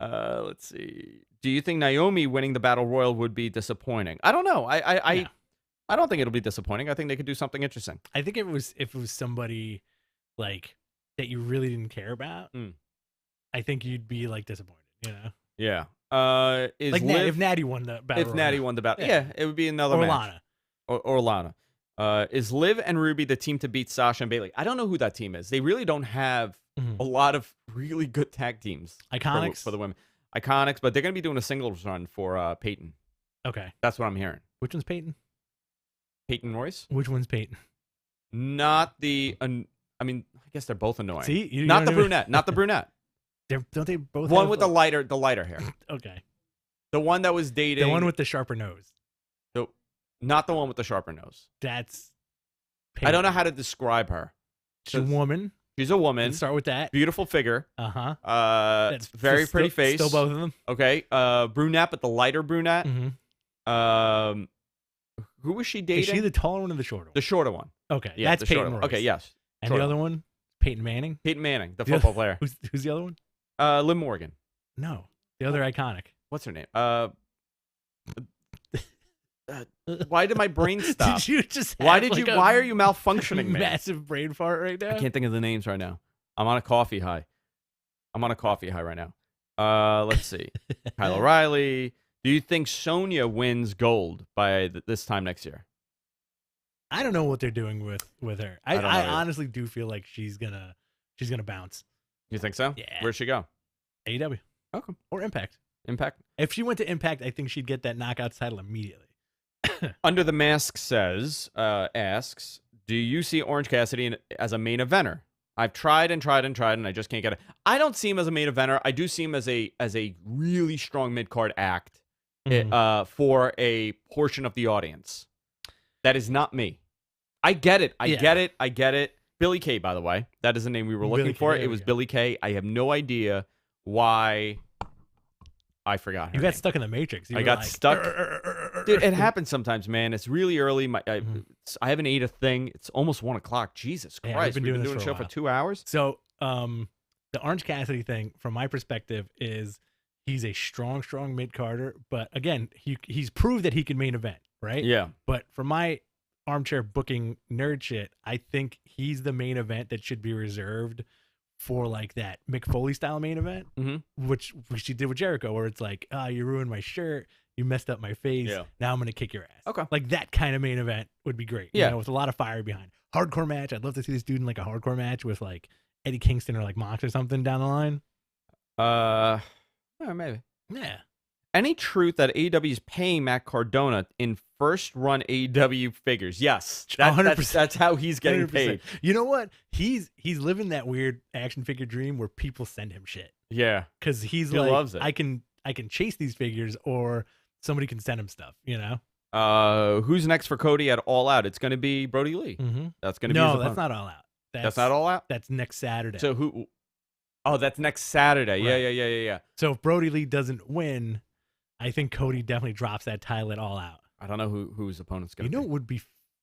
Let's see. Do you think Naomi winning the Battle Royal would be disappointing? I don't know. I don't think it'll be disappointing. I think they could do something interesting. I think if it was somebody like that you really didn't care about, I think you'd be like disappointed. Yeah. Is like Liv, if Natty won the battle. if Natty won the battle, yeah, it would be another or match. Lana. Or Lana. Is Liv and Ruby the team to beat Sasha and Bayley? I don't know who that team is. They really don't have a lot of really good tag teams. Iconics for the women. Iconics, but they're going to be doing a singles run for Peyton. Okay. That's what I'm hearing. Which one's Peyton? Peyton Royce? Which one's Peyton? Not the... I guess they're both annoying. See? Not the brunette. Not the brunette. Don't they both One have, with the lighter hair. Okay. The one that was dating... The one with the sharper nose. Not the one with the sharper nose. That's Peyton. I don't know how to describe her. She's a woman. She's a woman. Let's start with that. Beautiful figure. Uh-huh. That's very pretty face. Still both of them. Okay. Brunette, but the lighter brunette. Mm-hmm. Who was she dating? Is she the taller one or the shorter one? The shorter one. Okay. Yeah, that's the Peyton shorter one. Royce. Okay, yes. And Shorter the other one? Peyton Manning? Peyton Manning, the The football player. Who's the other one? Liv Morgan. No. The other iconic. What's her name? Why did my brain stop? Did you just Why have, like, why are you malfunctioning, man? massive brain fart right now? I can't think of the names right now. I'm on a coffee high. Right now. Let's see. Kyle O'Reilly. Do you think Sonya wins gold by this time next year? I don't know what they're doing with her. I don't know I either. honestly do feel like she's gonna bounce. You think so? Yeah. Where'd she go? AEW. Okay. Or Impact. Impact. If she went to Impact, I think she'd get that Knockouts title immediately. Under the Mask asks, do you see Orange Cassidy as a main eventer? I've tried and I just can't get it. I don't see him as a main eventer. I do see him as a really strong mid-card act for a portion of the audience. That is not me. I get it. I get it. Billy Kay, by the way. That is the name we were looking for. It was Billy Kay. I have no idea why I forgot her You got name. stuck in the Matrix. I got stuck. Dude, it happens sometimes, man. It's really early. I haven't ate a thing. It's almost 1 o'clock. Jesus Yeah, Christ. we've been doing the this show for a for 2 hours. So, the Orange Cassidy thing, from my perspective, is he's a strong mid-carder. But again, he's proved that he can main event, right? Yeah. But for my armchair booking nerd shit, I think he's the main event that should be reserved for like that Mick Foley style main event, which she did with Jericho, where it's like, you ruined my shirt, you messed up my face, now I'm gonna kick your ass. Okay. Like that kind of main event would be great. Yeah. You know, with a lot of fire behind. Hardcore match. I'd love to see this dude in like a hardcore match with like Eddie Kingston or like Mox or something down the line. Maybe. Yeah. Any truth that AEW is paying Matt Cardona in first run AEW figures? Yes. 100%. That's how he's getting 100%. paid. You know what? He's living that weird action figure dream where people send him shit. Yeah. Because he loves it. I can chase these figures, or somebody can send him stuff, you know? Who's next for Cody at All Out? It's going to be Brody Lee. Mm-hmm. That's going to be his No, opponent. that's not All Out. That's not All Out? That's next Saturday. So who? Oh, that's next Saturday. Right. Yeah. So if Brody Lee doesn't win, I think Cody definitely drops that title at All Out. I don't know who his opponent's going to be. You know what would be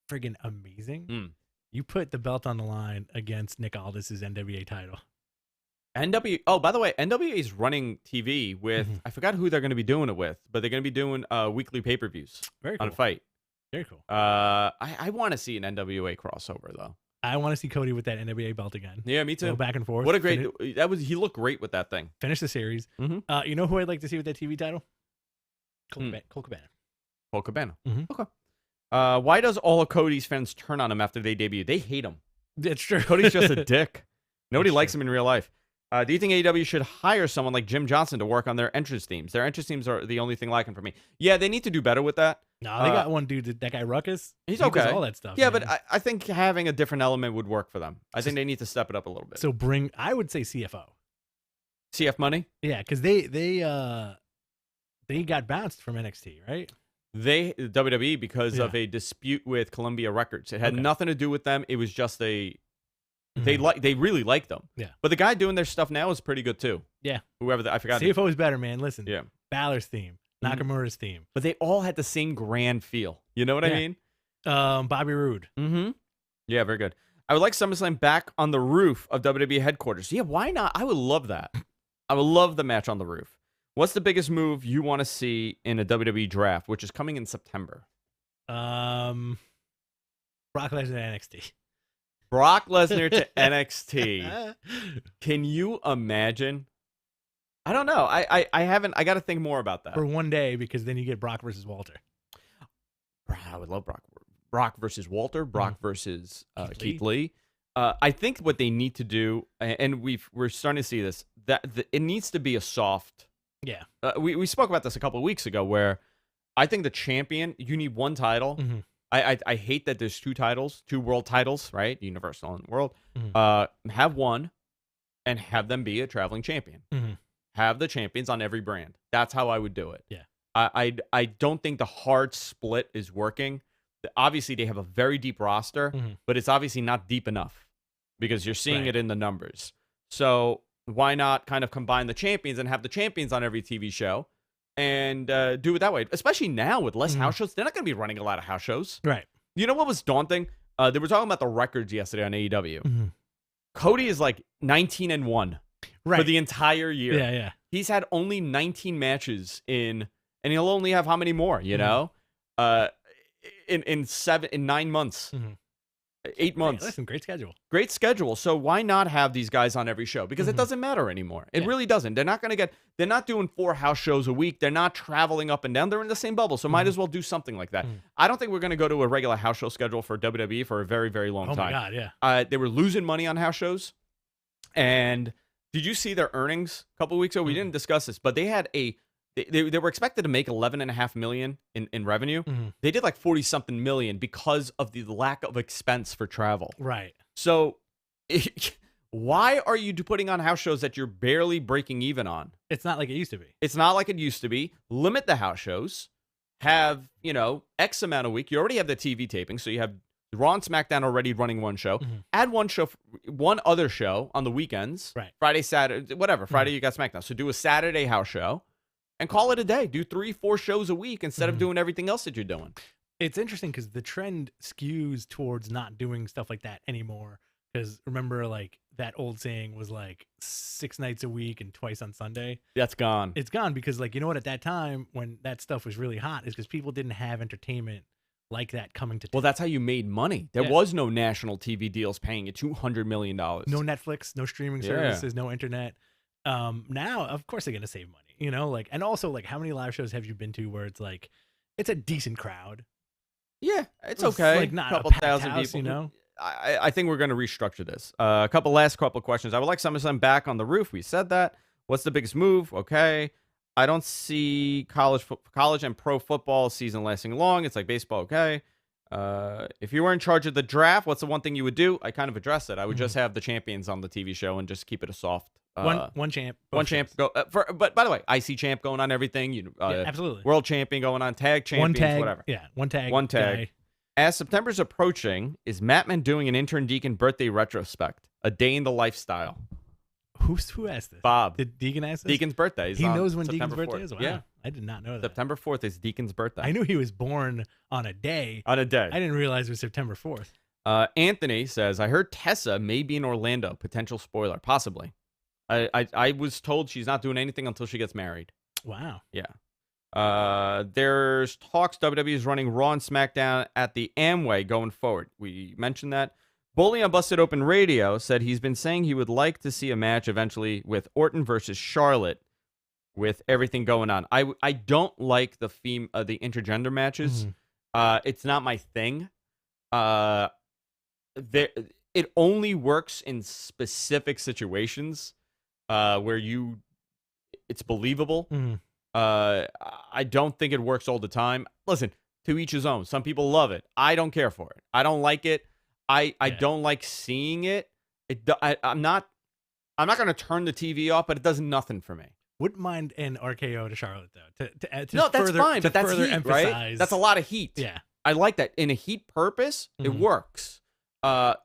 friggin' amazing? You put the belt on the line against Nick Aldis's NWA title. Oh, by the way, NWA is running TV with, I forgot who they're going to be doing it with, but they're going to be doing weekly pay-per-views. Very cool. On Fight. Very cool. I want to see an NWA crossover, though. I want to see Cody with that NWA belt again. Yeah, me too. Go back and forth. What a great, he looked great with that thing. Finish the series. Mm-hmm. You know who I'd like to see with that TV title? Cole Cabana. Cole Cabana. Mm-hmm. Okay. Why does all of Cody's fans turn on him after they debut? They hate him. It's true. Cody's just a dick. Nobody That's likes true. him in real life. Do you think AEW should hire someone like Jim Johnson to work on their entrance teams? Their entrance teams are the only thing lacking for me. Yeah, they need to do better with that. No, they got one dude, that guy Ruckus. He's He okay. does all that stuff. Yeah, man. but I think having a different element would work for them. I think they need to step it up a little bit. So I would say CFO. CF Money? Yeah, because they got bounced from NXT, right? WWE, because of Yeah. a dispute with Columbia Records. It had Okay. nothing to do with them. It was just they really liked them. Yeah. But the guy doing their stuff now is pretty good too. Yeah. Whoever I forgot. CFO is better, man. Listen. Yeah. Balor's theme, Mhm. Nakamura's theme, But they all had the same grand feel. You know what I Yeah. mean? Bobby Roode. Mm-hmm. Yeah, very good. I would like SummerSlam back on the roof of WWE headquarters. Yeah, why not? I would love that. I would love the match on the roof. What's the biggest move you want to see in a WWE draft, which is coming in September? Brock Lesnar to NXT. Brock Lesnar to NXT. Can you imagine? I don't know. I haven't. I got to think more about that. For one day, because then you get Brock versus Walter. I would love Brock. Brock versus Walter. Brock versus Keith Keith Lee. I think what they need to do, and we're starting to see this, that it needs to be a soft. Yeah. We spoke about this a couple of weeks ago, where I think the champion, you need one title. Mm-hmm. I hate that there's two world titles, right? Universal and World. Mm-hmm. Have one, and have them be a traveling champion. Mm-hmm. Have the champions on every brand. That's how I would do it. Yeah. I don't think the hard split is working. Obviously, they have a very deep roster, but it's obviously not deep enough because you're seeing it in the numbers. So why not kind of combine the champions and have the champions on every TV show and do it that way? Especially now with less house shows. They're not going to be running a lot of house shows. Right. You know what was daunting? They were talking about the records yesterday on AEW. Mm-hmm. Cody is like 19-1 Right. for the entire year. Yeah, yeah. He's had only 19 matches and he'll only have how many more, you know? In 9 months. 8 months. Hey, listen, great schedule. Great schedule. So why not have these guys on every show? Because it doesn't matter anymore. It really doesn't. They're not doing 4 house shows a week. They're not traveling up and down. They're in the same bubble. So might as well do something like that. I don't think we're going to go to a regular house show schedule for WWE for a very, very long time. Oh my God, yeah. They were losing money on house shows. And did you see their earnings a couple of weeks ago? We didn't discuss this, but they had they were expected to make $11.5 million in revenue. They did like 40-something million because of the lack of expense for travel. Right. So why are you putting on house shows that you're barely breaking even on? It's not like it used to be. It's not like it used to be. Limit the house shows. Have, X amount a week. You already have the TV taping, so you have Raw and SmackDown already running one show. Add one other show on the weekends. Right. Friday, Saturday, whatever. Friday you got SmackDown. So do a Saturday house show and call it a day. Do 3-4 shows a week instead of doing everything else that you're doing. It's interesting because the trend skews towards not doing stuff like that anymore. Because remember, like, that old saying was like 6 nights a week and twice on Sunday. That's gone. It's gone because, like, you know what? At that time, when that stuff was really hot, is because people didn't have entertainment like that coming to town. Well, that's how you made money. There was no national TV deals paying you $200 million. No Netflix, no streaming services, no internet. Now, of course, they're gonna save money. And also, like, how many live shows have you been to where it's like, it's a decent crowd? Yeah, it's okay. Like, not a couple a packed thousand house, people. I think we're going to restructure this. A couple questions. I would like SummerSlam back on the roof. We said that. What's the biggest move? Okay. I don't see college and pro football season lasting long. It's like baseball. Okay. If you were in charge of the draft, what's the one thing you would do? I kind of addressed it. I would just have the champions on the TV show and just keep it a soft. One champ. One champ. But by the way, IC champ going on everything. Absolutely. World champion going on, tag champions, whatever. Yeah, one tag. Guy. As September's approaching, is Mattman doing an intern Deacon birthday retrospect? A day in the lifestyle. Who asked this? Bob. Did Deacon ask this? Deacon's birthday. He knows when September Deacon's birthday 4th. is? Wow. Yeah. I did not know that. September 4th is Deacon's birthday. I knew he was born on a day. On a day. I didn't realize it was September 4th. Anthony says, I heard Tessa may be in Orlando. Potential spoiler. Possibly. I was told she's not doing anything until she gets married. Wow. Yeah. There's talks WWE is running Raw and SmackDown at the Amway going forward. We mentioned that. Bully on Busted Open Radio said he's been saying he would like to see a match eventually with Orton versus Charlotte with everything going on. I don't like the intergender matches. It's not my thing. it only works in specific situations where it's believable. Mhm. I don't think it works all the time. Listen, to each his own. Some people love it. I don't care for it. I don't like it. I don't like seeing it. I'm not going to turn the TV off, but it does nothing for me. Wouldn't mind an RKO to Charlotte though. To No, that's further, fine, to but that's further heat, emphasize, right? That's a lot of heat. Yeah. I like that. In a heat purpose, it Mhm. works. But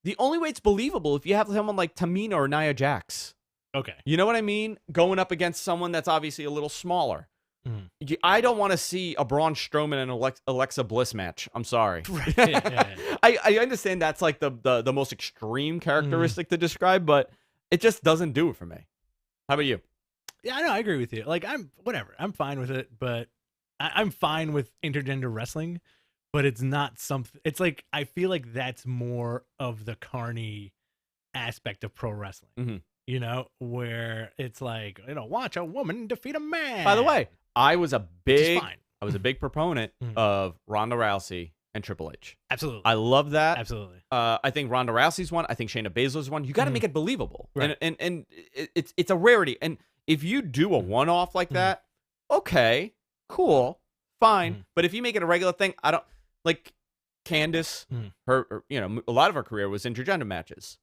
the only way it's believable if you have someone like Tamina or Nia Jax. Okay. You know what I mean? Going up against someone that's obviously a little smaller. Mhm. I don't want to see a Braun Strowman and Alexa Bliss match. I'm sorry. Right. Yeah. I understand that's like the most extreme characteristic to describe, but it just doesn't do it for me. How about you? Yeah, I know. I agree with you. Like, whatever. I'm fine with it, but I'm fine with intergender wrestling, but it's not something. It's like I feel like that's more of the carny aspect of pro wrestling. Mhm. You know, where it's like, watch a woman defeat a man. By the way, I was a Which is big fine. proponent Mhm. of Ronda Rousey and Triple H. Absolutely. I love that. Absolutely. I think Ronda Rousey's one. I think Shayna Baszler's one. You got to Mhm. make it believable, Right. and it's a rarity. And if you do a one-off like that, okay, cool, fine. Mhm. But if you make it a regular thing, I don't like Candice. Mhm. Her, a lot of her career was intergender matches.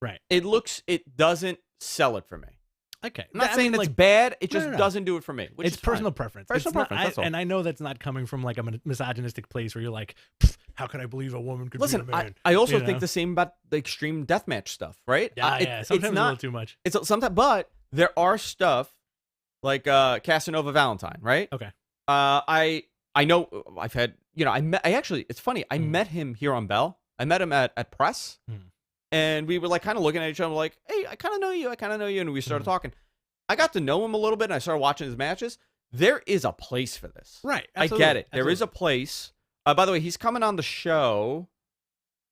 Right. It doesn't sell it for me. Okay. I'm not I saying mean, it's like, bad. It just no. doesn't do it for me. Which It's is fine. personal preference. Personal It's not- preference, that's all. And I know that's not coming from like a misogynistic place where you're like, how could I believe a woman could Listen, be a man? I also You think know? the same about the extreme deathmatch stuff, right? Yeah, It's sometimes a not. little too much. It's sometimes, but there are stuff like Casanova Valentine, right? Okay. I know I've had it's funny. I met him here on Bell. I met him at press, and we were like kind of looking at each other like, hey, I kind of know you, and we started talking. I got to know him a little bit, and I started watching his matches. There is a place for this. Right. I get it. There is a place. By the way, he's coming on the show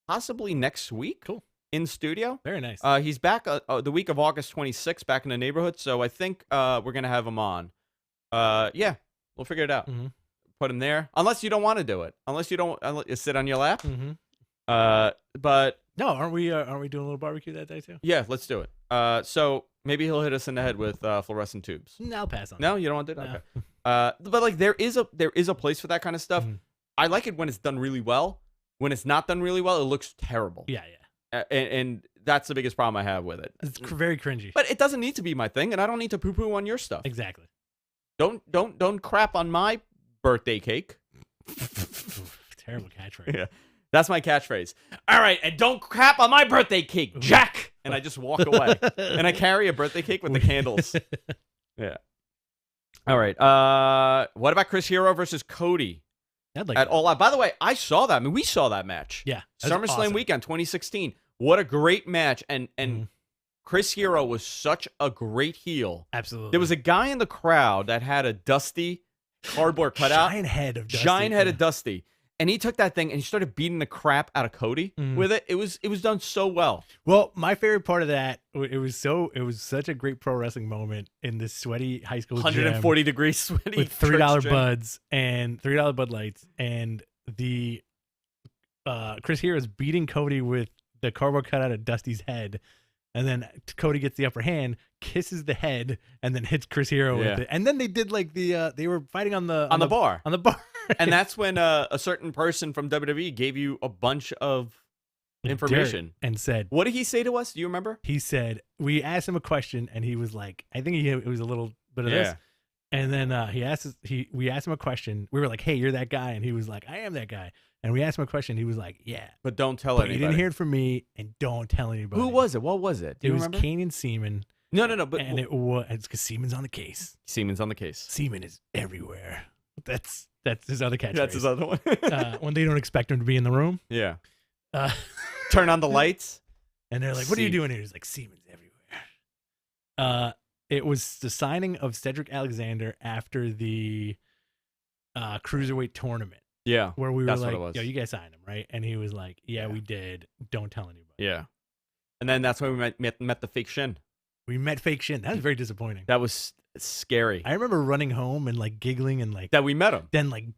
possibly next week. Cool. In studio. Very nice. He's back the week of August 26th, back in the neighborhood. So I think we're going to have him on. Yeah, we'll figure it out. Mhm. Put him there. Unless you don't want to do it. Unless you don't sit on your lap. Mhm. But No, aren't we doing a little barbecue that day too? yeah, let's do it. So maybe he'll hit us in the head with fluorescent tubes. No, I'll pass on. No, you don't want to do that? No. Okay. But like there is a place for that kind of stuff. Mhm. I like it when it's done really well. When it's not done really well, it looks terrible. Yeah. And that's the biggest problem I have with it. It's very cringy. But it doesn't need to be my thing, and I don't need to poo-poo on your stuff. Exactly. Don't crap on my birthday cake. Terrible catchphrase. Yeah, that's my catchphrase. All right, and don't crap on my birthday cake, Jack. And I just walk away, and I carry a birthday cake with the candles. Yeah. All right. What about Chris Hero versus Cody I'd like at that. All Out? By the way, I saw that. I mean, we saw that match. Yeah. that was SummerSlam awesome. weekend 2016. What a great match. And Chris Hero was such a great heel. Absolutely. There was a guy in the crowd that had a Dusty cardboard cutout. Giant head of Dusty. Giant head of Dusty. And he took that thing and he started beating the crap out of Cody with it. It was done so well. Well, my favorite part of that, it was such a great pro wrestling moment in this sweaty high school 140 gym degrees sweaty. with $3 buds and $3 Bud Lights, and the Chris Hero's beating Cody with the cardboard cutout of Dusty's head, and then Cody gets the upper hand, kisses the head, and then hits Chris Hero with it. And then they did like they were fighting on the bar. On the bar. And that's when a certain person from WWE gave you a bunch of information and said, what did he say to us? Do you remember? He said, we asked him a question, and he was like, I think it was a little bit of this. And then we asked him a question. We were like, hey, you're that guy. And he was like, I am that guy. And we asked him a question. He was like, yeah. But don't tell But anybody. you didn't hear it from me, and don't tell anybody. Who was it? What was it? Do It you was remember? Kane and Seaman. No. But And it was because Seaman's on the case. Siemens on the case. Seaman is everywhere. That's his other catchphrase. That's his other one. When they don't expect him to be in the room. Yeah. Uh, Turn on the lights. And they're like, what are you doing here? He's like, Seaman's everywhere. It was the signing of Cedric Alexander after the Cruiserweight tournament. Yeah. Where we were That's what like, it was. yo, you guys signed him, right? And he was like, yeah, we did. Don't tell anybody. Yeah. And then that's when we met the fake Shin. We met fake Shin. That was very disappointing. That was It's scary I remember running home and like giggling and like that we met him. then like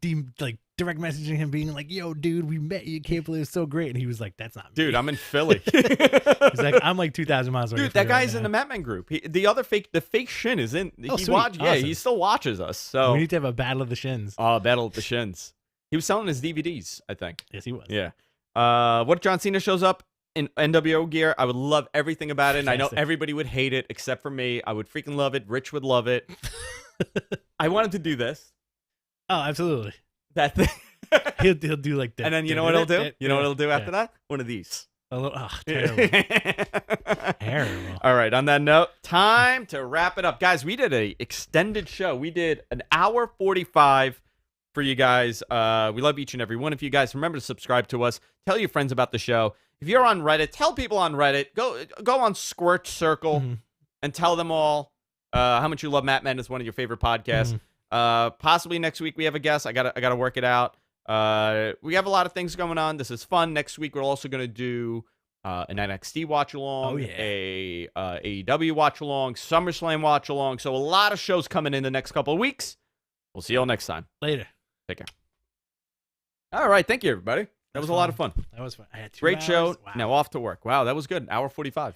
direct messaging him being like, "Yo, dude, we met you. Can't believe it's so great." And he was like, "That's not me." Dude, I'm in Philly. He's like, "I'm like 2,000 miles away." Dude, from that you right guy's in now." the Matman group. The fake Shin is in. Oh, He sweet. Yeah, Awesome. he still watches us. So We need to have a battle of the shins. Battle of the Shins. He was selling his DVDs, I think. Yes, he was. Yeah. What if John Cena shows up in NWO gear? I would love everything about it. And I know Fantastic. everybody would hate it except for me. I would freaking love it. Rich would love it. I wanted to do this. Oh, absolutely. That thing. He'll do like that. And then you know what he'll do? You know what he'll do after that? One of these. Terrible. Terrible. All right. On that note, time to wrap it up. Guys, we did a extended show. We did an hour 45 for you guys. We love each and every one of you guys. Remember to subscribe to us. Tell your friends about the show. If you're on Reddit, tell people on Reddit. Go on Squirt Circle and tell them all how much you love Matt Men is one of your favorite podcasts. Possibly next week we have a guest. I gotta work it out. We have a lot of things going on. This is fun. Next week we're also gonna do an NXT watch along, a AEW watch along, SummerSlam watch along. So a lot of shows coming in the next couple of weeks. We'll see you all next time. Later. Take care. All right, thank you everybody. That was a lot of fun. That was fun. I had 2 Great hours. show. Wow. Now off to work. Wow, that was good. Hour 45.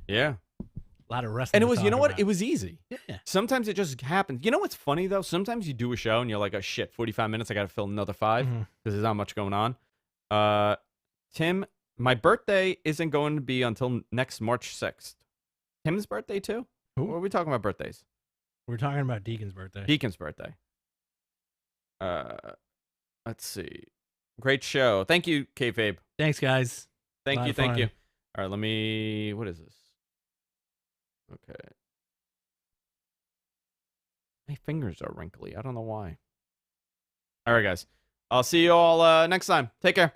Yeah. A lot of wrestling. And it to was, you know talk what? about. It was easy. Yeah. Sometimes it just happens. You know what's funny though? Sometimes you do a show and you're like, oh shit, 45 minutes. I got to fill another 5 because there's not much going on. Tim, my birthday isn't going to be until next March 6th. Tim's birthday too? Who? Or are we talking about birthdays? We're talking about Deacon's birthday. Deacon's birthday. Let's see. Great show. Thank you, Kayfabe. Thanks, guys. Thank Lot you. of Thank fun. you. All right, let me. What is this? Okay. My fingers are wrinkly. I don't know why. All right, guys. I'll see you all next time. Take care.